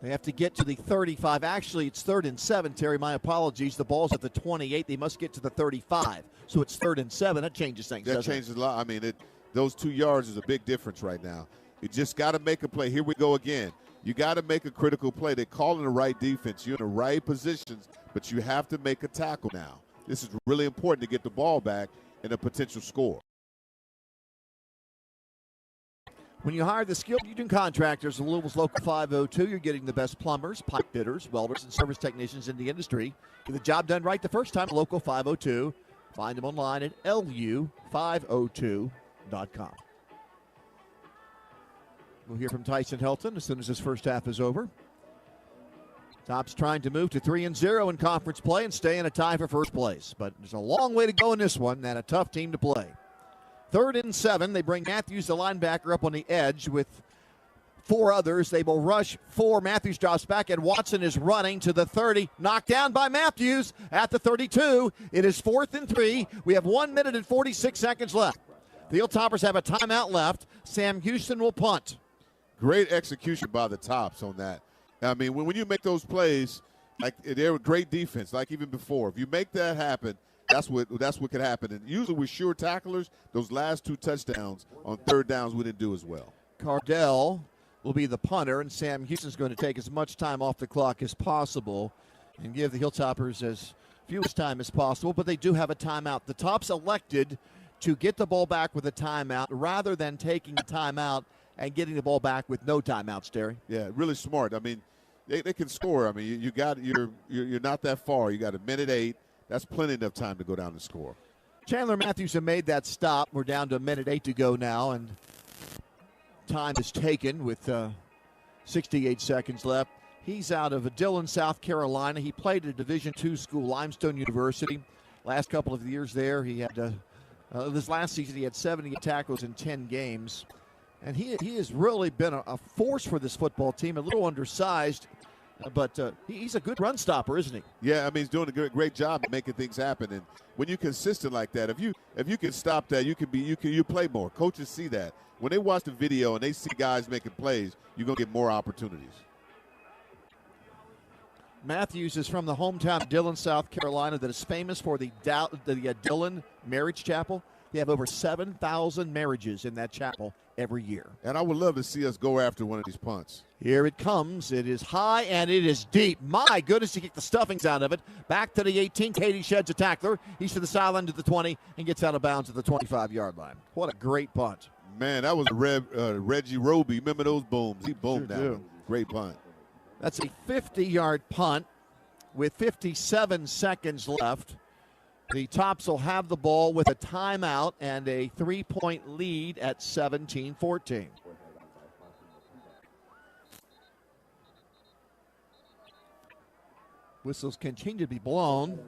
They have to get to the 35. Actually, it's 3rd and 7, Terry. My apologies. The ball's at the 28. They must get to the 35. So it's 3rd and 7. That changes things. That changes a lot. I mean, those 2 yards is a big difference right now. You just got to make a play. Here we go again. You got to make a critical play. They're calling the right defense. You're in the right positions, but you have to make a tackle now. This is really important to get the ball back and a potential score. When you hire the skilled union contractors of Louisville's Local 502, you're getting the best plumbers, pipe fitters, welders, and service technicians in the industry. Get the job done right the first time, Local 502. Find them online at lu502.com. We'll hear from Tyson Helton as soon as this first half is over. Tops trying to move to 3-0 in conference play and stay in a tie for first place. But there's a long way to go in this one and a tough team to play. 3rd and 7. They bring Matthews, the linebacker, up on the edge with 4 others. They will rush 4. Matthews drops back, and Watson is running to the 30. Knocked down by Matthews at the 32. It is 4th and 3. We have 1 minute and 46 seconds left. The Hilltoppers have a timeout left. Sam Houston will punt. Great execution by the Tops on that. I mean, when you make those plays, like they're great defense, like even before. If you make that happen, that's what could happen. And usually with sure tacklers, those last 2 touchdowns on 3rd downs we didn't do as well. Cardell will be the punter, and Sam Houston's going to take as much time off the clock as possible and give the Hilltoppers as few time as possible, but they do have a timeout. The Tops elected to get the ball back with a timeout rather than taking a timeout and getting the ball back with no timeouts, Terry. Yeah, really smart. I mean, they can score. I mean, you're not that far. You got 1:08. That's plenty enough time to go down and score. Chandler Matthews have made that stop. We're down to 1:08 to go now, and time is taken with 68 seconds left. He's out of Dillon, South Carolina. He played at a Division II school, Limestone University. Last couple of years there, he had this last season he had 70 tackles in 10 games. And he has really been a force for this football team, a little undersized, but he's a good run stopper, isn't he? Yeah, I mean, he's doing a great job of making things happen. And when you're consistent like that, if you can stop that, you play more. Coaches see that. When they watch the video and they see guys making plays, you're going to get more opportunities. Matthews is from the hometown of Dillon, South Carolina, that is famous for the Dillon Marriage Chapel. They have over 7,000 marriages in that chapel every year. And I would love to see us go after one of these punts. Here it comes. It is high and it is deep. My goodness, he kicked the stuffings out of it. Back to the 18. Katie sheds a tackler. He's to the sideline to the 20 and gets out of bounds at the 25-yard line. What a great punt. Man, that was Reggie Roby. Remember those booms? He boomed that one. Great punt. That's a 50-yard punt with 57 seconds left. The Tops will have the ball with a timeout and a 3-point lead at 17-14. Whistles continue to be blown.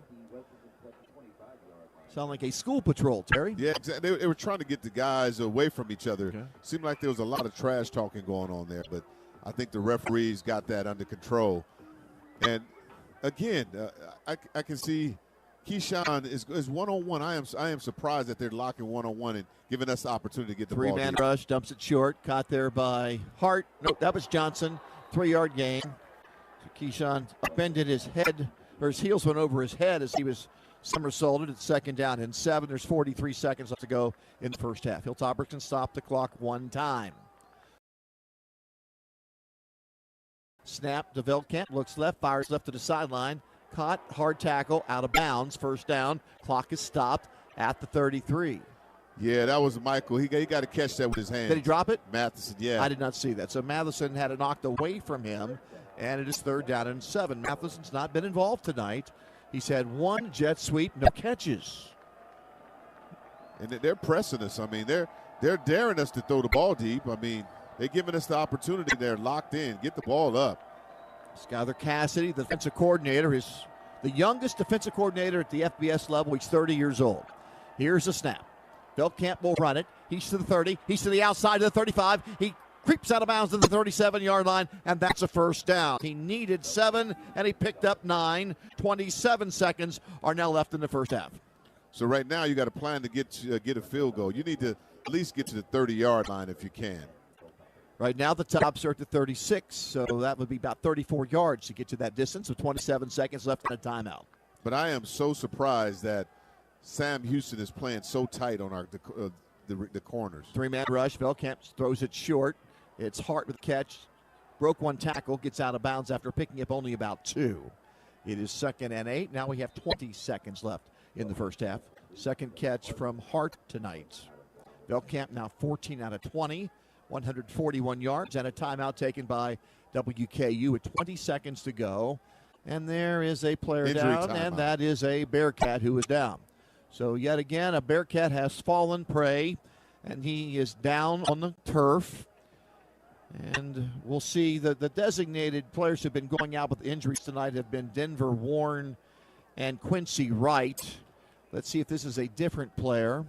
Sound like a school patrol, Terry. Yeah, exactly. They were trying to get the guys away from each other. Okay. Seemed like there was a lot of trash talking going on there, but I think the referees got that under control. And again, I can see Keyshawn is one-on-one. I am surprised that they're locking one-on-one and giving us the opportunity to get the ball. Three-man rush, dumps it short, caught there by Hart. Nope, that was Johnson. 3-yard gain. So Keyshawn upended his head, or his heels went over his head as he was somersaulted at 2nd down and 7. There's 43 seconds left to go in the first half. Hilltoppers can stop the clock one time. Snap to Veldkamp, looks left, fires left to the sideline. Caught, hard tackle, out of bounds, 1st down. Clock is stopped at the 33. Yeah, that was Michael. He got to catch that with his hand. Did he drop it? Matheson, yeah. I did not see that. So Matheson had it knocked away from him, and it is 3rd down and 7. Matheson's not been involved tonight. He's had 1 jet sweep, no catches. And they're pressing us. I mean, they're daring us to throw the ball deep. I mean, they're giving us the opportunity. They're locked in. Get the ball up. Skyler Cassidy, the defensive coordinator, is the youngest defensive coordinator at the FBS level. He's 30 years old. Here's a snap. Veldkamp will run it. He's to the 30. He's to the outside of the 35. He creeps out of bounds to the 37-yard line, and that's a 1st down. He needed 7, and he picked up 9. 27 seconds are now left in the first half. So right now you got a plan to get a field goal. You need to at least get to the 30-yard line if you can. Right now the Tops are at the 36, so that would be about 34 yards to get to that distance with 27 seconds left in a timeout. But I am so surprised that Sam Houston is playing so tight on the corners. 3-man rush. Veldkamp throws it short. It's Hart with the catch. Broke 1 tackle, gets out of bounds after picking up only about 2. It is 2nd and 8. Now we have 20 seconds left in the first half. Second catch from Hart tonight. Veldkamp now 14 out of 20. 141 yards and a timeout taken by WKU with 20 seconds to go. And there is a player Injury down, timeout. and that is a Bearcat who is down. So yet again, a Bearcat has fallen prey, and he is down on the turf. And we'll see the designated players who have been going out with injuries tonight have been Denver Warren and Quincy Wright. Let's see if this is a different player.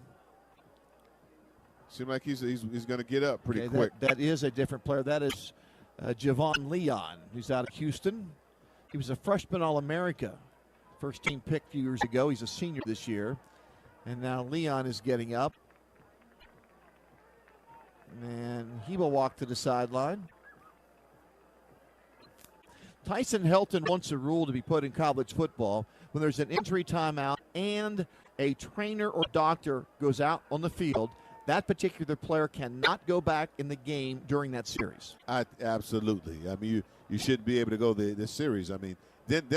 Seems like he's going to get up pretty quick. That is a different player. That is Javon Leon, who's out of Houston. He was a freshman All-America, first-team pick a few years ago. He's a senior this year. And now Leon is getting up. And he will walk to the sideline. Tyson Helton wants a rule to be put in college football when there's an injury timeout and a trainer or doctor goes out on the field. That particular player cannot go back in the game during that series. Absolutely. I mean, you should be able to go this series. I mean, then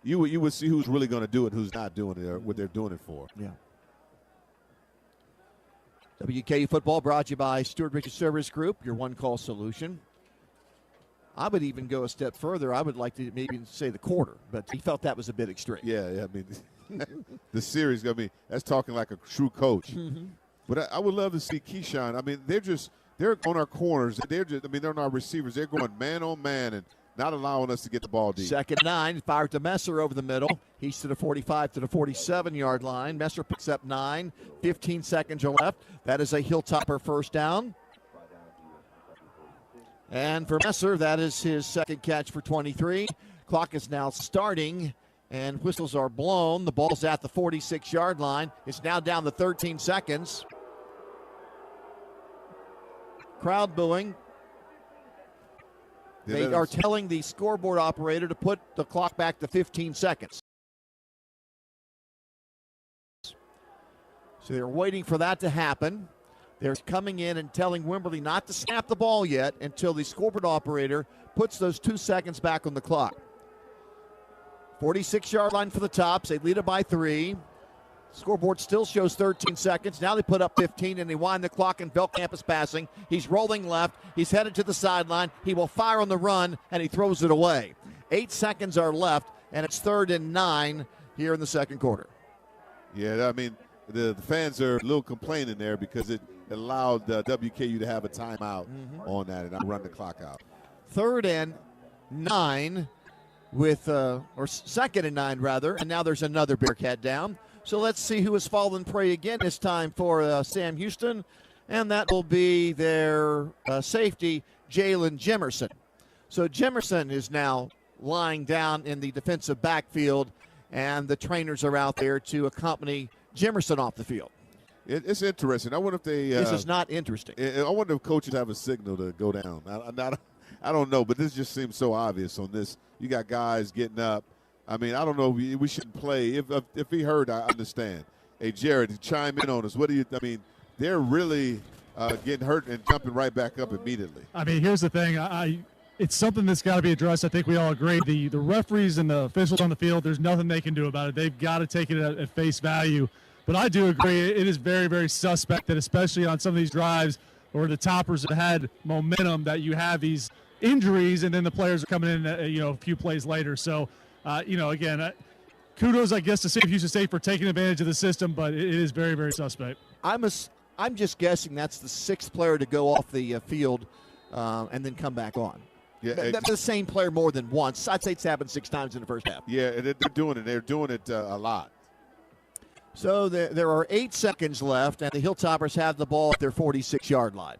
you would see who's really going to do it, who's not doing it, or what they're doing it for. Yeah. WKU football brought to you by Stuart Richard Service Group, your one-call solution. I would even go a step further. I would like to maybe say the quarter, but he felt that was a bit extreme. Yeah. I mean, the series. I mean, that's talking like a true coach. Mm-hmm. But I would love to see Keyshawn. I mean, they're on our corners. They're on our receivers. They're going man on man and not allowing us to get the ball deep. 2nd and 9, fired to Messer over the middle. He's to the 45 to the 47-yard line. Messer picks up 9. 15 seconds are left. That is a Hilltopper 1st down. And for Messer, that is his second catch for 23. Clock is now starting, and whistles are blown. The ball's at the 46-yard line. It's now down to 13 seconds. Crowd booing. They are telling the scoreboard operator to put the clock back to 15 seconds. So they're waiting for that to happen. They're coming in and telling Wimberley not to snap the ball yet until the scoreboard operator puts those 2 seconds back on the clock. 46-yard line for the Tops. They lead it by 3. Scoreboard still shows 13 seconds. Now they put up 15, and they wind the clock, and Belkamp is passing. He's rolling left. He's headed to the sideline. He will fire on the run, and he throws it away. 8 seconds are left, and it's 3rd and 9 here in the second quarter. Yeah, I mean, the fans are a little complaining there because it allowed WKU to have a timeout on that and not run the clock out. 3rd and 9 with, or 2nd and 9 rather, and now there's another Bearcat down. So let's see who has fallen prey again this time for Sam Houston, and that will be their safety, Jalen Jimerson. So Jimerson is now lying down in the defensive backfield, and the trainers are out there to accompany Jimerson off the field. It's interesting. I wonder if they... this is not interesting. I wonder if coaches have a signal to go down. I don't know, but this just seems so obvious on this. You got guys getting up. I mean, I don't know. We shouldn't play. If he heard, I understand. Hey, Jared, chime in on us. What do you? I mean, they're really getting hurt and jumping right back up immediately. I mean, here's the thing. It's something that's got to be addressed. I think we all agree. The referees and the officials on the field, there's nothing they can do about it. They've got to take it at face value. But I do agree. It is very, very suspect that, especially on some of these drives or the toppers that had momentum, that you have these injuries and then the players are coming in, a few plays later. So. Again, kudos, I guess, to Sam Houston State for taking advantage of the system, but it is very, very suspect. I'm just guessing that's the 6th player to go off the field and then come back on. Yeah, that's the same player more than once. I'd say it's happened 6 times in the first half. Yeah, they're doing it. They're doing it a lot. So there are 8 seconds left, and the Hilltoppers have the ball at their 46-yard line.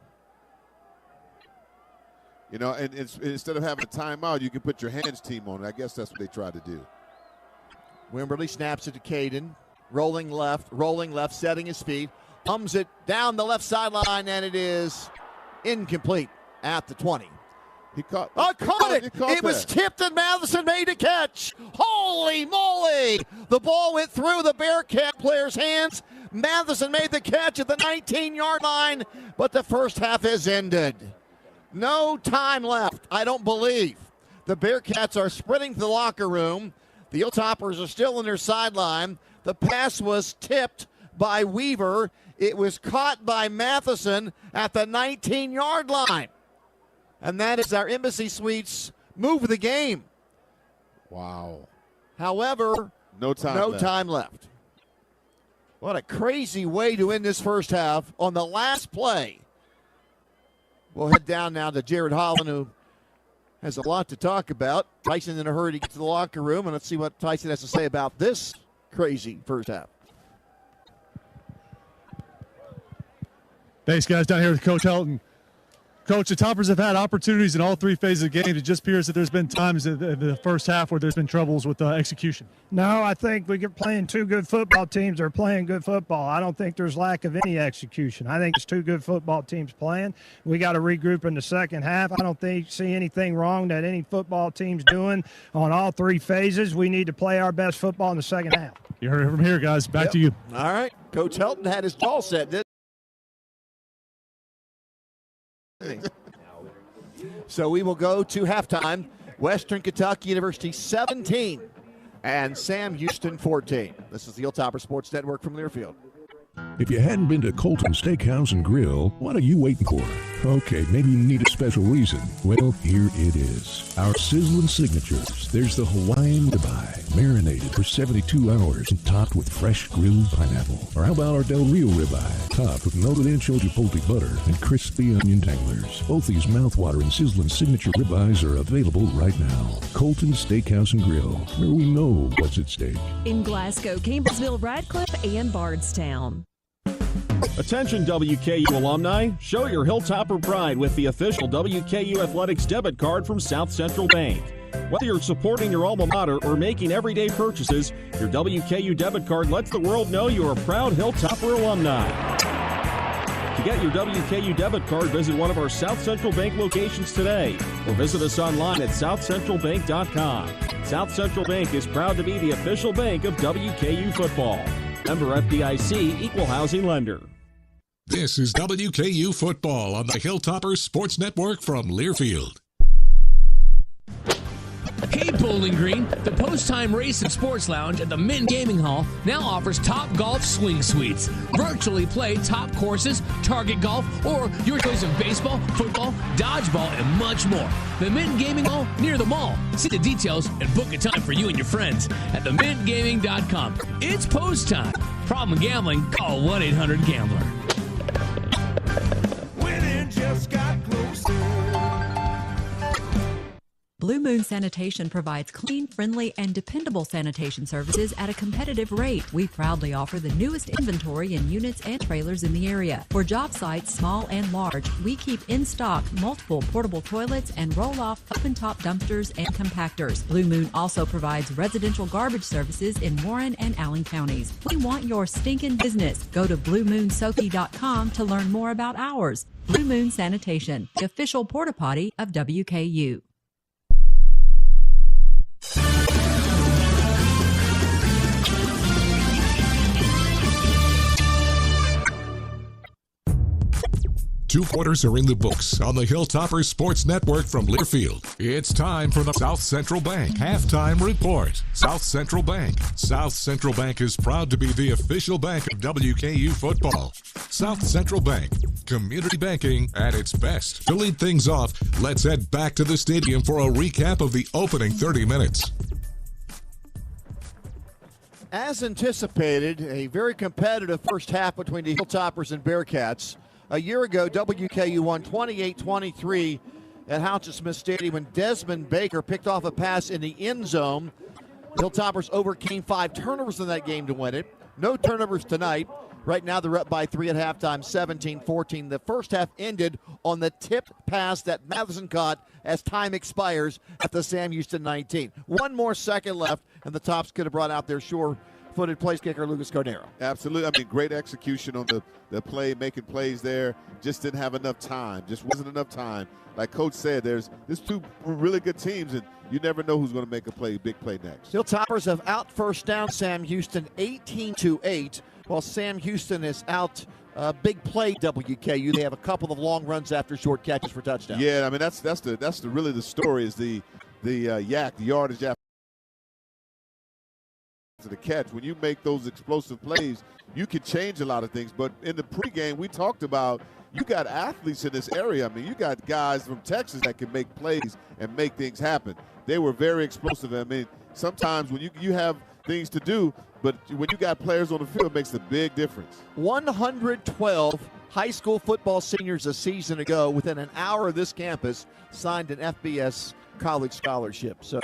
You know, and instead of having a timeout, you can put your hands team on it. I guess that's what they try to do. Wimberley snaps it to Caden. Rolling left, setting his feet. Hums it down the left sideline, and it is incomplete at the 20. He caught it. It was tipped, and Matheson made a catch. Holy moly! The ball went through the Bearcat player's hands. Matheson made the catch at the 19-yard line, but the first half is ended. No time left, I don't believe. The Bearcats are sprinting to the locker room. The Hilltoppers are still in their sideline. The pass was tipped by Weaver. It was caught by Matheson at the 19-yard line. And that is our Embassy Suites move of the game. Wow. However, no time left. What a crazy way to end this first half on the last play. We'll head down now to Jared Holland, who has a lot to talk about. Tyson in a hurry to get to the locker room, and let's see what Tyson has to say about this crazy first half. Thanks, guys. Down here with Coach Helton. Coach, the Toppers have had opportunities in all 3 phases of the game. It just appears that there's been times in the first half where there's been troubles with execution. No, I think we're playing 2 good football teams that are playing good football. I don't think there's lack of any execution. I think it's 2 good football teams playing. We got to regroup in the second half. I don't see anything wrong that any football team's doing on all 3 phases. We need to play our best football in the second half. You heard it from here, guys. Back to you. All right. Coach Helton had his jaw set, didn't he? So we will go to halftime. Western Kentucky University 17 and Sam Houston 14. This is the Hilltopper Sports Network from Learfield. If you hadn't been to Colton Steakhouse and Grill, what are you waiting for? Okay, maybe you need a special reason. Well, here it is. Our sizzling signatures. There's the Hawaiian ribeye, marinated for 72 hours and topped with fresh grilled pineapple. Or how about our Del Rio ribeye, topped with melted ancho chipotle butter and crispy onion tanglers. Both these mouthwatering sizzling signature ribeyes are available right now. Colton Steakhouse and Grill, where we know what's at stake. In Glasgow, Campbellsville, Radcliffe, and Bardstown. Attention WKU alumni, show your Hilltopper pride with the official WKU Athletics debit card from South Central Bank. Whether you're supporting your alma mater or making everyday purchases, your WKU debit card lets the world know you're a proud Hilltopper alumni. To get your WKU debit card, visit one of our South Central Bank locations today or visit us online at southcentralbank.com. South Central Bank is proud to be the official bank of WKU football. Member FDIC, Equal Housing Lender. This is WKU Football on the Hilltoppers Sports Network from Learfield. Hey Bowling Green, the Post-Time Race and Sports Lounge at the Mint Gaming Hall now offers Top Golf Swing Suites. Virtually play top courses, target golf, or your choice of baseball, football, dodgeball, and much more. The Mint Gaming Hall near the mall. See the details and book a time for you and your friends at themintgaming.com. It's post time. Problem gambling? Call 1-800-GAMBLER. Winning just got closer. Blue Moon Sanitation provides clean, friendly, and dependable sanitation services at a competitive rate. We proudly offer the newest inventory in units and trailers in the area. For job sites, small and large, we keep in stock multiple portable toilets and roll-off open-top dumpsters and compactors. Blue Moon also provides residential garbage services in Warren and Allen counties. We want your stinking business. Go to BlueMoonSoki.com to learn more about ours. Blue Moon Sanitation, the official porta potty of WKU. Two quarters are in the books on the Hilltoppers Sports Network from Learfield. It's time for the South Central Bank Halftime Report. South Central Bank. South Central Bank is proud to be the official bank of WKU football. South Central Bank. Community banking at its best. To lead things off, let's head back to the stadium for a recap of the opening 30 minutes. As anticipated, a very competitive first half between the Hilltoppers and Bearcats. A year ago, WKU won 28-23 at Houchin-Smith Stadium when Desmond Baker picked off a pass in the end zone. The Hilltoppers overcame 5 turnovers in that game to win it. No turnovers tonight. Right now they're up by 3 at halftime, 17-14. The first half ended on the tipped pass that Matheson caught as time expires at the Sam Houston 19. 1 more second left, and the Tops could have brought out their sure-footed place kicker, Lucas Cordero. Absolutely. I mean, great execution on the play, making plays there. Just didn't have enough time. Just wasn't enough time. Like Coach said, there's 2 really good teams, and you never know who's going to make a big play next. Hilltoppers have out first down Sam Houston 18-8, while Sam Houston is out big play WKU. They have a couple of long runs after short catches for touchdowns. Yeah, I mean that's really the story is the yardage after the catch. When you make those explosive plays, you can change a lot of things. But in the pregame, we talked about you got athletes in this area. I mean, you got guys from Texas that can make plays and make things happen. They were very explosive. I mean, sometimes when you have things to do, but when you got players on the field, it makes a big difference. 112 high school football seniors a season ago within an hour of this campus signed an FBS college scholarship. So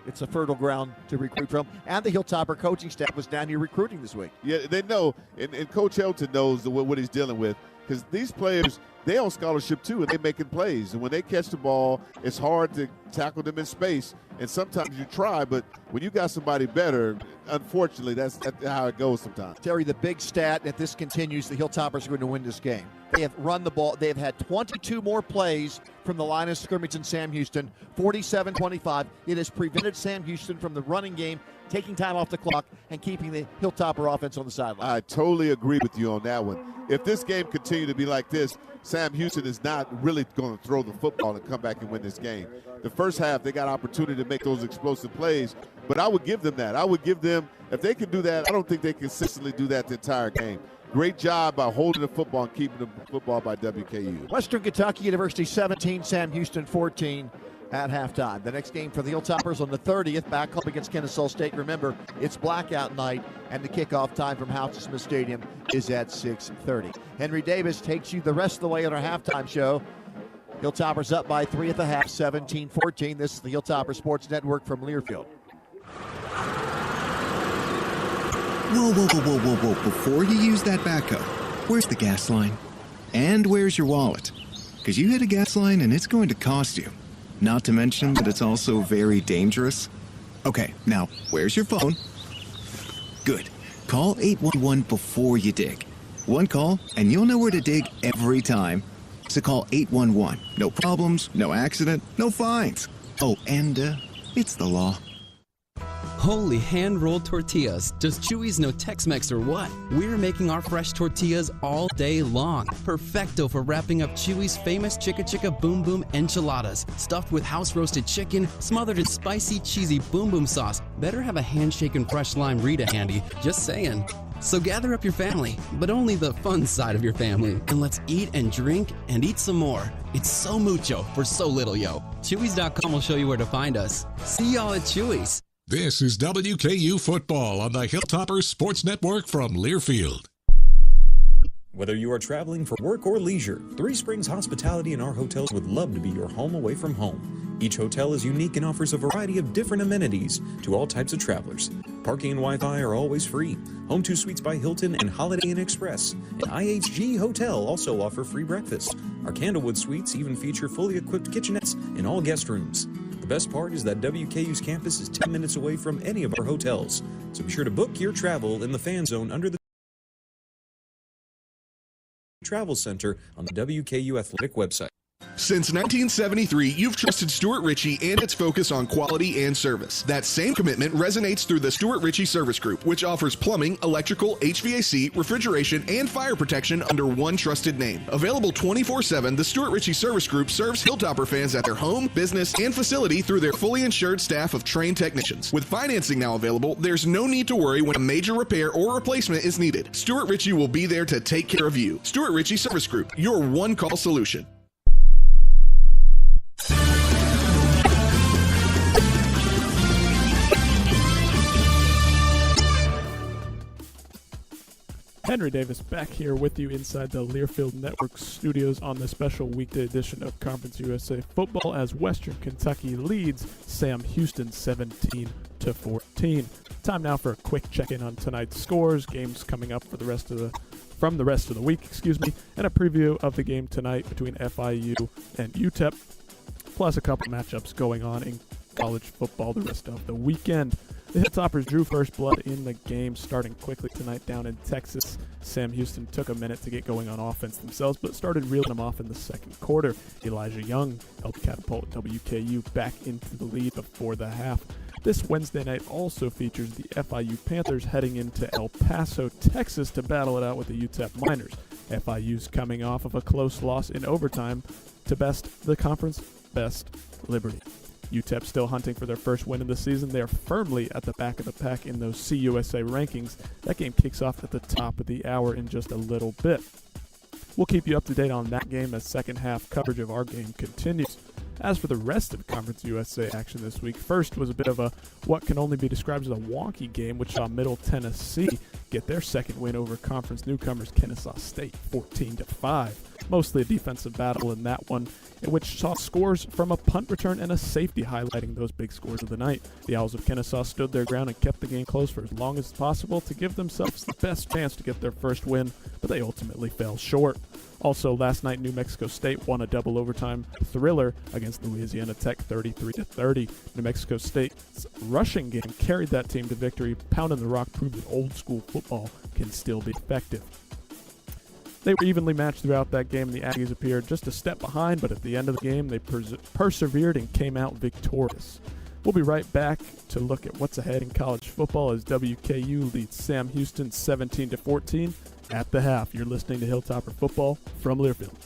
it's a fertile ground to recruit from. And the Hilltopper coaching staff was down here recruiting this week. Yeah, they know, and Coach Helton knows what he's dealing with, because these players, they on scholarship too, and they're making plays. And when they catch the ball, it's hard to tackle them in space. And sometimes you try, but when you got somebody better, unfortunately, that's how it goes sometimes. Terry, the big stat, if this continues, the Hilltoppers are going to win this game. They have run the ball. They have had 22 more plays from the line of scrimmage in Sam Houston, 47-25. It has prevented Sam Houston from the running game, taking time off the clock, and keeping the Hilltopper offense on the sideline. I totally agree with you on that one. If this game continues to be like this, Sam Houston is not really going to throw the football and come back and win this game. The first half, they got opportunity to make those explosive plays, but I would give them that. I would give them, if they can do that, I don't think they consistently do that the entire game. Great job by holding the football and keeping the football by WKU. Western Kentucky University 17, Sam Houston 14 at halftime. The next game for the Hilltoppers on the 30th, back home against Kennesaw State. Remember, it's blackout night, and the kickoff time from Houchin-Smith Stadium is at 6:30. Henry Davis takes you the rest of the way on our halftime show. Hilltoppers up by 3 at the half, 17-14. This is the Hilltopper Sports Network from Learfield. Whoa. Before you use that backhoe, where's the gas line? And where's your wallet? Because you hit a gas line and it's going to cost you. Not to mention that it's also very dangerous. Okay, now, where's your phone? Good. Call 811 before you dig. One call, and you'll know where to dig every time. So call 811. No problems, no accident, no fines. Oh, and it's the law. Holy hand-rolled tortillas. Does Chewy's know Tex-Mex or what? We're making our fresh tortillas all day long. Perfecto for wrapping up Chewy's famous Chicka Chicka Boom Boom enchiladas. Stuffed with house-roasted chicken, smothered in spicy, cheesy Boom Boom sauce. Better have a hand-shaken fresh lime Rita handy. Just saying. So gather up your family, but only the fun side of your family, and let's eat and drink and eat some more. It's so mucho for so little, yo. Chewy's.com will show you where to find us. See y'all at Chewy's. This is WKU Football on the Hilltoppers Sports Network from Learfield. Whether you are traveling for work or leisure, Three Springs Hospitality and our hotels would love to be your home away from home. Each hotel is unique and offers a variety of different amenities to all types of travelers. Parking and Wi-Fi are always free. Home 2 Suites by Hilton and Holiday Inn Express and IHG Hotel also offer free breakfast. Our Candlewood Suites even feature fully equipped kitchenettes in all guest rooms. The best part is that WKU's campus is 10 minutes away from any of our hotels, so be sure to book your travel in the fan zone under the Travel Center on the WKU Athletic website. Since 1973, you've trusted Stuart Ritchie and its focus on quality and service. That same commitment resonates through the Stuart Ritchie Service Group, which offers plumbing, electrical, HVAC, refrigeration, and fire protection under one trusted name. Available 24/7, the Stuart Ritchie Service Group serves Hilltopper fans at their home, business, and facility through their fully insured staff of trained technicians. With financing now available, there's no need to worry when a major repair or replacement is needed. Stuart Ritchie will be there to take care of you. Stuart Ritchie Service Group, your one-call solution. Henry Davis back here with you inside the Learfield Network studios on the special weekday edition of Conference USA Football as Western Kentucky leads Sam Houston 17-14. Time now for a quick check-in on tonight's scores, games coming up for the rest of the week, and a preview of the game tonight between FIU and UTEP, plus a couple matchups going on in college football the rest of the weekend. The Hilltoppers drew first blood in the game, starting quickly tonight down in Texas. Sam Houston took a minute to get going on offense themselves, but started reeling them off in the second quarter. Elijah Young helped catapult WKU back into the lead before the half. This Wednesday night also features the FIU Panthers heading into El Paso, Texas to battle it out with the UTEP Miners. FIU's coming off of a close loss in overtime to the conference best Liberty. UTEP still hunting for their first win of the season. They are firmly at the back of the pack in those CUSA rankings. That game kicks off at the top of the hour in just a little bit. We'll keep you up to date on that game as second half coverage of our game continues. As for the rest of Conference USA action this week, first was a bit of a what can only be described as a wonky game, which saw Middle Tennessee get their second win over conference newcomers Kennesaw State 14-5. Mostly a defensive battle in that one, which saw scores from a punt return and a safety highlighting those big scores of the night. The Owls of Kennesaw stood their ground and kept the game close for as long as possible to give themselves the best chance to get their first win, but they ultimately fell short. Also, last night, New Mexico State won a double overtime thriller against Louisiana Tech 33-30. New Mexico State's rushing game carried that team to victory. Pounding the rock proved that old school football can still be effective. They were evenly matched throughout that game. The Aggies appeared just a step behind, but at the end of the game, they persevered and came out victorious. We'll be right back to look at what's ahead in college football as WKU leads Sam Houston 17-14 at the half. You're listening to Hilltopper Football from Learfield.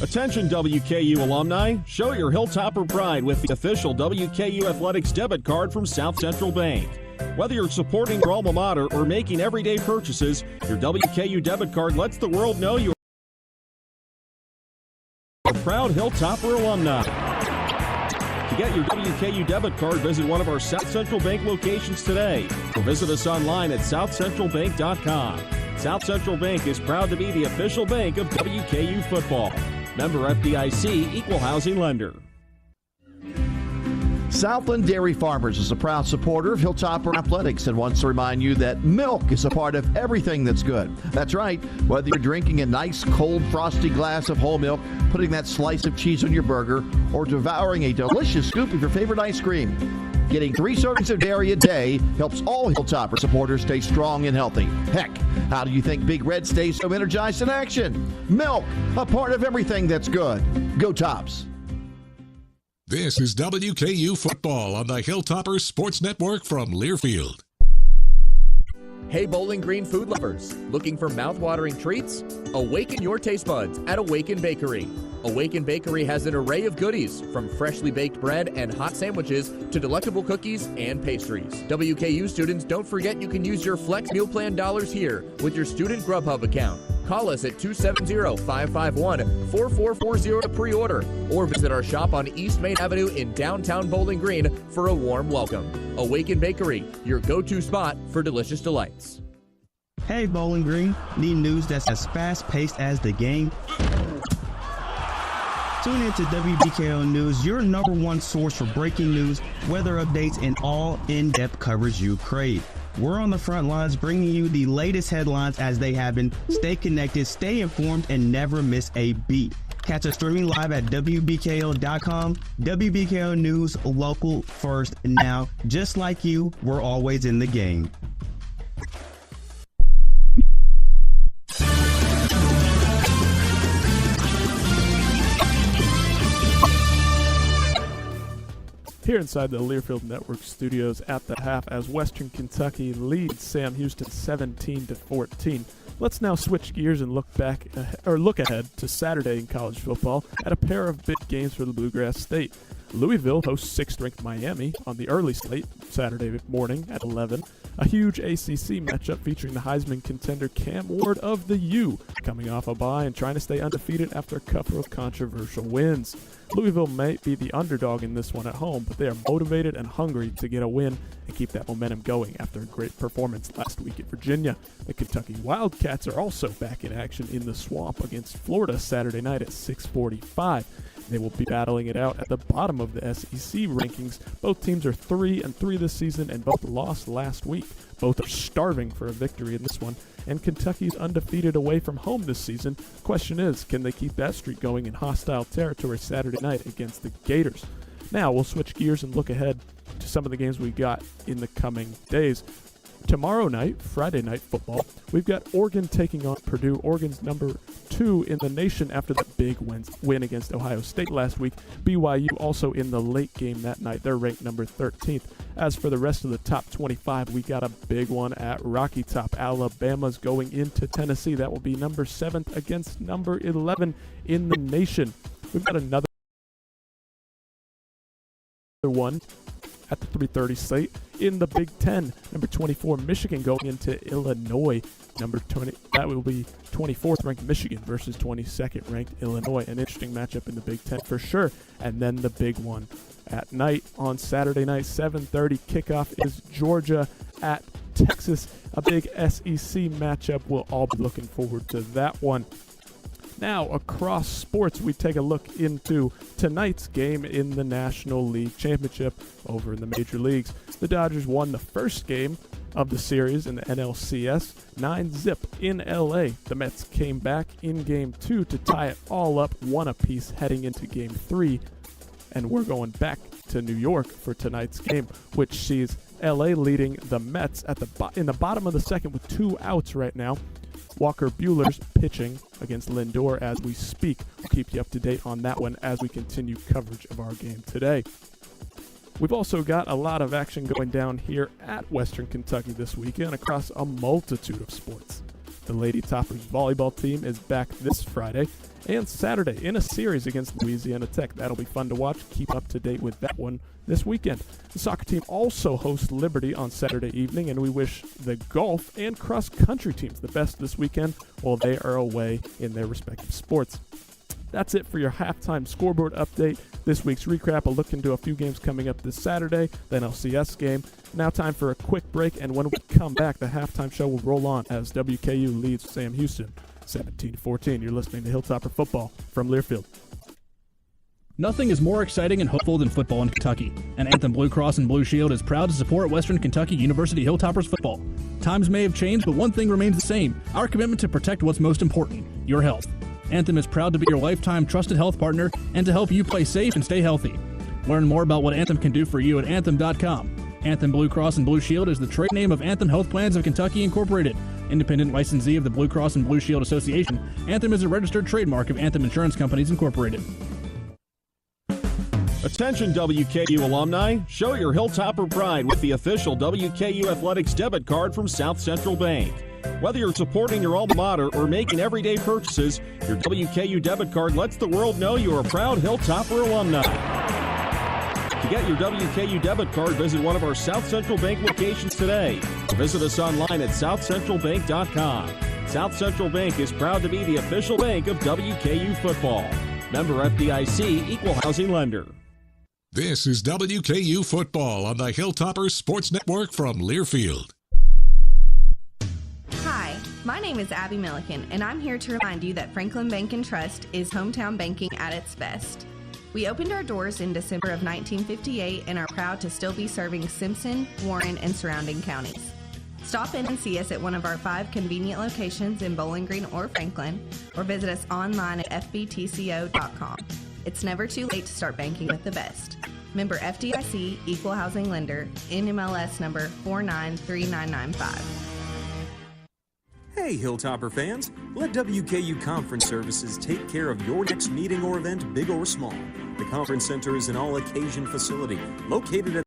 Attention WKU alumni, show your Hilltopper pride with the official WKU Athletics debit card from South Central Bank. Whether you're supporting your alma mater or making everyday purchases, your WKU debit card lets the world know you're a proud Hilltopper alumni. To get your WKU debit card, visit one of our South Central Bank locations today or visit us online at southcentralbank.com. South Central Bank is proud to be the official bank of WKU football. Member FDIC, Equal Housing Lender. Southland Dairy Farmers is a proud supporter of Hilltopper Athletics and wants to remind you that milk is a part of everything that's good. That's right. Whether you're drinking a nice, cold, frosty glass of whole milk, putting that slice of cheese on your burger, or devouring a delicious scoop of your favorite ice cream, getting 3 servings of dairy a day helps all Hilltopper supporters stay strong and healthy. Heck, how do you think Big Red stays so energized in action? Milk, a part of everything that's good. Go Tops. This is WKU Football on the Hilltoppers Sports Network from Learfield. Hey Bowling Green food lovers, looking for mouth-watering treats? Awaken your taste buds at Awaken Bakery. Awaken Bakery has an array of goodies, from freshly baked bread and hot sandwiches to delectable cookies and pastries. WKU students, don't forget you can use your Flex Meal Plan dollars here with your student Grubhub account. Call us at 270-551-4440 to pre-order, or visit our shop on East Main Avenue in downtown Bowling Green for a warm welcome. Awaken Bakery, your go-to spot for delicious delights. Hey Bowling Green, need news that's as fast-paced as the game? Tune in to WBKO News, your number one source for breaking news, weather updates, and all in-depth coverage you crave. We're on the front lines bringing you the latest headlines as they happen. Stay connected, stay informed, and never miss a beat. Catch us streaming live at WBKO.com. WBKO News, local first now. Just like you, we're always in the game. Here inside the Learfield Network studios at the half as Western Kentucky leads Sam Houston 17-14. Let's now switch gears and look ahead to Saturday in college football at a pair of big games for the Bluegrass State. Louisville hosts 6th-ranked Miami on the early slate Saturday morning at 11. A huge ACC matchup featuring the Heisman contender Cam Ward of the U, coming off a bye and trying to stay undefeated after a couple of controversial wins. Louisville may be the underdog in this one at home, but they are motivated and hungry to get a win and keep that momentum going after a great performance last week at Virginia. The Kentucky Wildcats are also back in action in the Swamp against Florida Saturday night at 6:45. They will be battling it out at the bottom of the SEC rankings. Both teams are 3-3 this season and both lost last week. Both are starving for a victory in this one, and Kentucky's undefeated away from home this season. Question is, can they keep that streak going in hostile territory Saturday night against the Gators? Now we'll switch gears and look ahead to some of the games we got in the coming days. Tomorrow night, Friday night football, we've got Oregon taking on Purdue. Oregon's number 2 in the nation after the big win against Ohio State last week. BYU also in the late game that night. They're ranked number 13th. As for the rest of the top 25, we got a big one at Rocky Top. Alabama's going into Tennessee. That will be number 7th against number 11 in the nation. We've got another one at the 3:30 slate in the Big Ten. Number 24, Michigan going into Illinois. Number 20, that will be 24th ranked Michigan versus 22nd ranked Illinois. An interesting matchup in the Big Ten for sure. And then the big one at night on Saturday night, 7:30 kickoff is Georgia at Texas. A big SEC matchup. We'll all be looking forward to that one. Now, across sports, we take a look into tonight's game in the National League Championship over in the major leagues. The Dodgers won the first game of the series in the NLCS, 9-0 in LA. The Mets came back in Game 2 to tie it all up, 1 apiece heading into Game 3. And we're going back to New York for tonight's game, which sees LA leading the Mets at in the bottom of the second with 2 outs right now. Walker Buehler's pitching against Lindor as we speak. We'll keep you up to date on that one as we continue coverage of our game today. We've also got a lot of action going down here at Western Kentucky this weekend across a multitude of sports. The Lady Toppers volleyball team is back this Friday and Saturday in a series against Louisiana Tech. That'll be fun to watch. Keep up to date with that one this weekend. The soccer team also hosts Liberty on Saturday evening, and we wish the golf and cross-country teams the best this weekend while they are away in their respective sports. That's it for your halftime scoreboard update. This week's recap, a look into a few games coming up this Saturday, the NLCS game. Now time for a quick break, and when we come back, the halftime show will roll on as WKU leads Sam Houston 17-14. You're listening to Hilltopper Football from Learfield. Nothing is more exciting and hopeful than football in Kentucky, and Anthem Blue Cross and Blue Shield is proud to support Western Kentucky University Hilltoppers football. Times may have changed, but one thing remains the same: our commitment to protect what's most important, your health. Anthem is proud to be your lifetime trusted health partner and to help you play safe and stay healthy. Learn more about what Anthem can do for you at Anthem.com. Anthem Blue Cross and Blue Shield is the trade name of Anthem Health Plans of Kentucky Incorporated. Independent licensee of the Blue Cross and Blue Shield Association, Anthem is a registered trademark of Anthem Insurance Companies Incorporated. Attention WKU alumni, show your Hilltopper pride with the official WKU Athletics debit card from South Central Bank. Whether you're supporting your alma mater or making everyday purchases, your WKU debit card lets the world know you're a proud Hilltopper alumni. To get your WKU debit card, visit one of our South Central Bank locations today. Or visit us online at southcentralbank.com. South Central Bank is proud to be the official bank of WKU football. Member FDIC, Equal Housing Lender. This is WKU Football on the Hilltoppers Sports Network from Learfield. Hi, my name is Abby Milliken, and I'm here to remind you that Franklin Bank and Trust is hometown banking at its best. We opened our doors in December of 1958 and are proud to still be serving Simpson, Warren, and surrounding counties. Stop in and see us at one of our 5 convenient locations in Bowling Green or Franklin, or visit us online at fbtco.com. It's never too late to start banking with the best. Member FDIC, Equal Housing Lender, NMLS number 493995. Hey, Hilltopper fans, let WKU Conference Services take care of your next meeting or event, big or small. The Conference Center is an all-occasion facility located at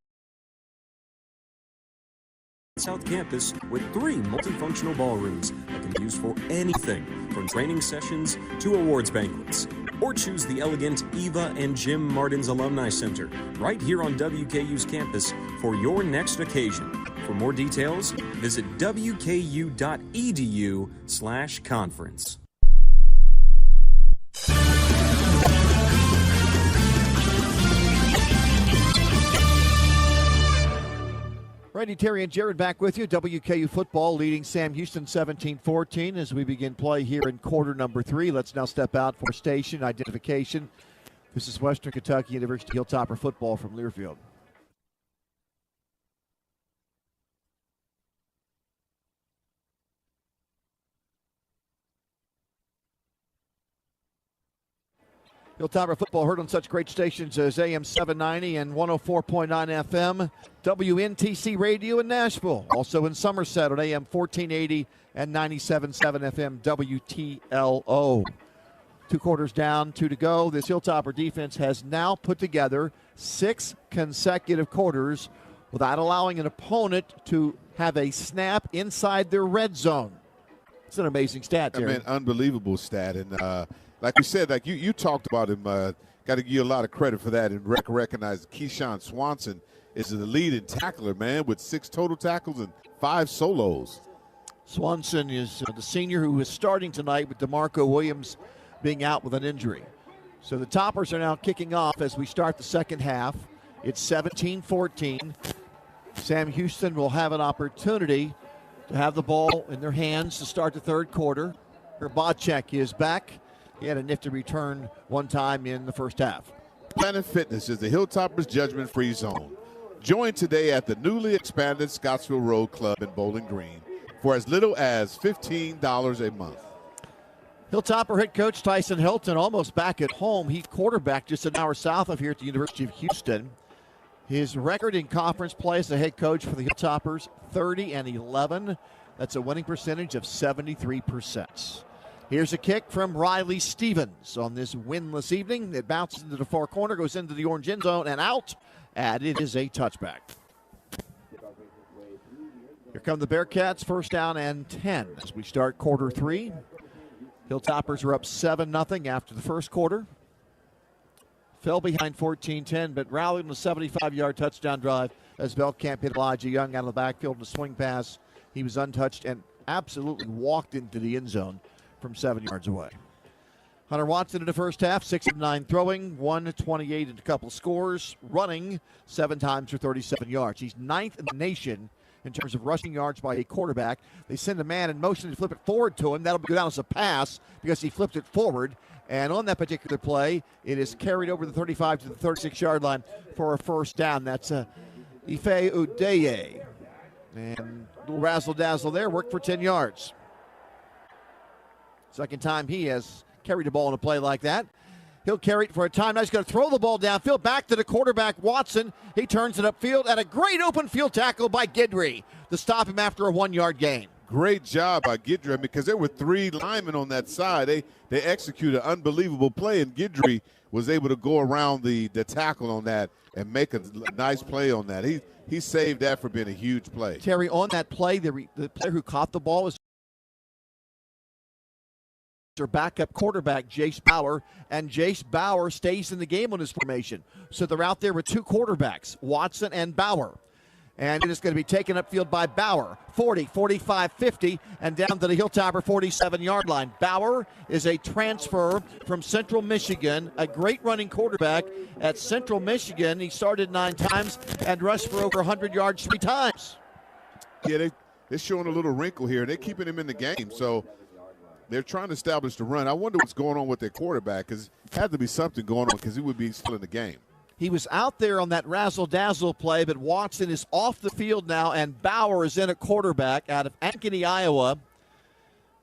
South Campus with 3 multifunctional ballrooms that can be used for anything from training sessions to awards banquets. Or choose the elegant Eva and Jim Martin's Alumni Center right here on WKU's campus for your next occasion. For more details, visit wku.edu/conference. Randy, Terry, and Jared back with you. WKU football leading Sam Houston 17-14 as we begin play here in quarter number 3. Let's now step out for station identification. This is Western Kentucky University Hilltopper football from Learfield. Hilltopper football heard on such great stations as AM 790 and 104.9 FM, WNTC Radio in Nashville. Also in Somerset on AM 1480 and 97.7 FM, WTLO. 2 quarters down, 2 to go. This Hilltopper defense has now put together 6 consecutive quarters without allowing an opponent to have a snap inside their red zone. It's an amazing stat, Terry. I mean, unbelievable stat. And like we said, like you talked about him, got to give you a lot of credit for that and recognize Keyshawn Swanson is the leading tackler, man, with 6 total tackles and 5 solos. Swanson is the senior who is starting tonight with DeMarco Williams being out with an injury. So the Toppers are now kicking off as we start the second half. It's 17-14. Sam Houston will have an opportunity to have the ball in their hands to start the third quarter. Herbacek is back. He had a nifty return one time in the first half. Planet Fitness is the Hilltoppers judgment-free zone. Join today at the newly expanded Scottsville Road Club in Bowling Green for as little as $15 a month. Hilltopper head coach Tyson Hilton almost back at home. He quarterbacked just an hour south of here at the University of Houston. His record in conference play as the head coach for the Hilltoppers, 30-11. That's a winning percentage of 73%. Here's a kick from Riley Stevens on this winless evening. It bounces into the far corner, goes into the orange end zone, and out. And it is a touchback. Here come the Bearcats, first down and 10 as we start quarter 3. Hilltoppers are up 7-0 after the first quarter. Fell behind 14-10, but rallied on a 75-yard touchdown drive as Belkamp hit Elijah Young out of the backfield in a swing pass. He was untouched and absolutely walked into the end zone from 7 yards away. Hunter Watson in the first half, 6 of 9 throwing, 128 and a couple scores, running 7 times for 37 yards. He's 9th in the nation in terms of rushing yards by a quarterback. They send a man in motion to flip it forward to him. That'll go down as a pass because he flipped it forward. And on that particular play, it is carried over the 35 to the 36-yard line for a first down. That's Ife Udeye. And a little razzle-dazzle there, worked for 10 yards. Second time he has carried the ball in a play like that. He'll carry it for a time. Now he's going to throw the ball downfield back to the quarterback, Watson. He turns it upfield, and a great open field tackle by Guidry to stop him after a 1-yard gain. great job by Guidry because there were 3 linemen on that side. They executed an unbelievable play, and Guidry was able to go around the tackle on that and make a nice play on that. He saved that for being a huge play. Terry, on that play, the player who caught the ball was their backup quarterback, Jace Bauer, and Jace Bauer stays in the game on his formation. So they're out there with 2 quarterbacks, Watson and Bauer. And it is going to be taken upfield by Bauer, 40, 45, 50, and down to the Hilltopper 47-yard line. Bauer is a transfer from Central Michigan, a great running quarterback at Central Michigan. He started 9 times and rushed for over 100 yards 3 times. Yeah, they're showing a little wrinkle here. They're keeping him in the game, so they're trying to establish the run. I wonder what's going on with their quarterback because it had to be something going on because he would be still in the game. He was out there on that razzle-dazzle play, but Watson is off the field now, and Bauer is in at quarterback out of Ankeny, Iowa.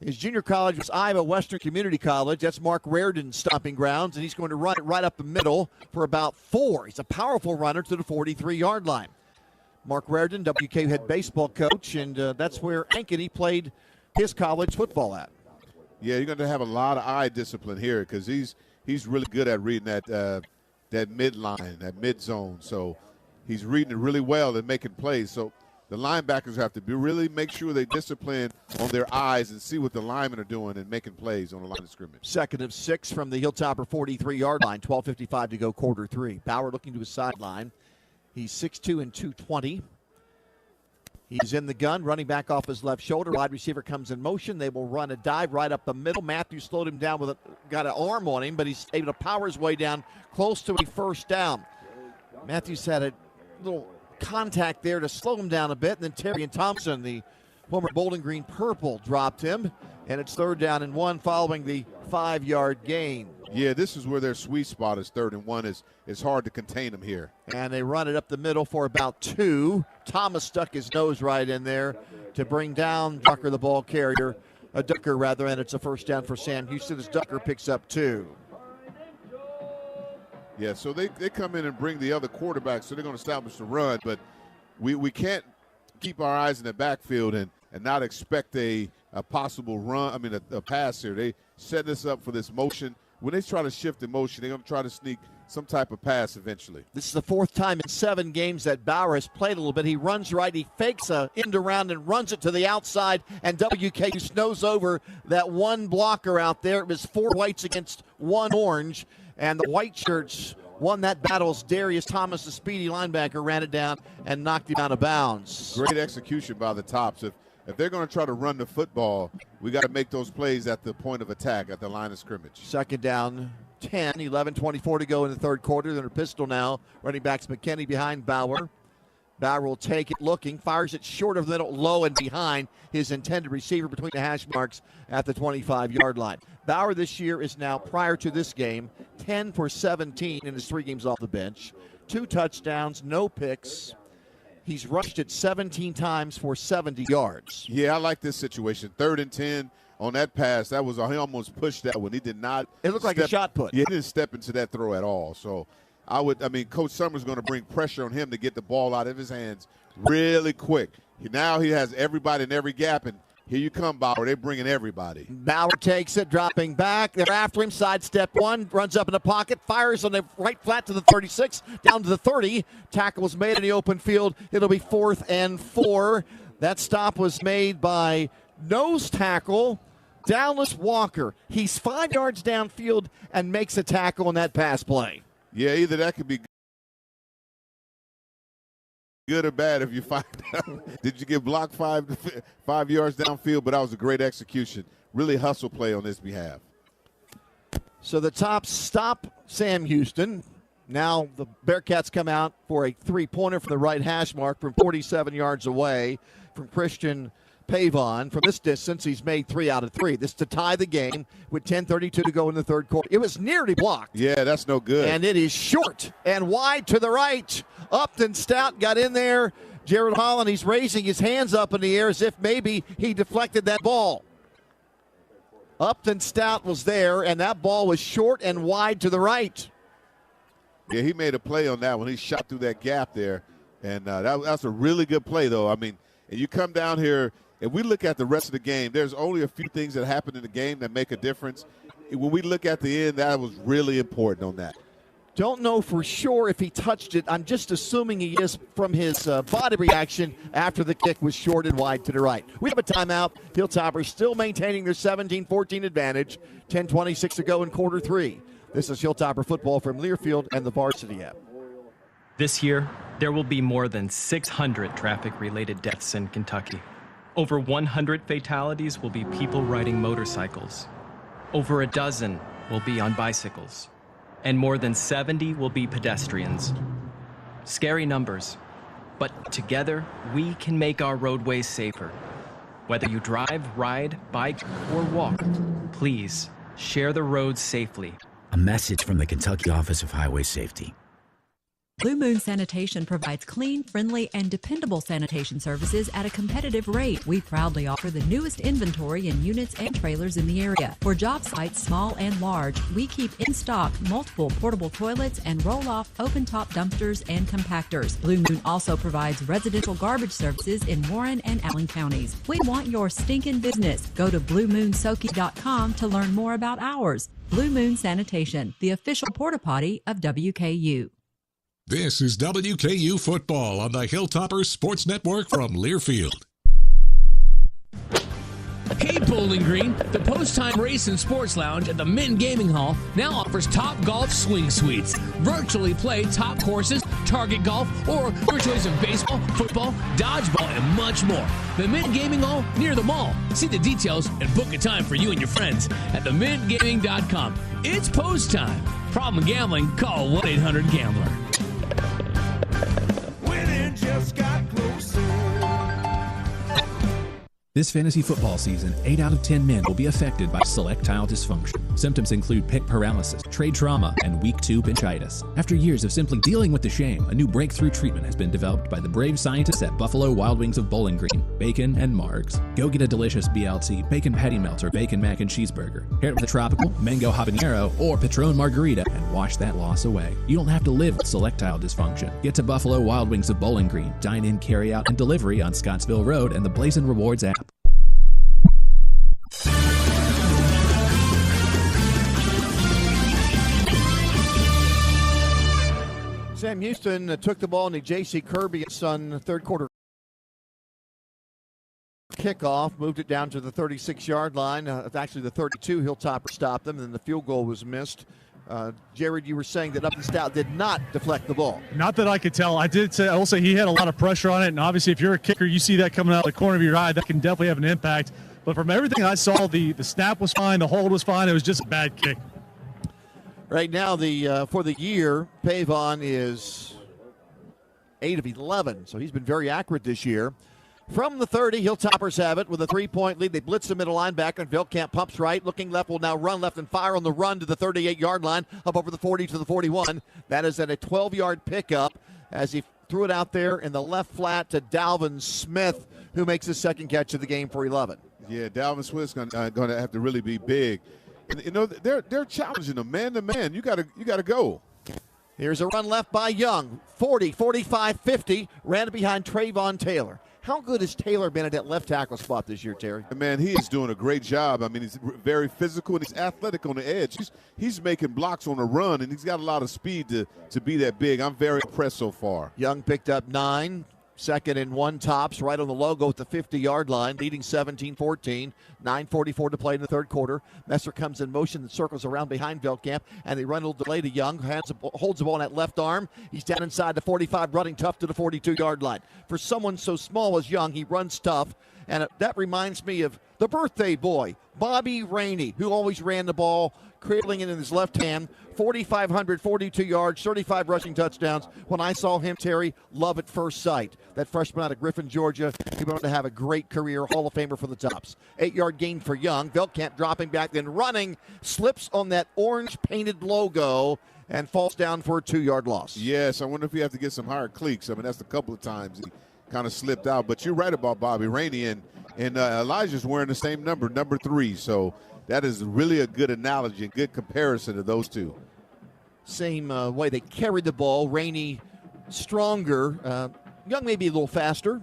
His junior college was Iowa Western Community College. That's Mark Reardon's stomping grounds, and he's going to run it right up the middle for about 4. He's a powerful runner to the 43-yard line. Mark Reardon, WKU head baseball coach, and that's where Ankeny played his college football at. Yeah, you're going to have a lot of eye discipline here because he's really good at reading that midline, that mid zone. So he's reading it really well and making plays. So the linebackers have to really make sure they discipline on their eyes and see what the linemen are doing and making plays on the line of scrimmage. 2nd of 6 from the Hilltopper 43-yard line, 12:55 to go, quarter 3. Bauer looking to his sideline. He's 6'2" and 220. He's in the gun, running back off his left shoulder. Wide receiver comes in motion. They will run a dive right up the middle. Matthews slowed him down got an arm on him, but he's able to power his way down close to a first down. Matthews had a little contact there to slow him down a bit, and then Terry and Thompson, the former Bowling Green Purple, dropped him, and it's 3rd down and 1 following the 5-yard gain. Yeah, this is where their sweet spot is. 3rd and 1 is hard to contain them here. And they run it up the middle for about 2. Thomas stuck his nose right in there to bring down Ducker, the ball carrier, Ducker rather, and it's a first down for Sam Houston as Ducker picks up 2. Yeah, so they come in and bring the other quarterback, so they're going to establish the run, but we can't keep our eyes in the backfield and not expect a possible run, a pass here. They set this up for this motion. When they try to shift the motion, they're going to try to sneak some type of pass eventually. This is the 4th time in 7 games that Bauer has played a little bit. He runs right. He fakes a end around and runs it to the outside, and WKU snows over that one blocker out there. It was 4 whites against 1 orange, and the white shirts won that battle as Darius Thomas, the speedy linebacker, ran it down and knocked him out of bounds. Great execution by the Tops. If they're going to try to run the football, we got to make those plays at the point of attack, at the line of scrimmage. 2nd down, 10, 11:24 to go in the 3rd quarter. They're in a pistol now. Running backs McKinney behind Bauer. Bauer will take it looking, fires it short of the middle, low and behind his intended receiver between the hash marks at the 25-yard line. Bauer this year is now, prior to this game, 10 for 17 in his 3 games off the bench. 2 touchdowns, no picks. He's rushed it 17 times for 70 yards. Yeah, I like this situation. 3rd and 10 on that pass. He almost pushed that one. He did not. It looked like a shot put. Yeah, he didn't step into that throw at all. So Coach Summers going to bring pressure on him to get the ball out of his hands really quick. Now he has everybody in every gap, and here you come, Bauer. They're bringing everybody. Bauer takes it, dropping back. They're after him. Sidestep 1, runs up in the pocket, fires on the right flat to the 36, down to the 30. Tackle was made in the open field. It'll be 4th and 4. That stop was made by nose tackle Dallas Walker. He's 5 yards downfield and makes a tackle on that pass play. Yeah, either that could be good or bad if you find out. Did you get blocked 5 yards downfield? But that was a great execution. Really hustle play on his behalf. So the Tops stop Sam Houston. Now the Bearcats come out for a 3-pointer from the right hash mark from 47 yards away from Christian Pavon. From this distance, he's made 3 out of 3. This to tie the game with 10:32 to go in the 3rd quarter. It was nearly blocked. Yeah, that's no good. And it is short and wide to the right. Upton Stout got in there. Jared Holland, he's raising his hands up in the air as if maybe he deflected that ball. Upton Stout was there, and that ball was short and wide to the right. Yeah, he made a play on that one. He shot through that gap there, and that's a really good play, though. And you come down here if we look at the rest of the game, there's only a few things that happen in the game that make a difference. When we look at the end, that was really important on that. Don't know for sure if he touched it. I'm just assuming he is from his body reaction after the kick was short and wide to the right. We have a timeout. Hilltoppers still maintaining their 17-14 advantage. 10:26 to go in quarter 3. This is Hilltopper football from Learfield and the Varsity app. This year, there will be more than 600 traffic-related deaths in Kentucky. Over 100 fatalities will be people riding motorcycles. Over a dozen will be on bicycles. And more than 70 will be pedestrians. Scary numbers, but together we can make our roadways safer. Whether you drive, ride, bike, or walk, please share the roads safely. A message from the Kentucky Office of Highway Safety. Blue Moon Sanitation provides clean, friendly, and dependable sanitation services at a competitive rate. We proudly offer the newest inventory in units and trailers in the area. For job sites small and large, we keep in stock multiple portable toilets and roll-off open-top dumpsters and compactors. Blue Moon also provides residential garbage services in Warren and Allen counties. We want your stinking business. Go to BlueMoonSoki.com to learn more about ours. Blue Moon Sanitation, the official porta potty of WKU. This is WKU Football on the Hilltoppers Sports Network from Learfield. Hey, Bowling Green, the post-time race and sports lounge at the Mint Gaming Hall now offers Top Golf Swing Suites. Virtually play top courses, target golf, or your choice of baseball, football, dodgeball, and much more. The Mint Gaming Hall near the mall. See the details and book a time for you and your friends at themintgaming.com. It's post time. Problem gambling? Call 1-800-GAMBLER. Winning just got closer. This fantasy football season, 8 out of 10 men will be affected by selectile dysfunction. Symptoms include pick paralysis, trade trauma, and week 2 pinchitis. After years of simply dealing with the shame, a new breakthrough treatment has been developed by the brave scientists at Buffalo Wild Wings of Bowling Green, Bacon and Margs. Go get a delicious BLT, bacon patty melt, or bacon mac and cheeseburger. Pair it with a tropical, mango habanero, or Patron margarita, and wash that loss away. You don't have to live with selectile dysfunction. Get to Buffalo Wild Wings of Bowling Green. Dine in, carry out, and delivery on Scottsville Road and the Blazin' Rewards app. Sam Houston took the ball in the J.C. Kirby and Son third quarter kickoff, moved it down to the 36-yard line. Actually, the 32. Hilltopper stopped them, and then the field goal was missed. Jared, you were saying that Upton Stout did not deflect the ball. Not that I could tell. I will say he had a lot of pressure on it, and obviously if you're a kicker, you see that coming out of the corner of your eye, that can definitely have an impact. But from everything I saw, the snap was fine, the hold was fine. It was just a bad kick. Right now, for the year, Pavon is 8 of 11, so he's been very accurate this year. From the 30, Hilltoppers have it with a 3-point lead. They blitz the middle linebacker, and Velkamp pumps right. Looking left, will now run left and fire on the run to the 38-yard line, up over the 40 to the 41. That is at a 12-yard pickup as he threw it out there in the left flat to Dalvin Smith, who makes his second catch of the game for 11. Yeah, Dalvin Smith's going to have to really be big. And, you know, they're challenging him man to man. You got to go. Here's a run left by Young. 40, 45, 50. Ran it behind Trayvon Taylor. How good has Taylor been at that left tackle spot this year, Terry? Man, he is doing a great job. I mean, he's very physical and he's athletic on the edge. He's making blocks on the run, and he's got a lot of speed to be that big. I'm very impressed so far. Young picked up 9. Second and 1 tops right on the logo at the 50-yard line, leading 17-14. 9:44 to play in the third quarter. Messer comes in motion and circles around behind Velkamp, and they run a little delay to Young. Holds the ball on that left arm. He's down inside the 45, running tough to the 42-yard line. For someone so small as Young, he runs tough, and that reminds me of the birthday boy, Bobby Rainey, who always ran the ball, cradling it in his left hand. 4,500, 42 yards, 35 rushing touchdowns. When I saw him, Terry, love at first sight. That freshman out of Griffin, Georgia, he went on to have a great career, Hall of Famer for the Tops. 8-yard gain for Young. Velkamp dropping back, then running, slips on that orange painted logo and falls down for a 2-yard loss. Yes, I wonder if you have to get some higher cleats. I mean, that's a couple of times he kind of slipped out. But you're right about Bobby Rainey, and Elijah's wearing the same number 3. So that is really a good analogy and good comparison to those two. Same way they carried the ball. Rainey stronger. Young may be a little faster,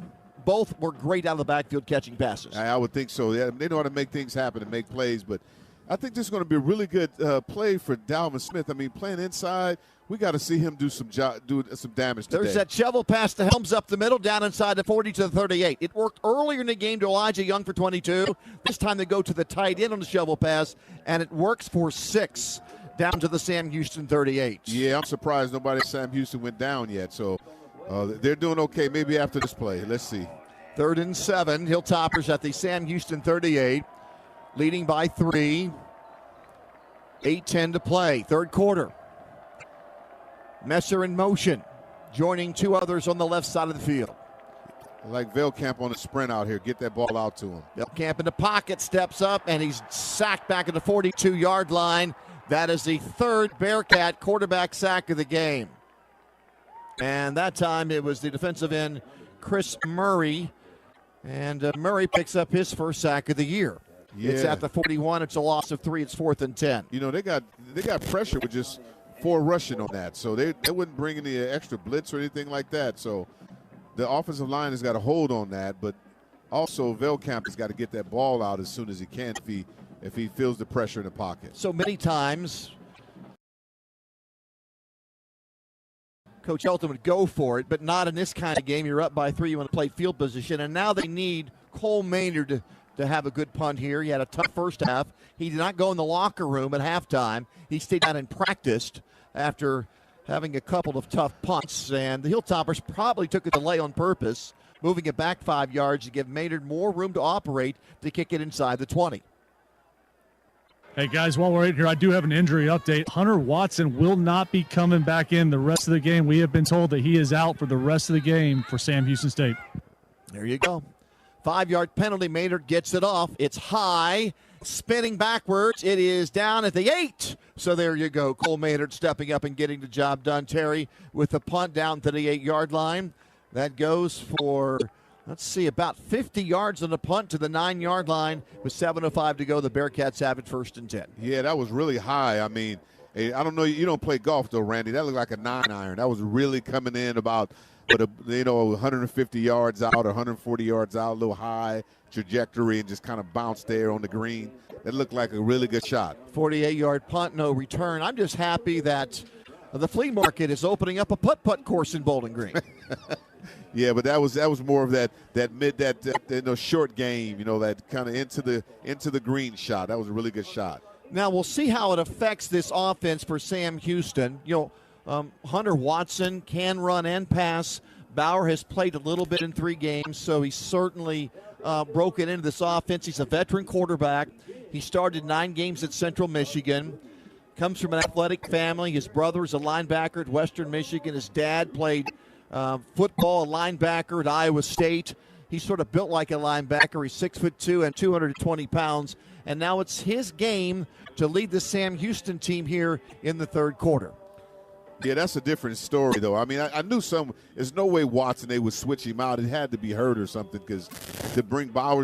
both were great out of the backfield catching passes. I would think so. Yeah, they know how to make things happen and make plays, but I think this is going to be a really good play for Dalvin Smith. I mean, playing inside, we got to see him do some damage today. There's that shovel pass to Helms up the middle, down inside the 40 to the 38. It worked earlier in the game to Elijah Young for 22. This time they go to the tight end on the shovel pass, and it works for 6 down to the Sam Houston 38. Yeah, I'm surprised nobody at Sam Houston went down yet. So they're doing okay maybe after this play. Let's see. 3rd and 7. Hilltoppers at the Sam Houston 38. Leading by 3. 8:10 to play. 3rd quarter. Messer in motion. Joining 2 others on the left side of the field. Like Veldkamp on a sprint out here. Get that ball out to him. Veldkamp in the pocket, steps up, and he's sacked back at the 42-yard line. That is the 3rd Bearcat quarterback sack of the game. And that time it was the defensive end, Chris Murray. And Murray picks up his first sack of the year. Yeah. It's at the 41. It's a loss of 3. It's 4th and 10. You know, they got pressure with just 4 rushing on that. So they wouldn't bring any extra blitz or anything like that. So the offensive line has got a hold on that. But also Veldkamp has got to get that ball out as soon as he can if he feels the pressure in the pocket. So many times Coach Elton would go for it, but not in this kind of game. You're up by 3. You want to play field position. And now they need Cole Maynard to have a good punt here. He had a tough first half. He did not go in the locker room at halftime. He stayed out and practiced after having a couple of tough punts. And the Hilltoppers probably took a delay on purpose, moving it back 5 yards to give Maynard more room to operate to kick it inside the 20. Hey, guys, while we're right here, I do have an injury update. Hunter Watson will not be coming back in the rest of the game. We have been told that he is out for the rest of the game for Sam Houston State. There you go. 5-yard penalty. Maynard gets it off. It's high, spinning backwards. It is down at the 8. So there you go. Cole Maynard stepping up and getting the job done. Terry with the punt down to the 8-yard line. That goes for, let's see, about 50 yards on the punt to the 9-yard line with 7:05 to go. The Bearcats have it 1st and 10. Yeah, that was really high. I mean, I don't know. You don't play golf, though, Randy. That looked like a 9-iron. That was really coming in about, 150 yards out or 140 yards out, a little high trajectory, and just kind of bounced there on the green. That looked like a really good shot. 48-yard punt, no return. I'm just happy that the flea market is opening up a putt-putt course in Bowling Green. Yeah, but that was more of that short game, that kind of into the green shot. That was a really good shot. Now we'll see how it affects this offense for Sam Houston. Hunter Watson can run and pass. Bauer has played a little bit in 3 games, so he's certainly broken into this offense. He's a veteran quarterback. He started 9 games at Central Michigan. Comes from an athletic family. His brother is a linebacker at Western Michigan. His dad played football, a linebacker at Iowa State. He's sort of built like a linebacker. He's 6'2" and 220 pounds. And now it's his game to lead the Sam Houston team here in the 3rd quarter. Yeah, that's a different story, though. I mean, I knew there's no way Watson, they would switch him out. It had to be hurt or something, because to bring Bauer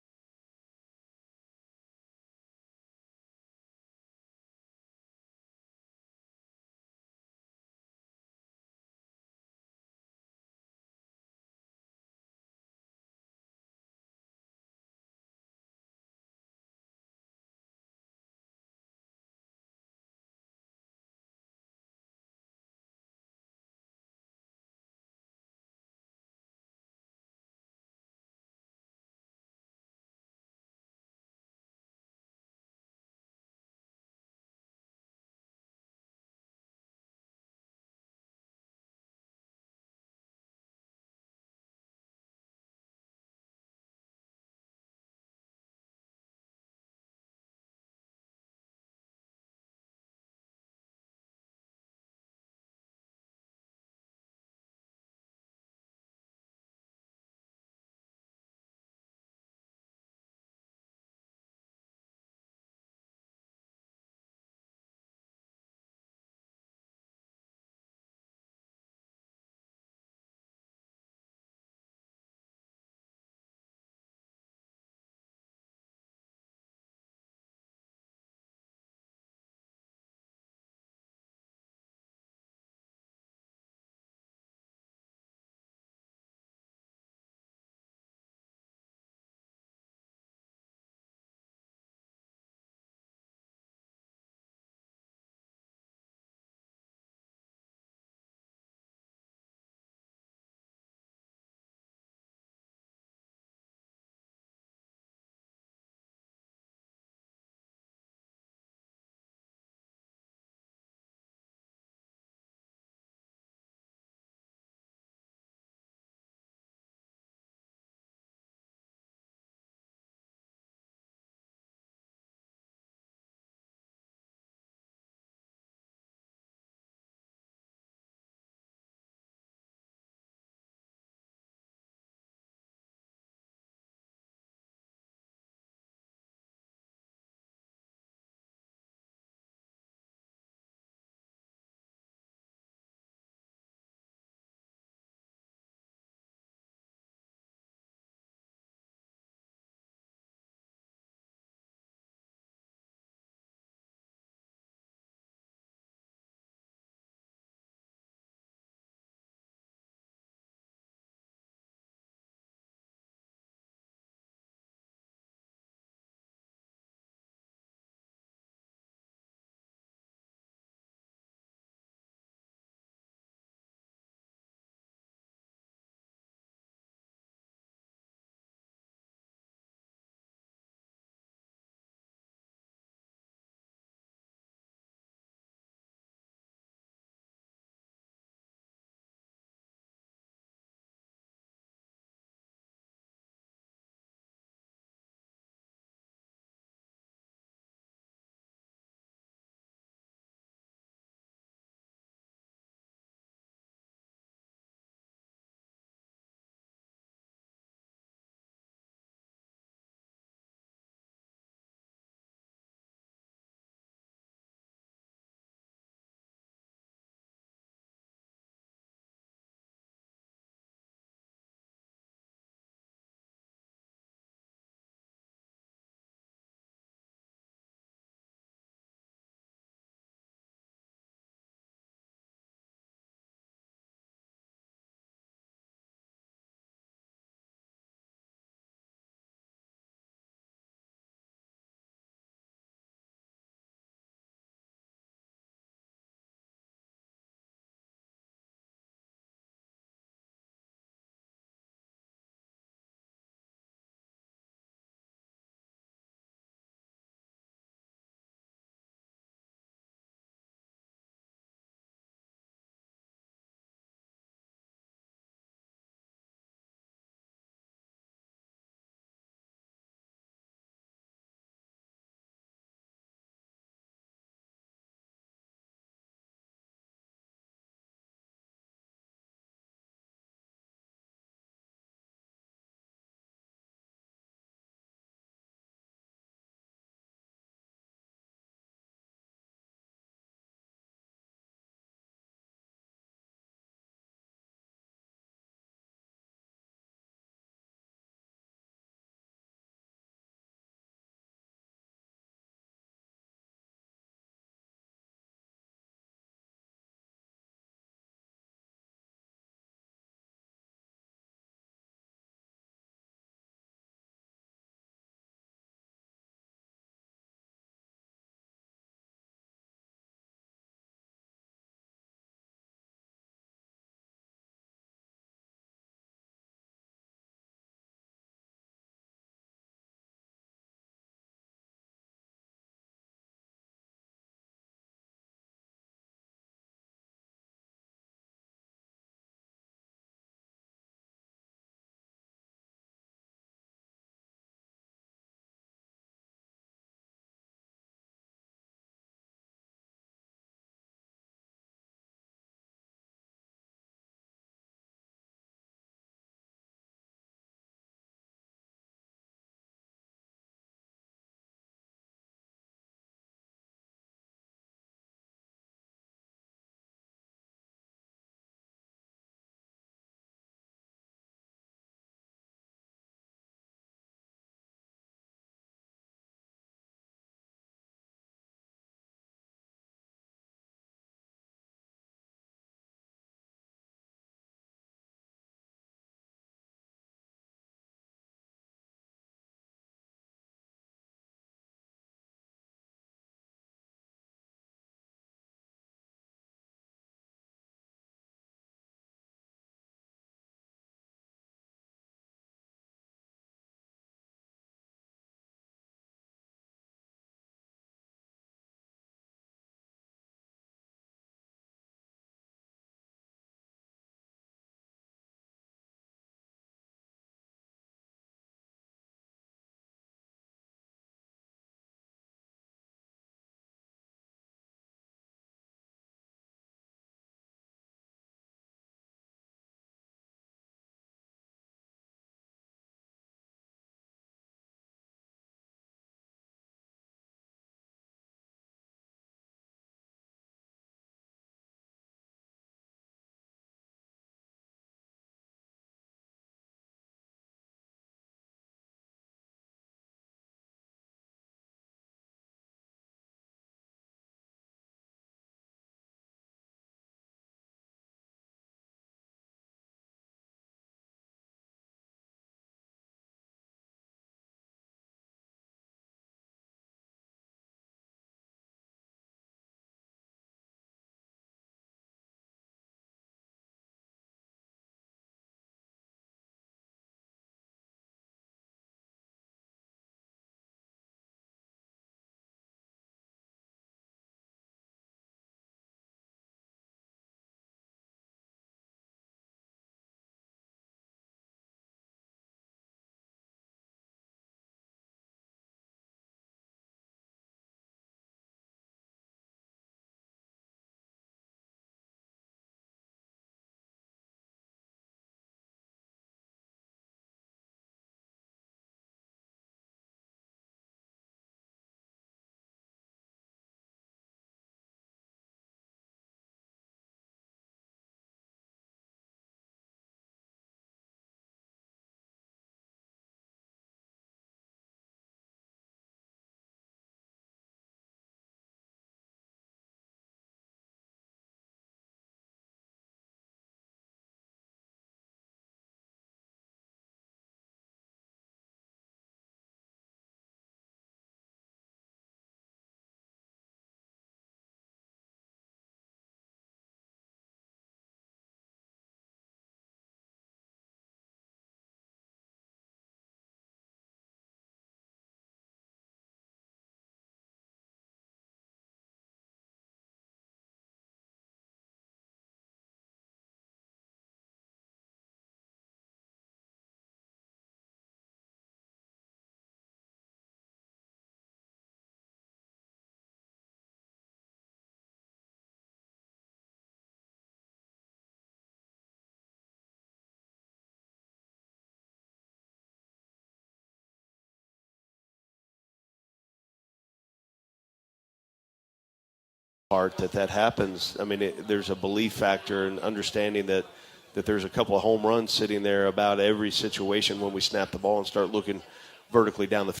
part that happens. I mean, there's a belief factor and understanding that there's a couple of home runs sitting there about every situation when we snap the ball and start looking vertically down the field.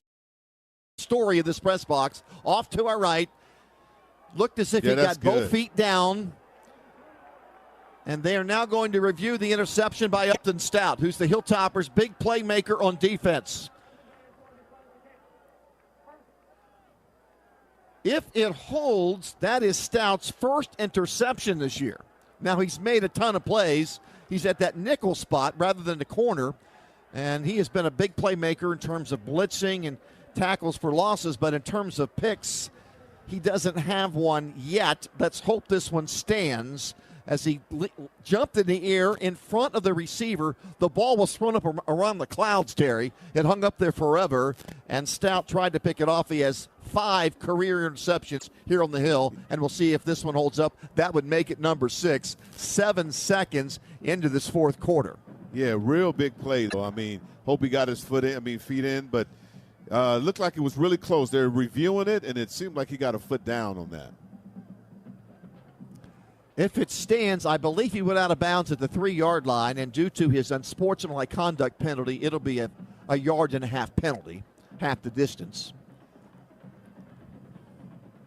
Story of this press box, off to our right. Looked as if he got both feet down. And they are now going to review the interception by Upton Stout, who's the Hilltoppers' big playmaker on defense. If it holds, that is Stout's first interception this year. Now, he's made a ton of plays. He's at that nickel spot rather than the corner. And he has been a big playmaker in terms of blitzing and tackles for losses. But in terms of picks, he doesn't have one yet. Let's hope this one stands. As he jumped in the air in front of the receiver, the ball was thrown up around the clouds, Terry. It hung up there forever, and Stout tried to pick it off. He has 5 career interceptions here on the Hill, and we'll see if this one holds up. That would make it number 6, 7 seconds into this fourth quarter. Yeah, real big play, though. I mean, hope he got his feet in, but looked like it was really close. They're reviewing it, and it seemed like he got a foot down on that. If it stands, I believe he went out of bounds at the 3-yard line, and due to his unsportsmanlike conduct penalty, it'll be a 1.5 yard penalty, half the distance.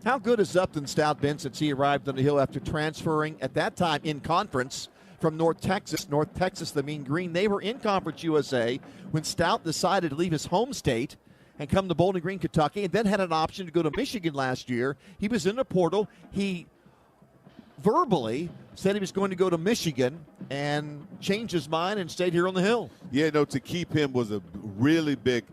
How good has Upton Stout been since he arrived on the Hill after transferring at that time in conference from North Texas? North Texas, the Mean Green, they were in Conference USA when Stout decided to leave his home state and come to Bowling Green, Kentucky, and then had an option to go to Michigan last year. He was in the portal. He verbally said he was going to go to Michigan and changed his mind and stayed here on the Hill. Yeah, no, to keep him was a really big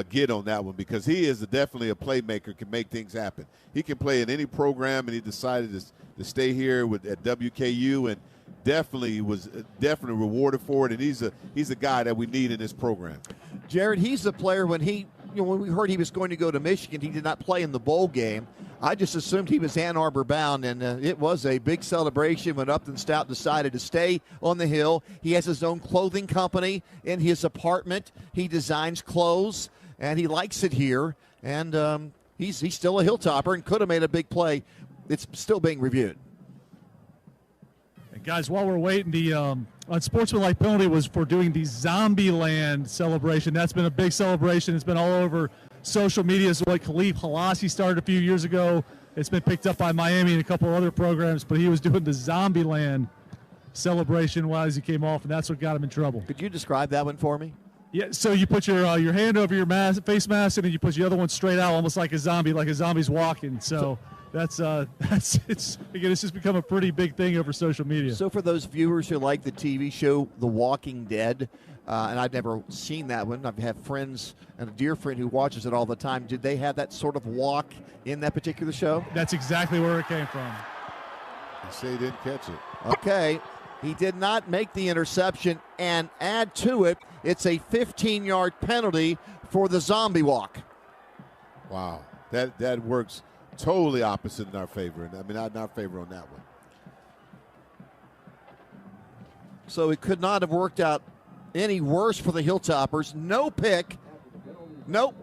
get on that one because he is definitely a playmaker, can make things happen. He can play in any program, and he decided to stay here at WKU and definitely was rewarded for it, and he's a guy that we need in this program. Jared, he's a player when we heard he was going to go to Michigan, he did not play in the bowl game. I just assumed he was Ann Arbor bound, and it was a big celebration when Upton Stout decided to stay on the Hill. He has his own clothing company in his apartment. He designs clothes, and he likes it here. And he's still a Hilltopper and could have made a big play. It's still being reviewed. And guys, while we're waiting, the unsportsmanlike penalty was for doing the Zombieland celebration. That's been a big celebration. It's been all over social media. Is what Khalif Halassi started a few years ago. It's been picked up by Miami and a couple of other programs, but he was doing the Zombieland celebration while he came off, and that's what got him in trouble. Could you describe that one for me? Yeah, so you put your hand over your face mask, and then you put the other one straight out, almost like a zombie, like a zombie's walking. So it's just become a pretty big thing over social media. So for those viewers who like the TV show The Walking Dead, and I've never seen that one. I have friends and a dear friend who watches it all the time. Did they have that sort of walk in that particular show? That's exactly where it came from. They say he didn't catch it. Okay. He did not make the interception, and add to it, it's a 15-yard penalty for the zombie walk. Wow. That works totally opposite in our favor. I mean, not in our favor on that one. So it could not have worked out any worse for the Hilltoppers. No pick. No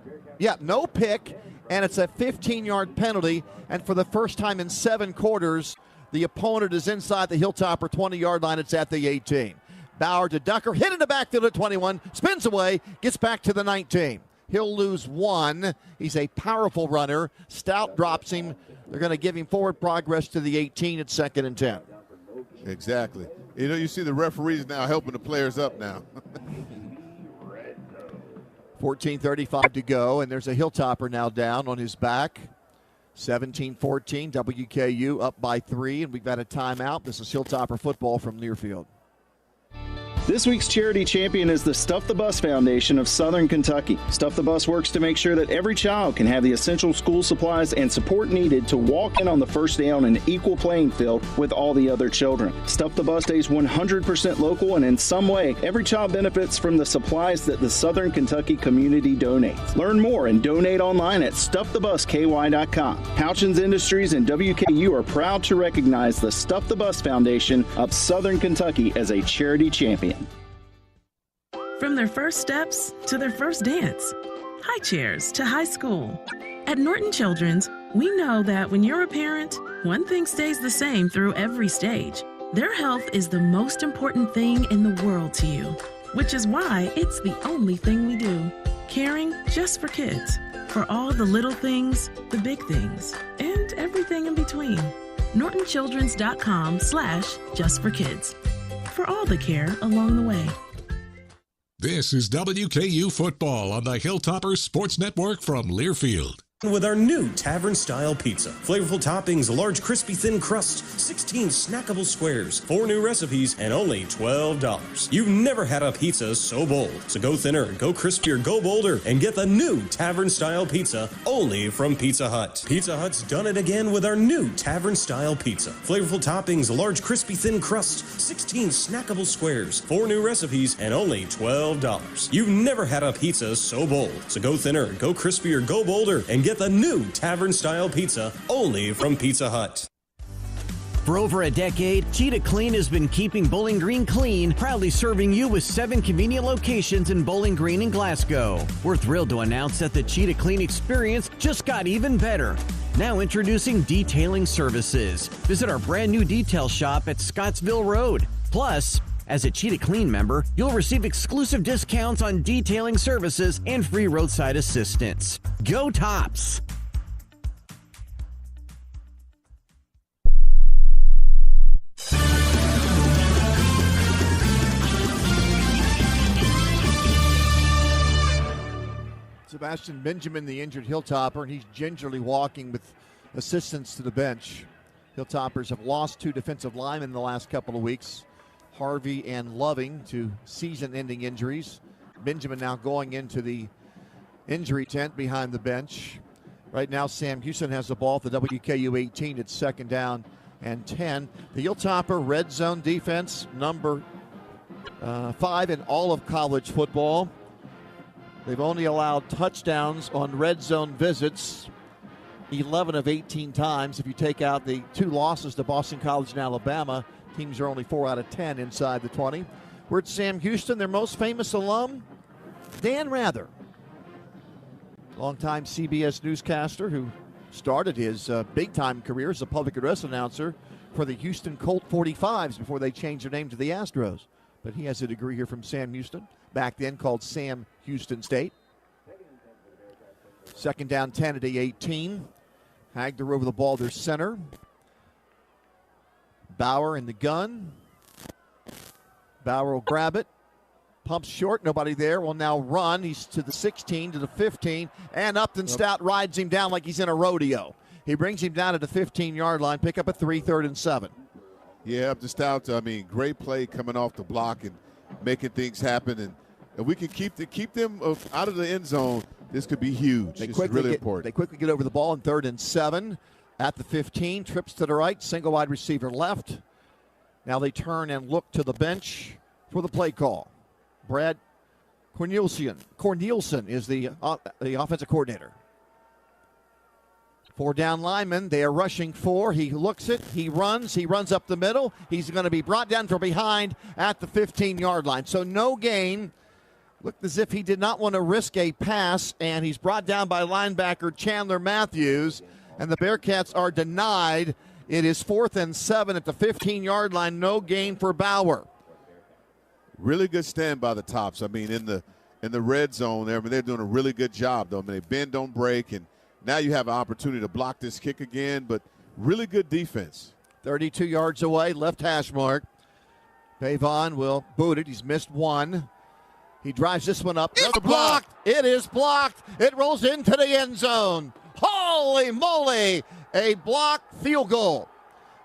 pick, and it's a 15-yard penalty. And for the first time in 7 quarters, the opponent is inside the Hilltopper 20-yard line. It's at the 18. Bauer to Ducker, hit in the backfield at 21, spins away, gets back to the 19. He'll lose 1. He's a powerful runner. Stout drops him. They're going to give him forward progress to the 18 at 2nd and 10. Exactly. You see the referees now helping the players up now. 14:35 to go, and there's a Hilltopper now down on his back. 17-14, WKU up by 3, and we've got a timeout. This is Hilltopper football from Learfield. This week's charity champion is the Stuff the Bus Foundation of Southern Kentucky. Stuff the Bus works to make sure that every child can have the essential school supplies and support needed to walk in on the first day on an equal playing field with all the other children. Stuff the Bus stays 100% local, and in some way, every child benefits from the supplies that the Southern Kentucky community donates. Learn more and donate online at StuffTheBusKY.com. Houchins Industries and WKU are proud to recognize the Stuff the Bus Foundation of Southern Kentucky as a charity champion. From their first steps to their first dance, high chairs to high school. At Norton Children's, We know that when you're a parent, one thing stays the same through every stage. Their health is the most important thing in the world to you, which is why it's the only thing we do. Caring just for kids. For all the little things, the big things, and everything in between. NortonChildren's.com/justforkids. For all the care along the way. This is WKU Football on the Hilltoppers Sports Network from Learfield. With our new tavern-style pizza. Flavorful toppings, a large crispy thin crust, 16 snackable squares, 4 new recipes, and only $12. You've never had a pizza so bold. So go thinner, go crispier, go bolder, and get the new tavern-style pizza only from Pizza Hut. Pizza Hut's done it again with our new tavern-style pizza. Flavorful toppings, a large crispy thin crust, 16 snackable squares, 4 new recipes, and only $12. You've never had a pizza so bold. So go thinner, go crispier, go bolder, and get the new tavern-style pizza only from Pizza Hut. For over a decade, Cheetah Clean has been keeping Bowling Green clean, proudly serving you with 7 convenient locations in Bowling Green and Glasgow. We're thrilled to announce that the Cheetah Clean experience just got even better. Now introducing detailing services. Visit our brand new detail shop at Scottsville Road. Plus, as a Cheetah Clean member, you'll receive exclusive discounts on detailing services and free roadside assistance. Go Tops! Sebastian Benjamin, the injured Hilltopper, and he's gingerly walking with assistance to the bench. Hilltoppers have lost 2 defensive linemen in the last couple of weeks. Harvey and Loving to season-ending injuries. Benjamin now going into the injury tent behind the bench. Right now, Sam Houston has the ball at the WKU 18. It's 2nd down and 10. The Hilltopper red zone defense, number 5 in all of college football. They've only allowed touchdowns on red zone visits 11 of 18 times. If you take out the 2 losses to Boston College and Alabama, teams are only 4 out of 10 inside the 20. We're at Sam Houston. Their most famous alum, Dan Rather, longtime CBS newscaster who started his big-time career as a public address announcer for the Houston Colt 45s before they changed their name to the Astros. But he has a degree here from Sam Houston, back then called Sam Houston State. 2nd down, 10 at the 18. Hagler over the ball, their center. Bauer in the gun. Bauer will grab it. Pumps short, nobody there. Will now run. He's to the 16, to the 15, and Upton Stout rides him down like he's in a rodeo. He brings him down to the 15-yard line, pick up a 3, 3rd and 7. Yeah, Upton Stout, great play coming off the block and making things happen. And if we can keep them out of the end zone, this could be huge. This is really important. They quickly get over the ball in 3rd and 7. At the 15, trips to the right, single wide receiver left. Now they turn and look to the bench for the play call. Brad Cornelison is the offensive coordinator. 4 down linemen. They are rushing 4. He looks it. He runs up the middle. He's going to be brought down from behind at the 15-yard line. So no gain. Looked as if he did not want to risk a pass, and he's brought down by linebacker Chandler Matthews. And the Bearcats are denied. It is 4th and 7 at the 15-yard line. No gain for Bauer. Really good stand by the Tops. In the red zone there, they're doing a really good job, though. They bend, don't break, and now you have an opportunity to block this kick again, but really good defense. 32 yards away, left hash mark. Pavon will boot it. He's missed 1. He drives this one up. It's blocked. It is blocked. It rolls into the end zone. Holy moly, a blocked field goal.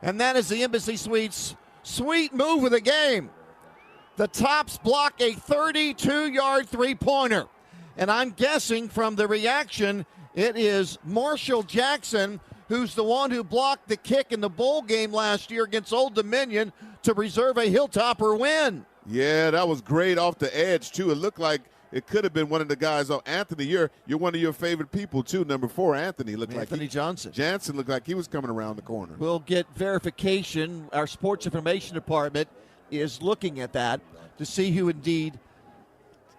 And that is the Embassy Suites' sweet move of the game. The Tops block a 32-yard three-pointer. And I'm guessing from the reaction, it is Marshall Jackson, who's the one who blocked the kick in the bowl game last year against Old Dominion to reserve a Hilltopper win. Yeah, that was great off the edge, too. It looked like it could have been one of the guys. Oh, Anthony, you're one of your favorite people, too. Number 4, Anthony. Anthony Johnson. Jansen looked like he was coming around the corner. We'll get verification. Our sports information department is looking at that to see who indeed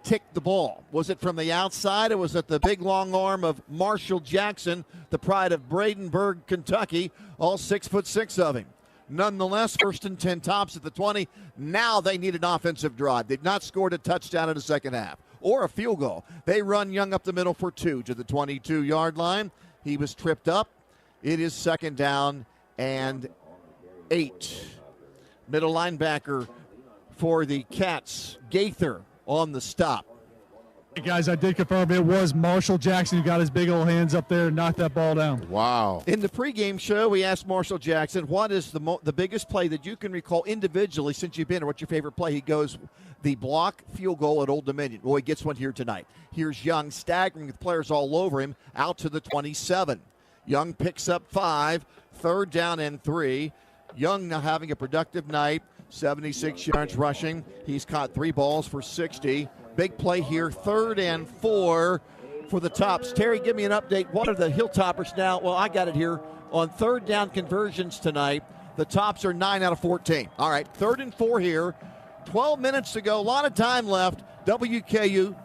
ticked the ball? Was it from the outside, or was it the big long arm of Marshall Jackson, the pride of Bradenburg, Kentucky, all 6'6" of him? Nonetheless, 1st and 10 Tops at the 20. Now they need an offensive drive. They've not scored a touchdown in the second half or a field goal. They run Young up the middle for 2 to the 22-yard line. He was tripped up. It is 2nd down and 8. Middle linebacker for the Cats, Gaither, on the stop. Hey guys, I did confirm it was Marshall Jackson who got his big old hands up there and knocked that ball down. Wow. In the pregame show, we asked Marshall Jackson, what is the biggest play that you can recall individually since you've been here? What's your favorite play? He goes, the block field goal at Old Dominion. Well, he gets one here tonight. Here's Young staggering with players all over him out to the 27. Young picks up 5, 3rd down and 3. Young now having a productive night, 76 yards rushing. He's caught 3 balls for 60. Big play here, 3rd and 4 for the Tops. Terry, give me an update. What are the Hilltoppers now? Well, I got it here. On 3rd down conversions tonight, the Tops are 9 out of 14. All right, 3rd and 4 here. 12 minutes to go, a lot of time left. WKU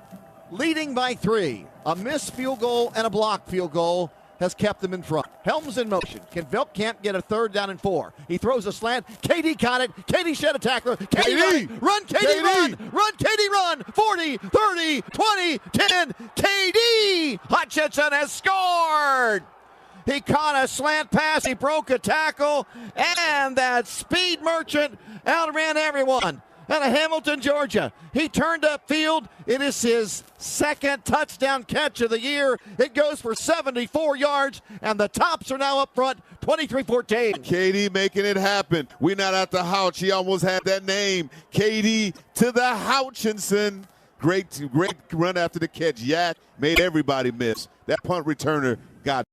leading by 3. A missed field goal and a blocked field goal has kept them in front. Helms in motion. Can Veltkamp get a 3rd down and 4? He throws a slant. KD caught it. KD shed a tackler. KD run. KD run. Run, KD run. 40, 30, 20, 10. KD Hutchinson has scored. He caught a slant pass. He broke a tackle. And that speed merchant outran everyone. Out of Hamilton, Georgia. He turned upfield. It is his 2nd touchdown catch of the year. It goes for 74 yards, and the Tops are now up front, 23-14. KD making it happen. We're not at the Houch. He almost had that name. KD to the Hutchinson. Great run after the catch. Yak made everybody miss. That punt returner got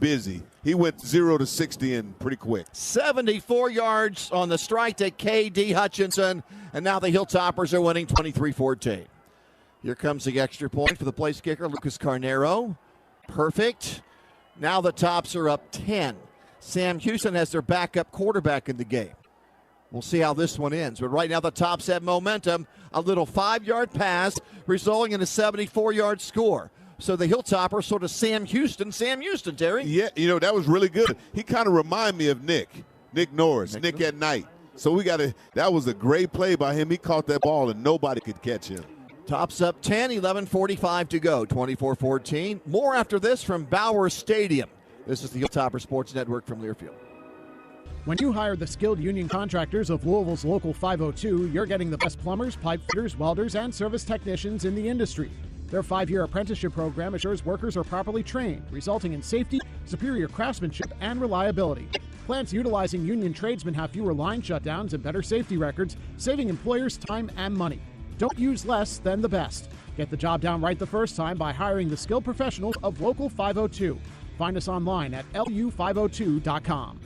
busy. He went 0 to 60 in pretty quick. 74 yards on the strike to KD Hutchinson, and now the Hilltoppers are winning 23-14. Here comes the extra point for the place kicker, Lucas Carnero. Perfect. Now the Tops are up 10. Sam Houston has their backup quarterback in the game. We'll see how this one ends. But right now the Tops have momentum. A little 5-yard pass resulting in a 74-yard score. So the Hilltoppers sort of Sam Houston, Terry. Yeah, that was really good. He kind of reminded me of Nick Norris, Nick at night. So that was a great play by him. He caught that ball and nobody could catch him. Tops up 10, 11:45 to go, 24-14. More after this from Bauer Stadium. This is the Hilltopper Sports Network from Learfield. When you hire the skilled union contractors of Louisville's Local 502, you're getting the best plumbers, pipe fitters, welders, and service technicians in the industry. Their 5-year apprenticeship program assures workers are properly trained, resulting in safety, superior craftsmanship, and reliability. Plants utilizing union tradesmen have fewer line shutdowns and better safety records, saving employers time and money. Don't use less than the best. Get the job down right the first time by hiring the skilled professionals of Local 502. Find us online at lu502.com.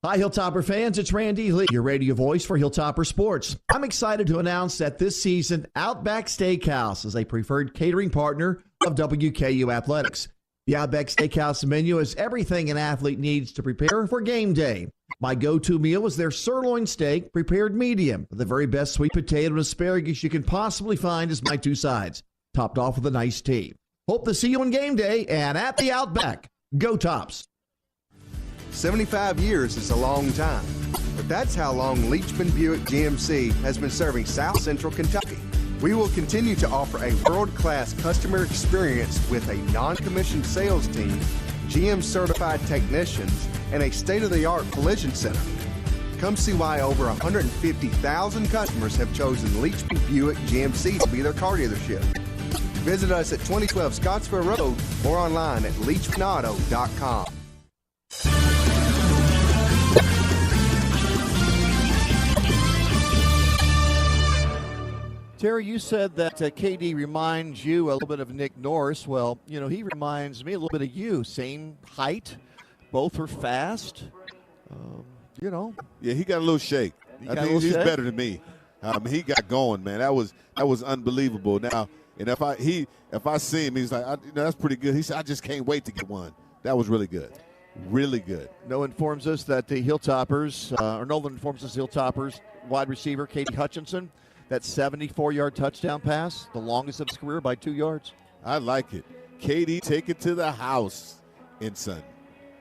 Hi, Hilltopper fans. It's Randy Lee, your radio voice for Hilltopper Sports. I'm excited to announce that this season, Outback Steakhouse is a preferred catering partner of WKU Athletics. The Outback Steakhouse menu is everything an athlete needs to prepare for game day. My go-to meal is their sirloin steak, prepared medium. The very best sweet potato and asparagus you can possibly find is my 2 sides, topped off with a nice tea. Hope to see you on game day and at the Outback. Go Tops! 75 years is a long time, but that's how long Leachman Buick GMC has been serving South Central Kentucky. We will continue to offer a world-class customer experience with a non-commissioned sales team, GM-certified technicians, and a state-of-the-art collision center. Come see why over 150,000 customers have chosen Leachman Buick GMC to be their car dealership. Visit us at 2012 Scottsville Road or online at leachmanauto.com. Terry, you said that KD reminds you a little bit of Nick Norris. Well, he reminds me a little bit of you. Same height. Both are fast. Yeah, he got a little shake. I think he's better than me. He got going, man. That was unbelievable. Now, and if I see him, he's like, that's pretty good. He said, I just can't wait to get one. That was really good. Really good. Nolan informs us that the Hilltoppers, wide receiver KD Hutchinson, that 74-yard touchdown pass, the longest of his career by 2 yards. I like it. KD, take it to the house in Sun.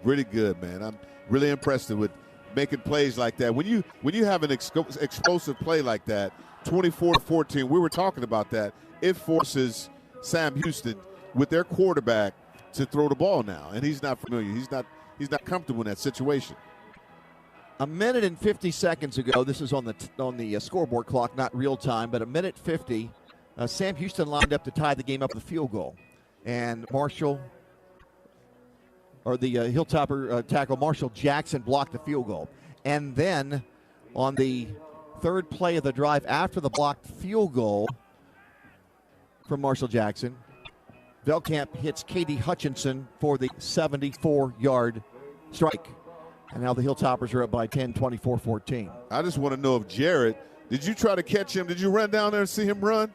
Really good, man. I'm really impressed with making plays like that. When you have an explosive play like that, 24-14, we were talking about that. It forces Sam Houston with their quarterback to throw the ball now, and he's not familiar. He's not comfortable in that situation. A minute and 50 seconds ago, this is on the scoreboard clock, not real time, but a minute 50, Sam Houston lined up to tie the game up with a field goal. And Hilltopper tackle Marshall Jackson blocked the field goal. And then on the third play of the drive after the blocked field goal from Marshall Jackson, Velkamp hits Katie Hutchinson for the 74-yard strike. And now the Hilltoppers are up by 10, 24-14. I just want to know if Jared, did you try to catch him? Did you run down there and see him run?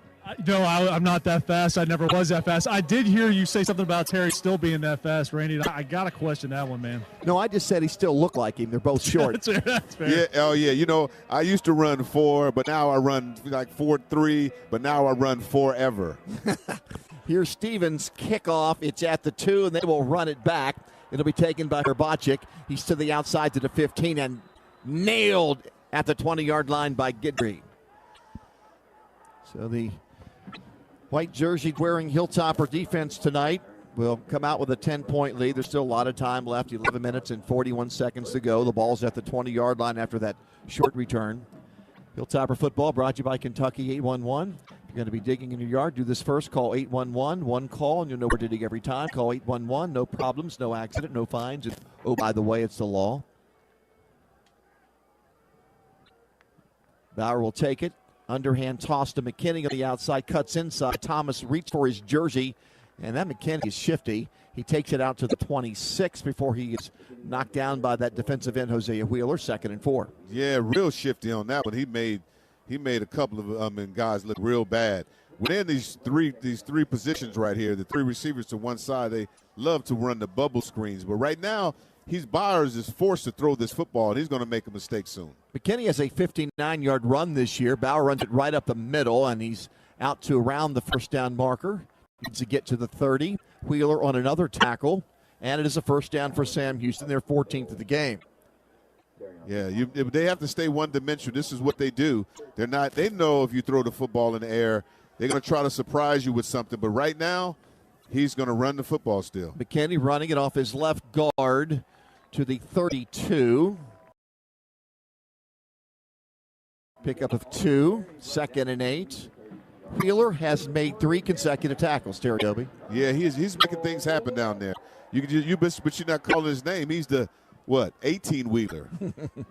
No, I'm not that fast. I never was that fast. I did hear you say something about Terry still being that fast, Randy. I got to question that one, man. No, I just said he still looked like him. They're both short. That's fair. Yeah, oh, yeah. You know, I used to run 4, but now I run like 4.3, but now I run forever. Here's Stevens' kickoff. It's at the 2, and they will run it back. It'll be taken by Herbacic. He's to the outside to the 15 and nailed at the 20-yard line by Guidry. So the white jersey-wearing Hilltopper defense tonight will come out with a 10-point lead. There's still a lot of time left, 11 minutes and 41 seconds to go. The ball's at the 20-yard line after that short return. Hilltopper football brought to you by Kentucky 811. You're going to be digging in your yard. Do this first. Call 811. One call, and you'll know where to dig every time. Call 811. No problems, no accident, no fines. And, oh, by the way, it's the law. Bauer will take it. Underhand toss to McKinney on the outside. Cuts inside. Thomas reached for his jersey, and that McKinney is shifty. He takes it out to the 26 before he gets knocked down by that defensive end, Hosea Wheeler. 2nd and 4. Yeah, real shifty on that one. He made a couple of guys look real bad. Within these three positions right here, the 3 receivers to one side, they love to run the bubble screens. But right now, Byers is forced to throw this football, and he's going to make a mistake soon. McKinney has a 59-yard run this year. Bauer runs it right up the middle, and he's out to around the first down marker. Needs to get to the 30. Wheeler on another tackle, and it is a first down for Sam Houston. They're 14th of the game. Yeah, they have to stay one-dimensional. This is what they do. They know if you throw the football in the air, they're going to try to surprise you with something. But right now, he's going to run the football still. McKinney running it off his left guard to the 32. Pickup of 2, 2nd and 8. Wheeler has made 3 consecutive tackles, Terry Dobie. Yeah, he's making things happen down there. But you're not calling his name. He's the 18-wheeler.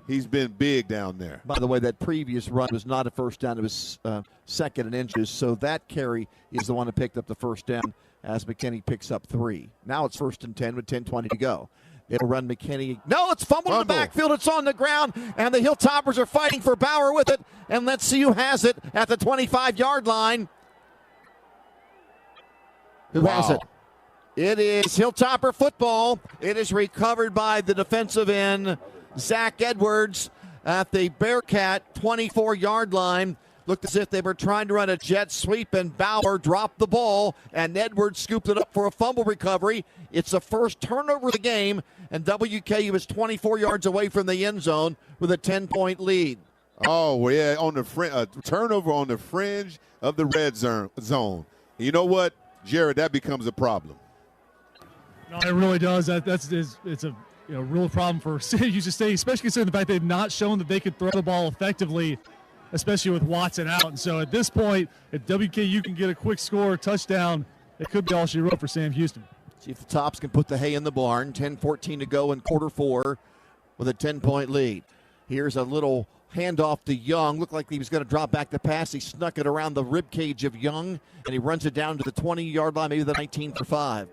He's been big down there. By the way, that previous run was not a first down. It was 2nd and inches. So that carry is the one that picked up the first down as McKinney picks up 3. Now it's 1st and 10 with 10:20 to go. It'll run McKinney. No, it's fumbled in the backfield. It's on the ground, and the Hilltoppers are fighting for Bauer with it. And let's see who has it at the 25-yard line. Who has it? It is Hilltopper football. It is recovered by the defensive end, Zach Edwards, at the Bearcat 24-yard line. Looked as if they were trying to run a jet sweep, and Bauer dropped the ball, and Edwards scooped it up for a fumble recovery. It's the first turnover of the game, and WKU is 24 yards away from the end zone with a 10-point lead. Oh, yeah, on the turnover on the fringe of the red zone. You know what, Jared, that becomes a problem. No, it really does. It's a real problem for Houston State, especially considering the fact they've not shown that they could throw the ball effectively, especially with Watson out. And so at this point, if WKU can get a quick score, touchdown, it could be all she wrote for Sam Houston. See if the Tops can put the hay in the barn. 10-14 to go in quarter 4 with a 10-point lead. Here's a little handoff to Young. Looked like he was going to drop back the pass. He snuck it around the rib cage of Young, and he runs it down to the 20-yard line, maybe the 19 for 5.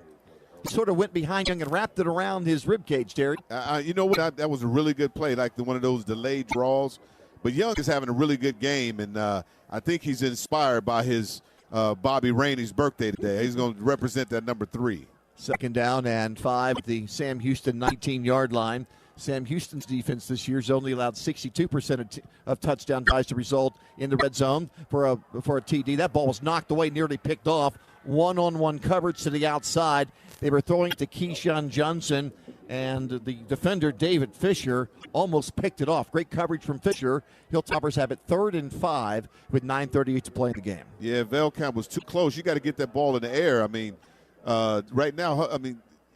He sort of went behind Young and wrapped it around his rib cage, Terry. You know what? That was a really good play, like one of those delayed draws. But Young is having a really good game, and I think he's inspired by his Bobby Rainey's birthday today. He's going to represent that number 3. 2nd down and 5 at the Sam Houston 19-yard line. Sam Houston's defense this year has only allowed 62% of touchdown tries to result in the red zone for a TD. That ball was knocked away, nearly picked off. One-on-one coverage to the outside. They were throwing it to Keyshawn Johnson, and the defender, David Fisher, almost picked it off. Great coverage from Fisher. Hilltoppers have it 3rd and 5 with 9:38 to play in the game. Yeah, Velkamp was too close. You got to get that ball in the air. I mean, right now,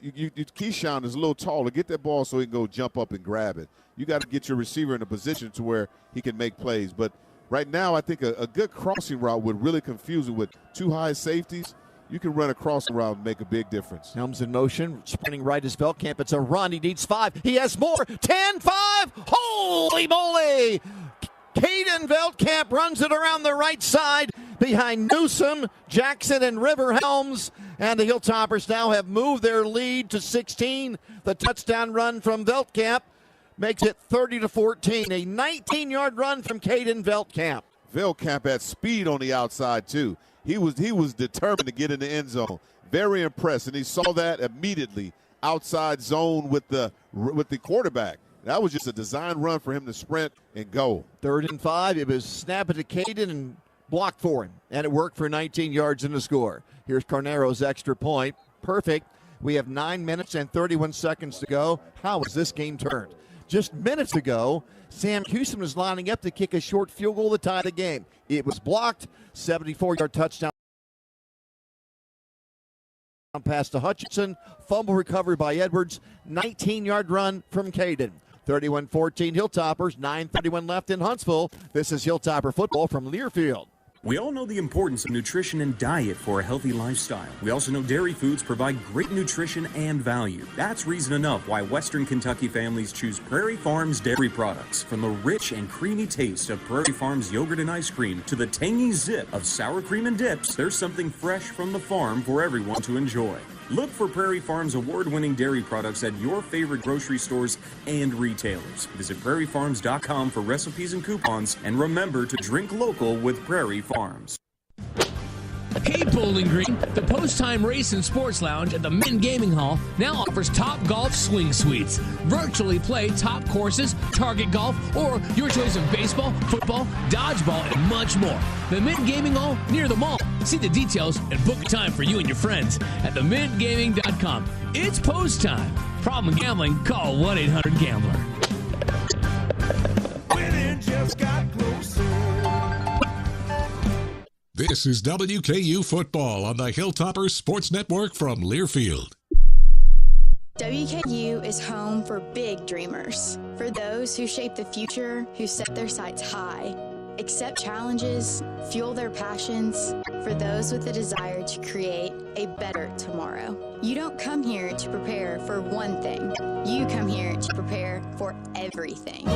Keyshawn is a little taller. Get that ball so he can go jump up and grab it. You got to get your receiver in a position to where he can make plays. But right now, I think a good crossing route would really confuse it with two high safeties. You can run a crossing route and make a big difference. Helms in motion, sprinting right is Velkamp. It's a run. He needs 5. He has more. 10-5. Holy moly! Caden Velkamp runs it around the right side behind Newsom, Jackson, and River Helms. And the Hilltoppers now have moved their lead to 16. The touchdown run from Velkamp makes it 30-14. A 19-yard run from Caden Velkamp. Velkamp had speed on the outside, too. He was determined to get in the end zone. Very impressed, and he saw that immediately outside zone with the quarterback. That was just a design run for him to sprint and go. 3rd and 5. It was snap it to Caden and blocked for him, and it worked for 19 yards in the score. Here's Carnero's extra point. Perfect. We have 9 minutes and 31 seconds to go. How was this game turned? Just minutes ago, Sam Houston was lining up to kick a short field goal to tie the game. It was blocked. 74-yard touchdown pass to Hutchinson. Fumble recovery by Edwards. 19-yard run from Caden. 31-14 Hilltoppers. 9:31 left in Huntsville. This is Hilltopper football from Learfield. We all know the importance of nutrition and diet for a healthy lifestyle. We also know dairy foods provide great nutrition and value. That's reason enough why Western Kentucky families choose Prairie Farms dairy products. From the rich and creamy taste of Prairie Farms yogurt and ice cream to the tangy zip of sour cream and dips, there's something fresh from the farm for everyone to enjoy. Look for Prairie Farms award-winning dairy products at your favorite grocery stores and retailers. Visit prairiefarms.com for recipes and coupons, and remember to drink local with Prairie Farms. Hey Bowling Green, the Post-Time Race and Sports Lounge at the Mint Gaming Hall now offers Top Golf Swing Suites. Virtually play top courses, target golf, or your choice of baseball, football, dodgeball, and much more. The Mint Gaming Hall near the mall. See the details and book a time for you and your friends at themintgaming.com. It's post time. Problem gambling? Call 1-800-GAMBLER. Winning just got closer. This is WKU Football on the Hilltoppers Sports Network from Learfield. WKU is home for big dreamers, for those who shape the future, who set their sights high, accept challenges, fuel their passions, for those with a desire to create a better tomorrow. You don't come here to prepare for one thing. You come here to prepare for everything.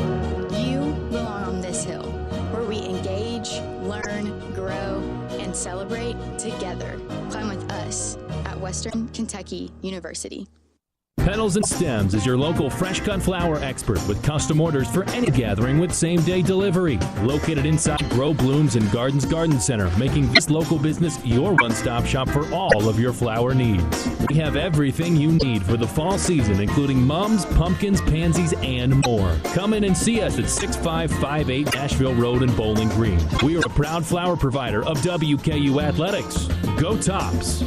You belong on this hill, where we engage, learn, grow, and celebrate together. Climb with us at Western Kentucky University. Petals and Stems is your local fresh cut flower expert with custom orders for any gathering with same-day delivery. Located inside Grow Blooms and Gardens Garden Center, making this local business your one-stop shop for all of your flower needs. We have everything you need for the fall season, including mums, pumpkins, pansies, and more. Come in and see us at 6558 Nashville Road in Bowling Green. We are a proud flower provider of WKU Athletics. Go Tops!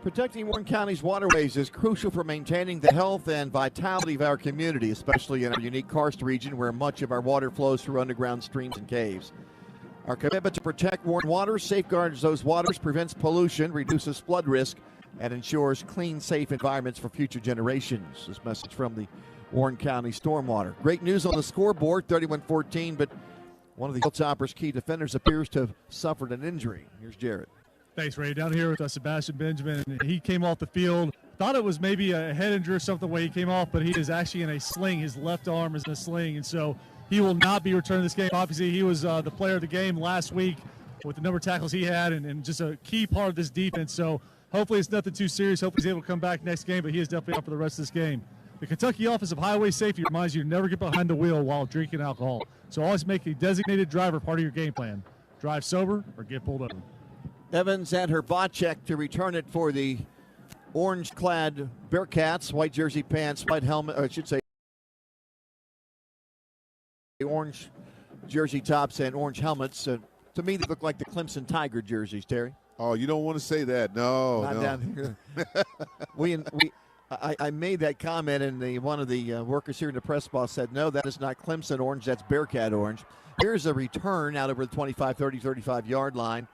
Protecting Warren County's waterways is crucial for maintaining the health and vitality of our community, especially in our unique karst region where much of our water flows through underground streams and caves. Our commitment to protect Warren waters safeguards those waters, prevents pollution, reduces flood risk, and ensures clean, safe environments for future generations. This message from the Warren County Stormwater. Great news on the scoreboard, 31-14, but one of the Hilltoppers' key defenders appears to have suffered an injury. Here's Jarrett. Thanks, Ray. Down here with Sebastian Benjamin, and he came off the field. Thought it was maybe a head injury or something the way he came off, but he is actually in a sling. His left arm is in a sling, and so he will not be returning this game. Obviously, he was the player of the game last week with the number of tackles he had and just a key part of this defense. So hopefully it's nothing too serious. Hopefully he's able to come back next game, but he is definitely out for the rest of this game. The Kentucky Office of Highway Safety reminds you to never get behind the wheel while drinking alcohol. So always make a designated driver part of your game plan. Drive sober or get pulled over. Evans and her Bocek to return it for the orange-clad Bearcats, white jersey pants, white helmet, or I should say orange jersey tops and orange helmets. To me, they look like the Clemson Tiger jerseys, Terry. Oh, you don't want to say that. No, Not no. down here. I made that comment, and one of the workers here in the press box said, no, that is not Clemson orange, that's Bearcat orange. Here's a return out over the 25, 30, 35-yard line.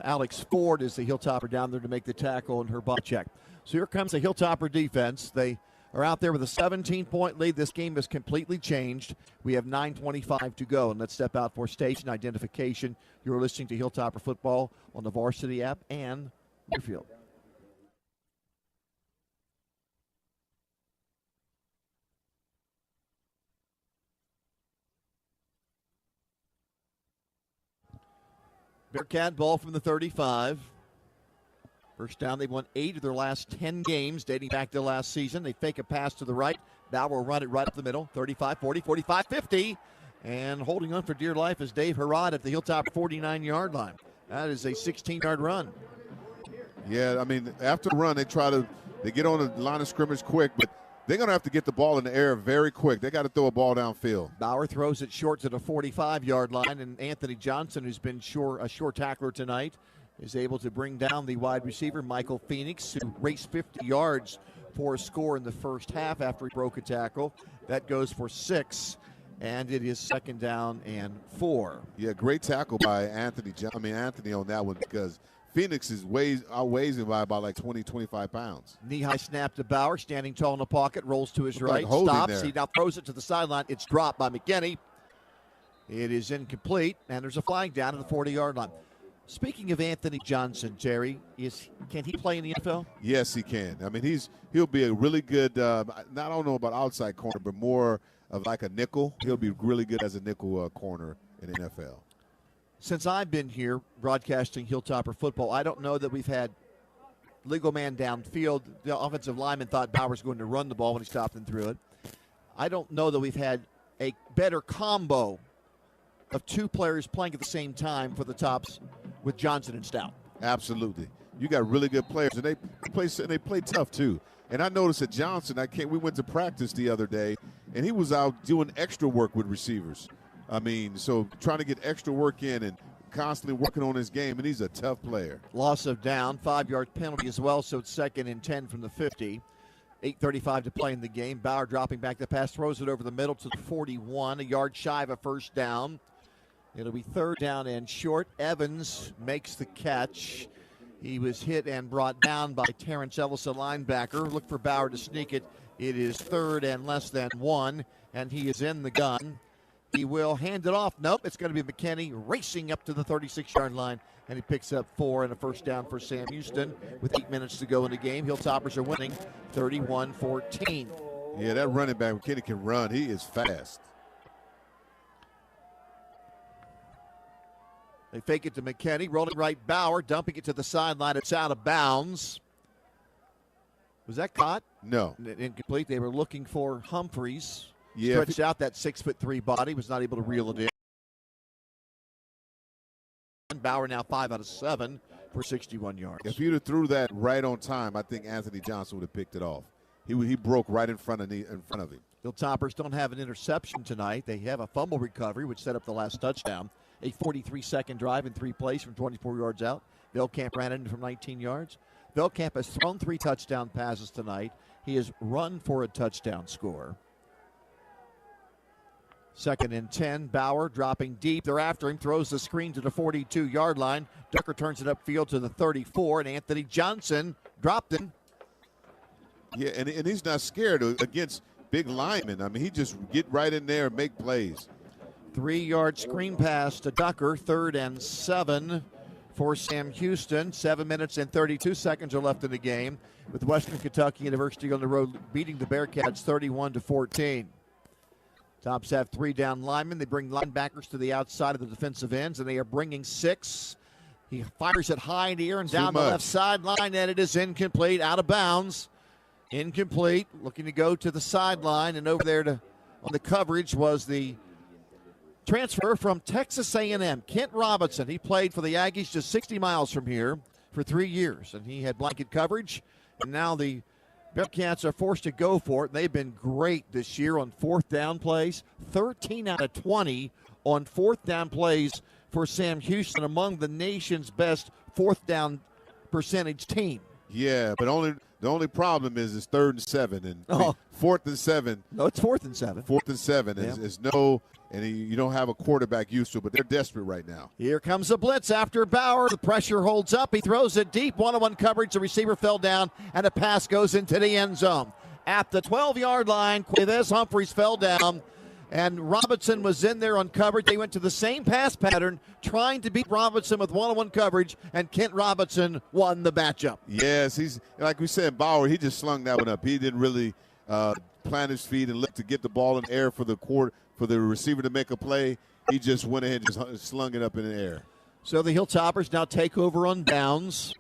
Alex Ford is the Hilltopper down there to make the tackle in her butt check. So here comes the Hilltopper defense. They are out there with a 17-point lead. This game has completely changed. We have 9:25 to go, and let's step out for station identification. You're listening to Hilltopper Football on the Varsity app and Learfield. Bearcat ball from the 35. First down, they've won 8 of their last 10 games dating back to last season. They fake a pass to the right. Bauer will run it right up the middle. 35, 40, 45, 50. And holding on for dear life is Dave Harrod at the Hilltop 49-yard line. That is a 16-yard run. Yeah, I mean, after the run, they get on the line of scrimmage quick, but they're going to have to get the ball in the air very quick. They got to throw a ball downfield. Bauer throws it short to the 45-yard line, and Anthony Johnson, who's been a short tackler tonight, is able to bring down the wide receiver, Michael Phoenix, who raced 50 yards for a score in the first half after he broke a tackle. That goes for 6, and it is 2nd down and 4. Yeah, great tackle by Anthony on that one, because Phoenix outweighs him by about like 20, 25 pounds. Knee-high snap to Bauer, standing tall in the pocket, rolls to his right, like stops. there. He now throws it to the sideline. It's dropped by McKinney. It is incomplete, and there's a flag down at the 40-yard line. Speaking of Anthony Johnson, Jerry, can he play in the NFL? Yes, he can. I mean, he'll be a really good, I don't know about outside corner, but more of like a nickel. He'll be really good as a nickel corner in the NFL. Since I've been here broadcasting Hilltopper football, I don't know that we've had legal man downfield. The offensive lineman thought Bauer was going to run the ball when he stopped and threw it. I don't know that we've had a better combo of 2 players playing at the same time for the Tops with Johnson and Stout. Absolutely. You got really good players, and they play tough too. And I noticed that Johnson, we went to practice the other day, and he was out doing extra work with receivers. I mean, so trying to get extra work in and constantly working on his game, and he's a tough player. Loss of down, 5-yard penalty as well, so it's 2nd and 10 from the 50. 8:35 to play in the game. Bauer dropping back the pass, throws it over the middle to the 41, a yard shy of a first down. It'll be 3rd down and short. Evans makes the catch. He was hit and brought down by Terrence Ellis, a linebacker. Look for Bauer to sneak it. It is 3rd and less than 1, and he is in the gun. He will hand it off. Nope, it's going to be McKinney racing up to the 36-yard line, and he picks up 4 and a first down for Sam Houston with 8 minutes to go in the game. Hilltoppers are winning 31-14. Yeah, that running back, McKinney can run. He is fast. They fake it to McKinney, rolling right Bauer, dumping it to the sideline. It's out of bounds. Was that caught? No. Incomplete. They were looking for Humphreys. Yeah, Stretched out that 6'3" body, was not able to reel it in. Bauer now 5 out of 7 for 61 yards. If you'd have threw that right on time, I think Anthony Johnson would have picked it off. He broke right in front of him. Hilltoppers don't have an interception tonight. They have a fumble recovery, which set up the last touchdown. A 43-second drive in 3 plays from 24 yards out. Belkamp ran in from 19 yards. Belkamp has thrown 3 touchdown passes tonight. He has run for a touchdown score. 2nd and 10. Bauer dropping deep. They're after him. Throws the screen to the 42-yard line. Ducker turns it upfield to the 34, and Anthony Johnson dropped him. Yeah, and he's not scared against big linemen. I mean, he just get right in there and make plays. 3-yard screen pass to Ducker. 3rd and 7 for Sam Houston. 7 minutes and 32 seconds are left in the game, with Western Kentucky University on the road beating the Bearcats 31-14. Tops have 3 down linemen. They bring linebackers to the outside of the defensive ends, and they are bringing 6. He fires it high in the air and down the left sideline, and it is incomplete, out of bounds. Incomplete. Looking to go to the sideline, and over there on the coverage was the transfer from Texas A&M, Kent Robinson. He played for the Aggies just 60 miles from here for 3 years, and he had blanket coverage. And now the Bearcats are forced to go for it. They've been great this year on fourth down plays. 13 out of 20 on fourth down plays for Sam Houston, among the nation's best fourth down percentage team. Yeah, but the only problem is it's 3rd and 7. And I mean, 4th and 7. No, it's 4th and 7. 4th and 7 is no, and you don't have a quarterback used to it, but they're desperate right now. Here comes a blitz after Bauer. The pressure holds up. He throws it deep. One-on-one coverage. The receiver fell down, and a pass goes into the end zone. At the 12-yard line, Quavez Humphreys fell down, and Robinson was in there on coverage. They went to the same pass pattern, trying to beat Robinson with one-on-one coverage, and Kent Robinson won the matchup. Yes, he's like we said, Bauer, he just slung that one up. He didn't really plant his feet and look to get the ball in the air for the receiver to make a play. He just went ahead and just slung it up in the air. So the Hilltoppers now take over on downs.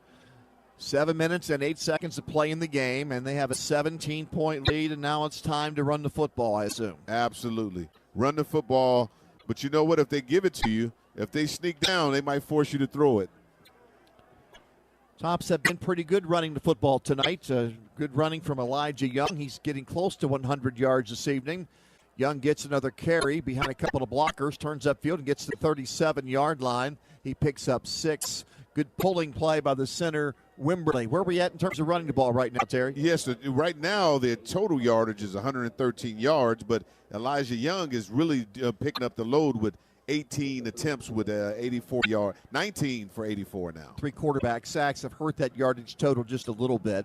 7 minutes and 8 seconds to play in the game, and they have a 17-point lead, and now it's time to run the football, I assume. Absolutely. Run the football, but you know what? If they give it to you, if they sneak down, they might force you to throw it. Tops have been pretty good running the football tonight. Good running from Elijah Young. He's getting close to 100 yards this evening. Young gets another carry behind a couple of blockers, turns upfield and gets to the 37-yard line. He picks up 6. Good pulling play by the center, Wimberly. Where are we at in terms of running the ball right now, Terry? Yes, right now the total yardage is 113 yards, but Elijah Young is really picking up the load with 18 attempts with 84 yards, 19 for 84 now. 3 quarterback sacks have hurt that yardage total just a little bit.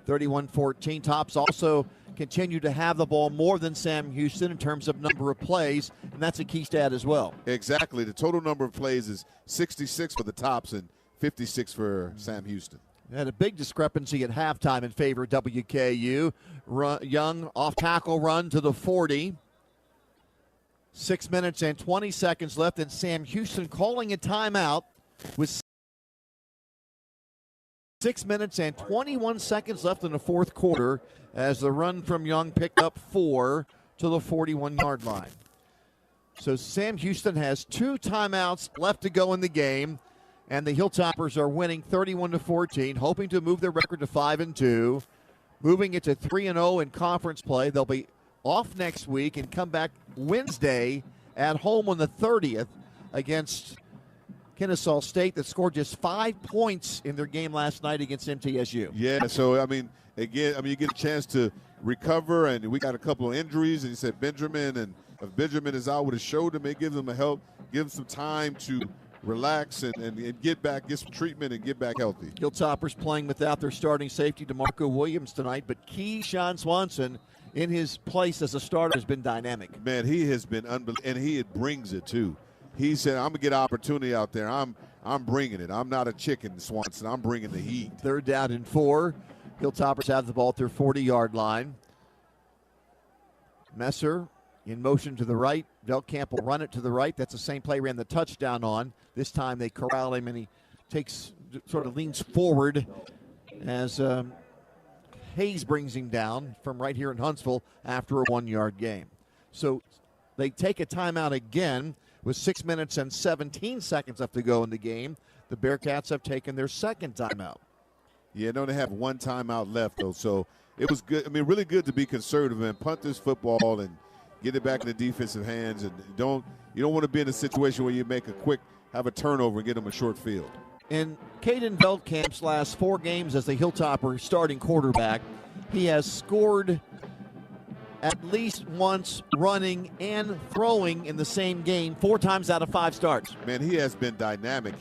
31-14. Tops also continue to have the ball more than Sam Houston in terms of number of plays, and that's a key stat as well. Exactly. The total number of plays is 66 for the Tops and 56 for Sam Houston. Had a big discrepancy at halftime in favor of WKU. Young off-tackle run to the 40. 6 minutes and 20 seconds left, and Sam Houston calling a timeout with 6 minutes and 21 seconds left in the fourth quarter as the run from Young picked up 4 to the 41-yard line. So Sam Houston has 2 timeouts left to go in the game, and the Hilltoppers are winning 31-14, hoping to move their record to 5-2, moving it to 3-0 in conference play. They'll be off next week and come back Wednesday at home on the 30th against Kennesaw State, that scored just 5 points in their game last night against MTSU. Yeah, so, you get a chance to recover, and we got a couple of injuries, and you said Benjamin, and if Benjamin is out with his shoulder, may give them give them some time to relax and get some treatment and get back healthy. Hilltoppers playing without their starting safety, DeMarco Williams, tonight, but Keyshawn Swanson in his place as a starter has been dynamic. Man, he has been unbelievable, and he brings it too. He said, I'm going to get opportunity out there. I'm bringing it. I'm not a chicken, Swanson. I'm bringing the heat. 3rd down and 4. Hilltoppers have the ball at their 40-yard line. Messer in motion to the right. Velkamp will run it to the right. That's the same play ran the touchdown on. This time they corral him, and he leans forward as Hayes brings him down from right here in Huntsville after a 1-yard gain. So they take a timeout again with 6 minutes and 17 seconds left to go in the game. The Bearcats have taken their 2nd timeout. Yeah, they only have 1 timeout left, though. So it was good. Really good to be conservative and punt this football and get it back in the defensive hands. And you don't want to be in a situation where you have a turnover and get them a short field. In Caden Veltkamp's last 4 games as the Hilltopper starting quarterback, he has scored at least once running and throwing in the same game 4 times out of 5 starts. Man, he has been dynamic.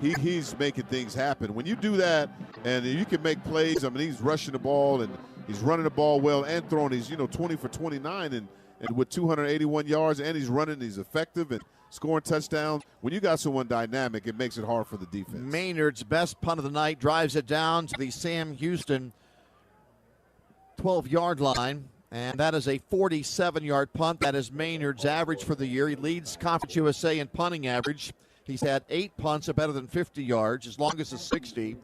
He's making things happen. When you do that and you can make plays, he's rushing the ball and he's running the ball well and throwing. He's 20 for 29 and with 281 yards, and he's running. He's effective and scoring touchdowns. When you got someone dynamic, it makes it hard for the defense. Maynard's best punt of the night drives it down to the Sam Houston 12-yard line. And that is a 47-yard punt. That is Maynard's average for the year. He leads Conference USA in punting average. He's had 8 punts of better than 50 yards. His longest is 60.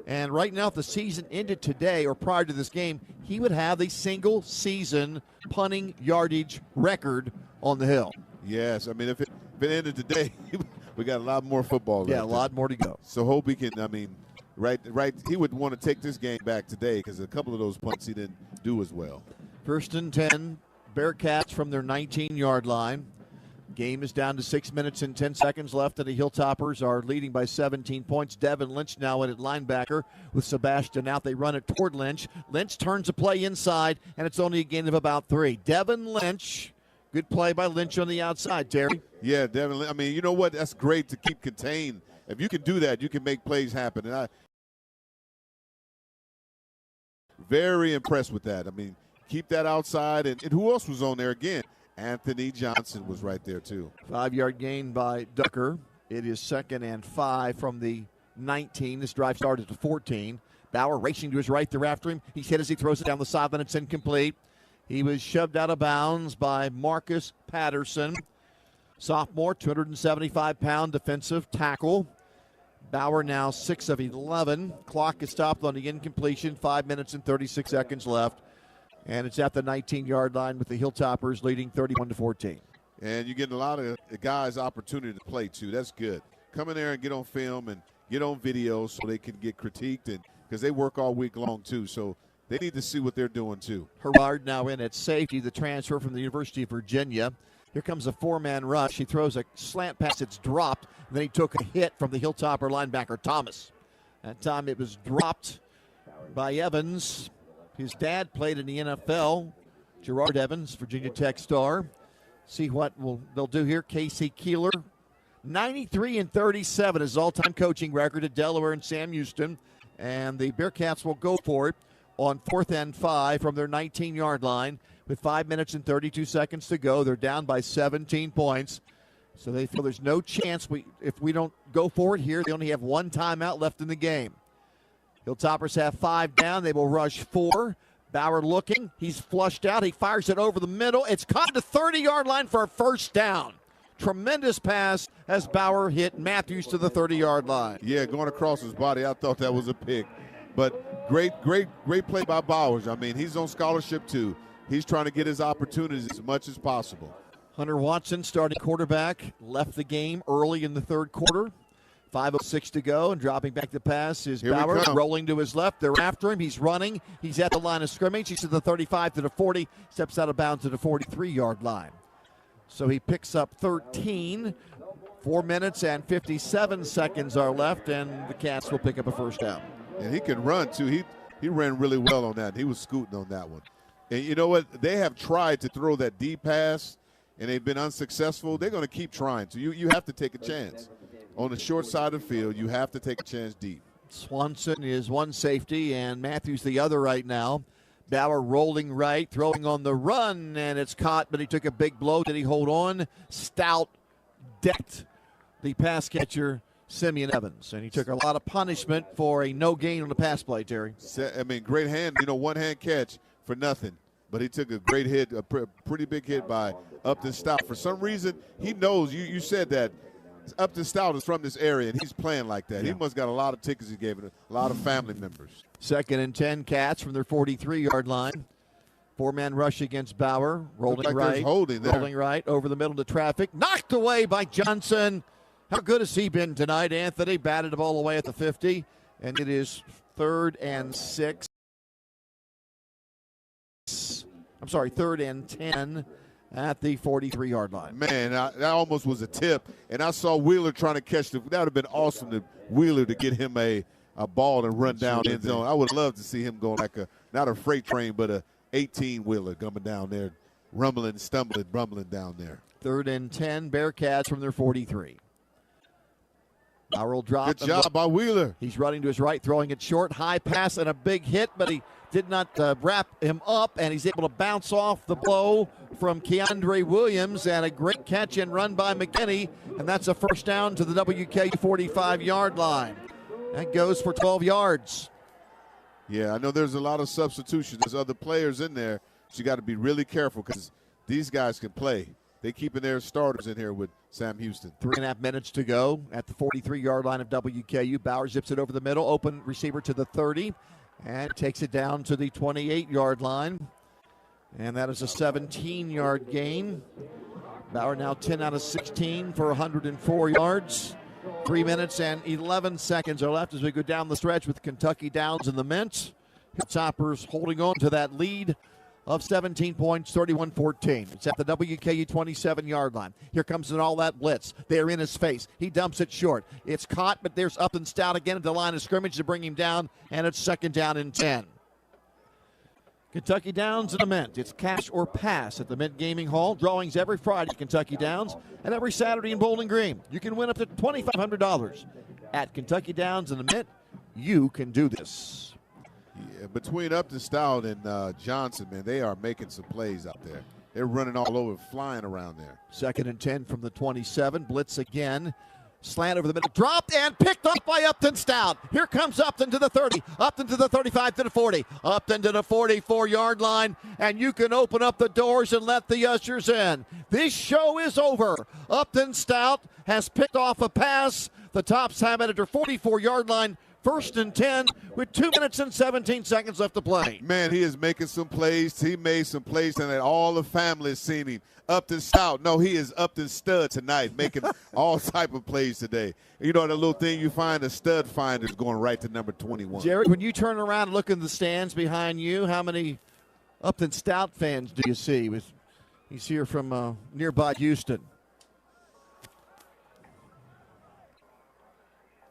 And right now, if the season ended today or prior to this game, he would have the single season punting yardage record on the Hill. Yes, I mean, if it ended today, we got a lot more football left. Yeah, a lot more to go. So hope he can, I mean, right, he would want to take this game back today because a couple of those punts he didn't do as well. 1st and 10, Bearcats from their 19-yard line. Game is down to 6 minutes and 10 seconds left, and the Hilltoppers are leading by 17 points. Devin Lynch now in at linebacker with Sebastian out. They run it toward Lynch. Lynch turns the play inside, and it's only a gain of about 3. Devin Lynch, good play by Lynch on the outside, Terry. Yeah, Devin Lynch. I mean, you know what? That's great to keep contained. If you can do that, you can make plays happen. And I'm very impressed with that. I mean, keep that outside. And who else was on there again? Anthony Johnson was right there, too. 5-yard gain by Ducker. It is 2nd and 5 from the 19. This drive started to 14. Bauer racing to his right. They're after him. He's hit as he throws it down the sideline. It's incomplete. He was shoved out of bounds by Marcus Patterson. Sophomore, 275-pound defensive tackle. Bauer now 6 of 11. Clock is stopped on the incompletion. 5 minutes and 36 seconds left. And it's at the 19-yard line with the Hilltoppers leading 31-14. And you're getting a lot of guys opportunity to play, too. That's good. Come in there and get on film and get on video so they can get critiqued, and because they work all week long, too. So they need to see what they're doing, too. Herard now in at safety, the transfer from the University of Virginia. Here comes a 4-man rush. He throws a slant pass. It's dropped. And then he took a hit from the Hilltopper linebacker, Thomas. That time it was dropped by Evans. His dad played in the NFL. Gerard Evans, Virginia Tech star. See what they'll do here. Casey Keeler, 93-37 is all-time coaching record at Delaware and Sam Houston. And the Bearcats will go for it on 4th and 5 from their 19-yard line with 5 minutes and 32 seconds to go. They're down by 17 points. So they feel there's no chance if we don't go for it here. They only have 1 timeout left in the game. Hilltoppers have 5 down. They will rush 4. Bauer looking. He's flushed out. He fires it over the middle. It's caught at the 30-yard line for a first down. Tremendous pass as Bauer hit Matthews to the 30-yard line. Yeah, going across his body. I thought that was a pick. But great play by Bowers. I mean, he's on scholarship, too. He's trying to get his opportunities as much as possible. Hunter Watson, starting quarterback, left the game early in the third quarter. 5:06 to go, and dropping back the pass is Bauer, rolling to his left. They're after him. He's running. He's at the line of scrimmage. He's at the 35 to the 40, steps out of bounds to the 43-yard line. So he picks up 13. 4 minutes and 57 seconds are left, and the Cats will pick up a first down. And he can run, too. He ran really well on that. He was scooting on that one. And you know what? They have tried to throw that deep pass, and they've been unsuccessful. They're going to keep trying. So you have to take a chance. On the short side of the field, you have to take a chance deep. Swanson is one safety, and Matthews the other right now. Bauer rolling right, throwing on the run, and it's caught, but he took a big blow. Did he hold on? Stout decked the pass catcher, Simeon Evans, and he took a lot of punishment for a no gain on the pass play, Terry. I mean, great hand, one-hand catch for nothing. But he took a great hit, a pretty big hit by Upton Stout. For some reason, he knows, you said that, Upton Stout is from this area, and he's playing like that. Yeah. He must got a lot of tickets he gave it, a lot of family members. 2nd and 10, Cats from their 43-yard line. 4-man rush against Bauer. Rolling right. Rolling right over the middle of the traffic. Knocked away by Johnson. How good has he been tonight, Anthony? Batted the ball away at the 50, and it is 3rd and 6. I'm sorry, 3rd and 10 at the 43-yard line. Man, that almost was a tip, and I saw Wheeler trying to catch that would have been awesome to Wheeler to get him a ball and run down end zone. I would love to see him go like not a freight train, but a 18-wheeler coming down there, rumbling down there. 3rd and 10, Bearcats from their 43. Bauer will drop. Good job by Wheeler. He's running to his right, throwing it short. High pass and a big hit, but he did not wrap him up, and he's able to bounce off the blow from Keandre Williams, and a great catch and run by McKinney, and that's a first down to the WK 45-yard line. That goes for 12 yards. Yeah, I know there's a lot of substitutions. There's other players in there, so you got to be really careful because these guys can play. they keeping their starters in here with Sam Houston. 3.5 minutes to go at the 43-yard line of WKU. Bauer zips it over the middle, open receiver to the 30, and takes it down to the 28-yard line. And that is a 17-yard gain. Bauer now 10 out of 16 for 104 yards. 3 minutes and 11 seconds are left as we go down the stretch with Kentucky Downs in the Mint. Hilltoppers holding on to that lead of 17 points, 31-14. It's at the WKU 27-yard line. Here comes an all-that blitz. They're in his face. He dumps it short. It's caught, but there's Upton Stout again at the line of scrimmage to bring him down, and it's 2nd down and 10. Kentucky Downs in the Mint. It's cash or pass at the Mint Gaming Hall. Drawings every Friday at Kentucky Downs and every Saturday in Bowling Green. You can win up to $2,500 at Kentucky Downs in the Mint. You can do this. Yeah, between Upton Stout and Johnson, man, they are making some plays out there. They're running all over, flying around there. 2nd and 10 from the 27. Blitz again. Slant over the middle, dropped and picked up by Upton Stout. Here comes Upton to the 30, Upton to the 35 to the 40, Upton to the 44-yard line, and you can open up the doors and let the ushers in. This show is over. Upton Stout has picked off a pass. The Tops have it at their 44-yard line. 1st and 10 with 2 minutes and 17 seconds left to play. Man, he is making some plays. He made some plays tonight. All the family has seen him. Upton Stout. No, he is Upton Stud tonight, making all type of plays today. You know, the little thing you find, the stud finder is going right to number 21. Jared, when you turn around and look in the stands behind you, how many Upton Stout fans do you see? He's here from nearby Houston.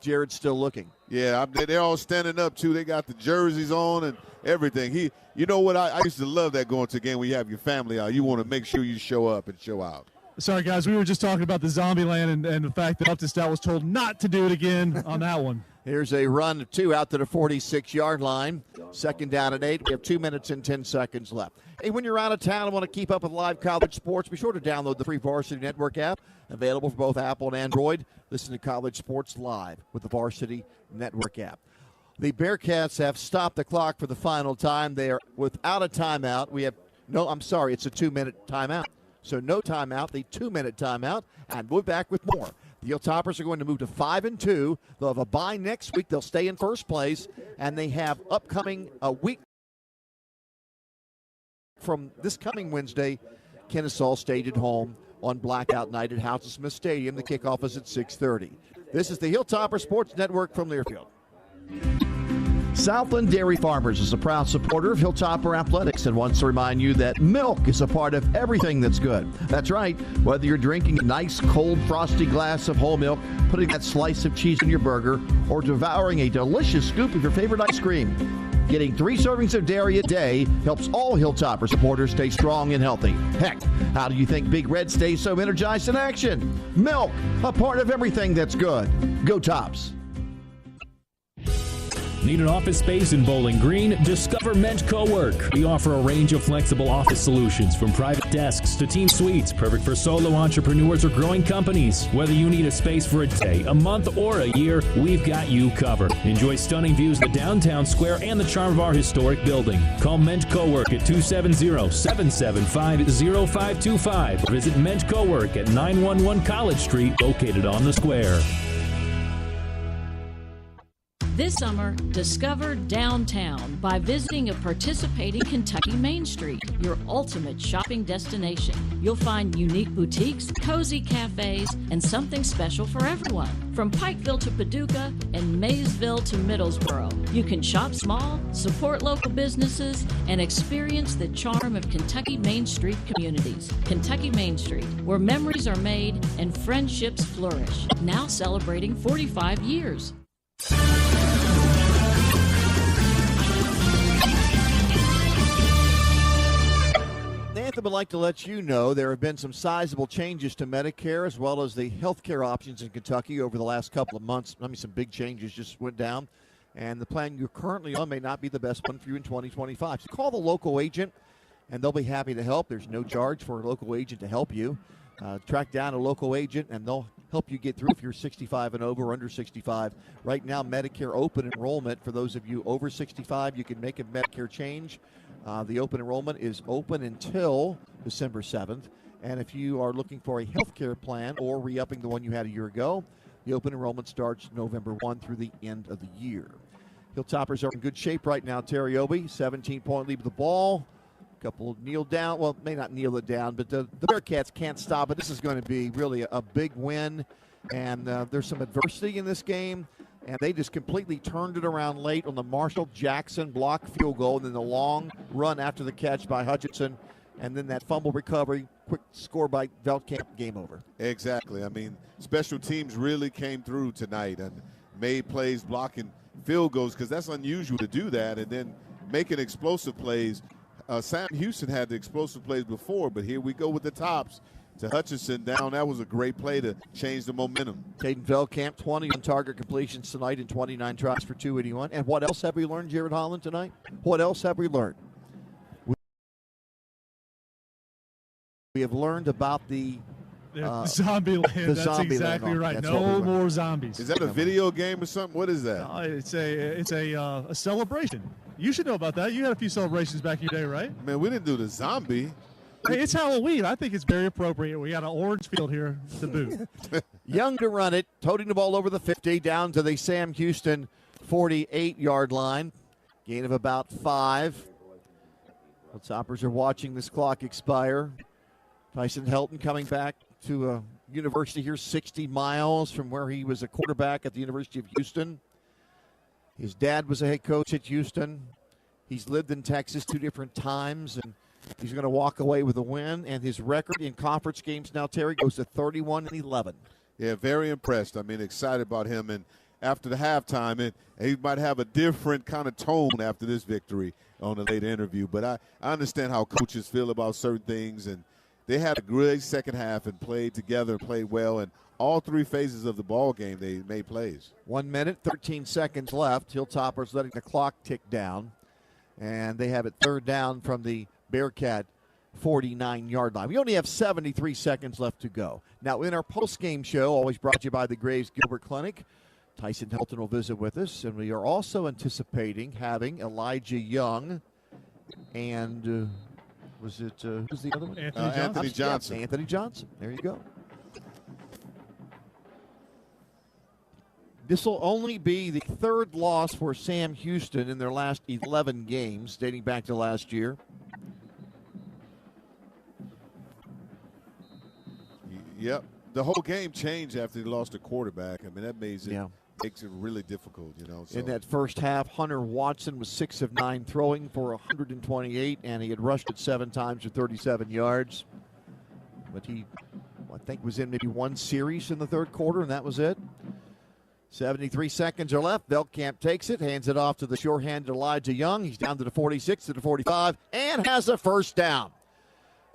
Jared's still looking. Yeah, they're all standing up, too. They got the jerseys on and everything. You know what? I used to love that going to a game where you have your family out. You want to make sure you show up and show out. Sorry, guys. We were just talking about the zombie land and the fact that Upton Stout was told not to do it again on that one. Here's a run of 2 out to the 46-yard line. 2nd down and 8. We have 2 minutes and 10 seconds left. Hey, when you're out of town and want to keep up with live college sports, be sure to download the free Varsity Network app, available for both Apple and Android. Listen to college sports live with the Varsity Network app. The Bearcats have stopped the clock for the final time. They are without a timeout. It's a 2-minute timeout. So no timeout, the 2-minute timeout, and we're back with more. The Hilltoppers are going to move to 5-2. They'll have a bye next week. They'll stay in first place, and they have upcoming a week from this coming Wednesday, Kennesaw State at home on Blackout Night at Howard Smith Stadium. The kickoff is at 6:30. This is the Hilltopper Sports Network from Learfield. Southland Dairy Farmers is a proud supporter of Hilltopper Athletics and wants to remind you that milk is a part of everything that's good. That's right. Whether you're drinking a nice, cold, frosty glass of whole milk, putting that slice of cheese in your burger, or devouring a delicious scoop of your favorite ice cream, getting 3 servings of dairy a day helps all Hilltopper supporters stay strong and healthy. Heck, how do you think Big Red stays so energized in action? Milk, a part of everything that's good. Go Tops. Need an office space in Bowling Green? Discover Ment Cowork. We offer a range of flexible office solutions from private desks to team suites, perfect for solo entrepreneurs or growing companies. Whether you need a space for a day, a month, or a year, we've got you covered. Enjoy stunning views of the downtown square and the charm of our historic building. Call Ment Cowork at 270-775-0525 or visit Ment Cowork at 911 College Street, located on the square. This summer, discover downtown by visiting a participating Kentucky Main Street, your ultimate shopping destination. You'll find unique boutiques, cozy cafes, and something special for everyone. From Pikeville to Paducah and Maysville to Middlesboro, you can shop small, support local businesses, and experience the charm of Kentucky Main Street communities. Kentucky Main Street, where memories are made and friendships flourish. Now celebrating 45 years. Anthem would like to let you know there have been some sizable changes to Medicare as well as the health care options in Kentucky over the last couple of months. Some big changes just went down, and the plan you're currently on may not be the best one for you in 2025. So call the local agent, and they'll be happy to help. There's no charge for a local agent to help you. Track down a local agent, and they'll help you get through if you're 65 and over or under 65. Right now, Medicare open enrollment, for those of you over 65, you can make a Medicare change. The open enrollment is open until December 7th, And if you are looking for a health care plan or re-upping the one you had a year ago, the open enrollment starts November 1 through the end of the year. Hilltoppers are in good shape right now, Terry Obi, 17-point lead with the ball. A couple kneel down. Well, may not kneel it down, but the Bearcats can't stop it. This is going to be really a big win. And there's some adversity in this game. And they just completely turned it around late on the Marshall Jackson block field goal, and then the long run after the catch by Hutchinson, and then that fumble recovery, quick score by Veldkamp, game over. Exactly. I mean, special teams really came through tonight and made plays blocking field goals, because that's unusual to do that, and then making explosive plays. Sam Houston had the explosive plays before, but here we go with the tops to Hutchinson down. That was a great play to change the momentum. Caden Veldkamp, 20 on target completions tonight and 29 tries for 281. And what else have we learned, Jared Holland, tonight? What else have we learned? We have learned about the zombie land. That's zombie exactly land. right. That's No more zombies. Is that a video game or something? What is that? It's a celebration. You should know about that. You had a few celebrations back in your day, right? Man, we didn't do the zombie. Hey, it's Halloween. I think it's very appropriate. We got an orange field here to boot. Young to run it, toting the ball over the 50 down to the Sam Houston 48-yard line. Gain of about 5. The Toppers are watching this clock expire. Tyson Helton coming back to a university here 60 miles from where he was a quarterback at the University of Houston. His dad was a head coach at Houston. He's lived in Texas 2 different times, and he's going to walk away with a win. And his record in conference games now, Terry, goes to 31-11. Yeah, very impressed. I mean, excited about him. And after the halftime, he might have a different kind of tone after this victory on the later interview. But I understand how coaches feel about certain things, and they had a great second half and played together and played well. And all 3 phases of the ball game, they made plays. 1 minute, 13 seconds left. Hilltoppers letting the clock tick down. And they have it third down from the Bearcat 49-yard line. We only have 73 seconds left to go. Now, in our post-game show, always brought to you by the Graves Gilbert Clinic, Tyson Helton will visit with us. And we are also anticipating having Elijah Young and who's the other one? Anthony Johnson. Yeah, Anthony Johnson. There you go. This will only be the 3rd loss for Sam Houston in their last 11 games, dating back to last year. Yep. The whole game changed after they lost a quarterback. I mean, that makes it really difficult, you know. So. In that first half, Hunter Watson was 6 of 9 throwing for 128, and he had rushed it 7 times for 37 yards. But he, I think, was in maybe 1 series in the 3rd quarter, and that was it. 73 seconds are left. Veldkamp takes it, hands it off to the sure-handed Elijah Young. He's down to the 46, to the 45, and has a first down.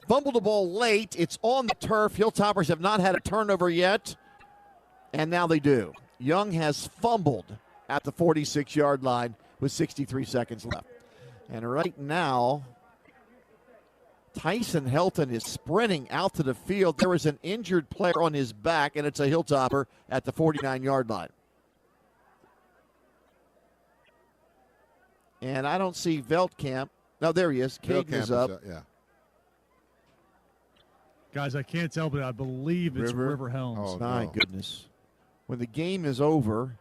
Fumbled the ball late. It's on the turf. Hilltoppers have not had a turnover yet, and now they do. Young has fumbled at the 46-yard line with 63 seconds left. And right now, Tyson Helton is sprinting out to the field. There is an injured player on his back, and it's a Hilltopper at the 49-yard line. And I don't see Veldkamp. No, there he is. Caden is up. Yeah. Guys, I can't tell, but I believe it's River Helms. Oh, my goodness. When the game is over,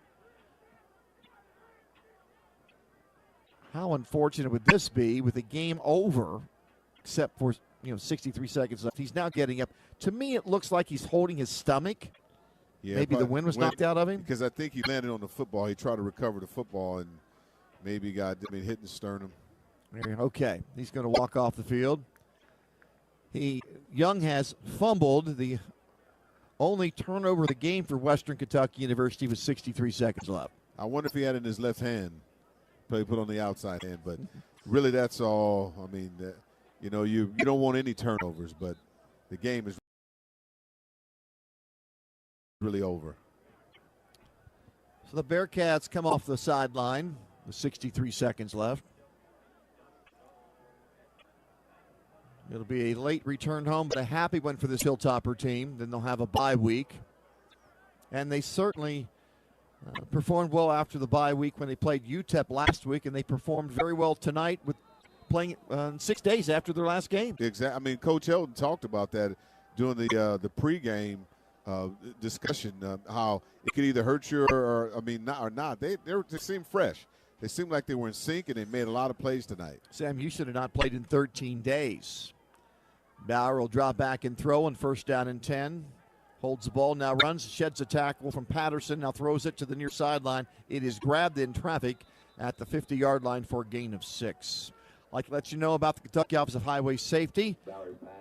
how unfortunate would this be with the game over, except for 63 seconds left. He's now getting up. To me, it looks like he's holding his stomach. Yeah, maybe the wind was knocked out of him. Because I think he landed on the football. He tried to recover the football and maybe got hit in the sternum. Okay, he's going to walk off the field. Young has fumbled. The only turnover of the game for Western Kentucky University with 63 seconds left. I wonder if he had it in his left hand. Probably put on the outside hand, but really that's all. I mean, you don't want any turnovers, but the game is really over. So the Bearcats come off the sideline with 63 seconds left. It'll be a late return home, but a happy one for this Hilltopper team. Then they'll have a bye week. And they certainly performed well after the bye week when they played UTEP last week, and they performed very well tonight with playing 6 days after their last game. Exactly. I mean, Coach Helton talked about that. during the pregame discussion how it could either hurt you or not. They seem fresh. They seemed like they were in sync, and they made a lot of plays tonight. Sam Houston had not played in 13 days. Bauer will drop back and throw on 1st down and 10. Holds the ball, now runs, sheds a tackle from Patterson, now throws it to the near sideline. It is grabbed in traffic at the 50-yard line for a gain of 6. I'd like to let you know about the Kentucky Office of Highway Safety.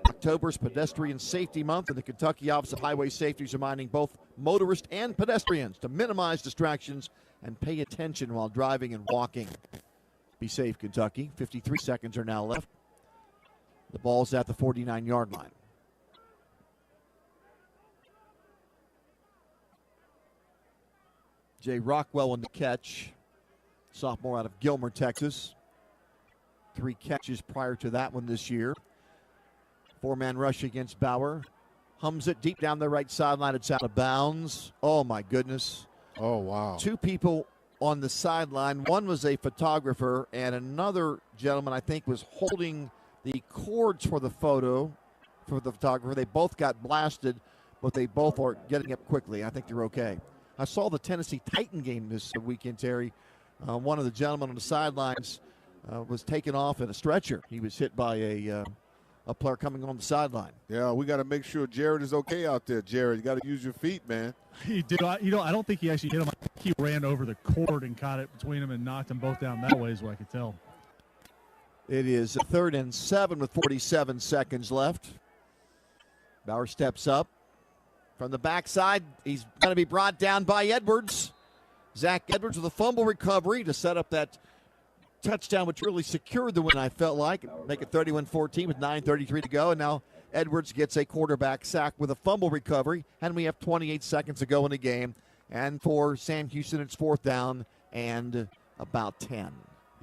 October's Pedestrian Safety Month, and the Kentucky Office of Highway Safety is reminding both motorists and pedestrians to minimize distractions and pay attention while driving and walking. Be safe, Kentucky. 53 seconds are now left. The ball's at the 49-yard line. Jay Rockwell on the catch. Sophomore out of Gilmer, Texas. 3 catches prior to that one this year. 4-man rush against Bauer. Hums it deep down the right sideline. It's out of bounds. Oh, my goodness. Oh, wow. 2 people on the sideline. One was a photographer, and another gentleman, I think, was holding the cords for the photo for the photographer. They both got blasted, but they both are getting up quickly. I think they're okay. I saw the Tennessee Titan game this weekend, Terry. One of the gentlemen on the sidelines was taken off in a stretcher. He was hit by a player coming on the sideline. Yeah, we got to make sure Jared is okay out there, Jared. You got to use your feet, man. He did. I don't think he actually hit him. I think he ran over the cord and caught it between them and knocked them both down that way is what I could tell. It is 3rd and 7 with 47 seconds left. Bauer steps up. From the backside, he's going to be brought down by Edwards. Zach Edwards with a fumble recovery to set up that touchdown, which really secured the win, I felt like. Make it 31-14 with 9:33 to go. And now Edwards gets a quarterback sack with a fumble recovery. And we have 28 seconds to go in the game. And for Sam Houston, it's 4th down and about 10.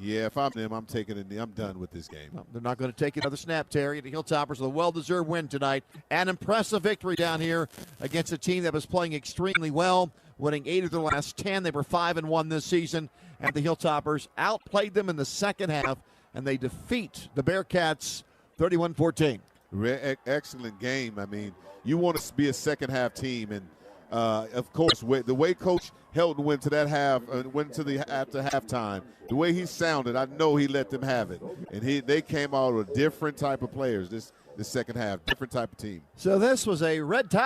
Yeah, if I'm them, I'm taking it. I'm done with this game. Well, they're not going to take another snap, Terry. The Hilltoppers with a well-deserved win tonight. An impressive victory down here against a team that was playing extremely well, winning 8 of their last 10. They were 5-1 this season, and the Hilltoppers outplayed them in the second half, and they defeat the Bearcats 31-14. Excellent game. I mean, you want to be a second-half team, and of course, the way Coach Helton went to that went to the after halftime. The way he sounded, I know he let them have it, and they came out with a different type of players. This second half, different type of team. So this was a red towel.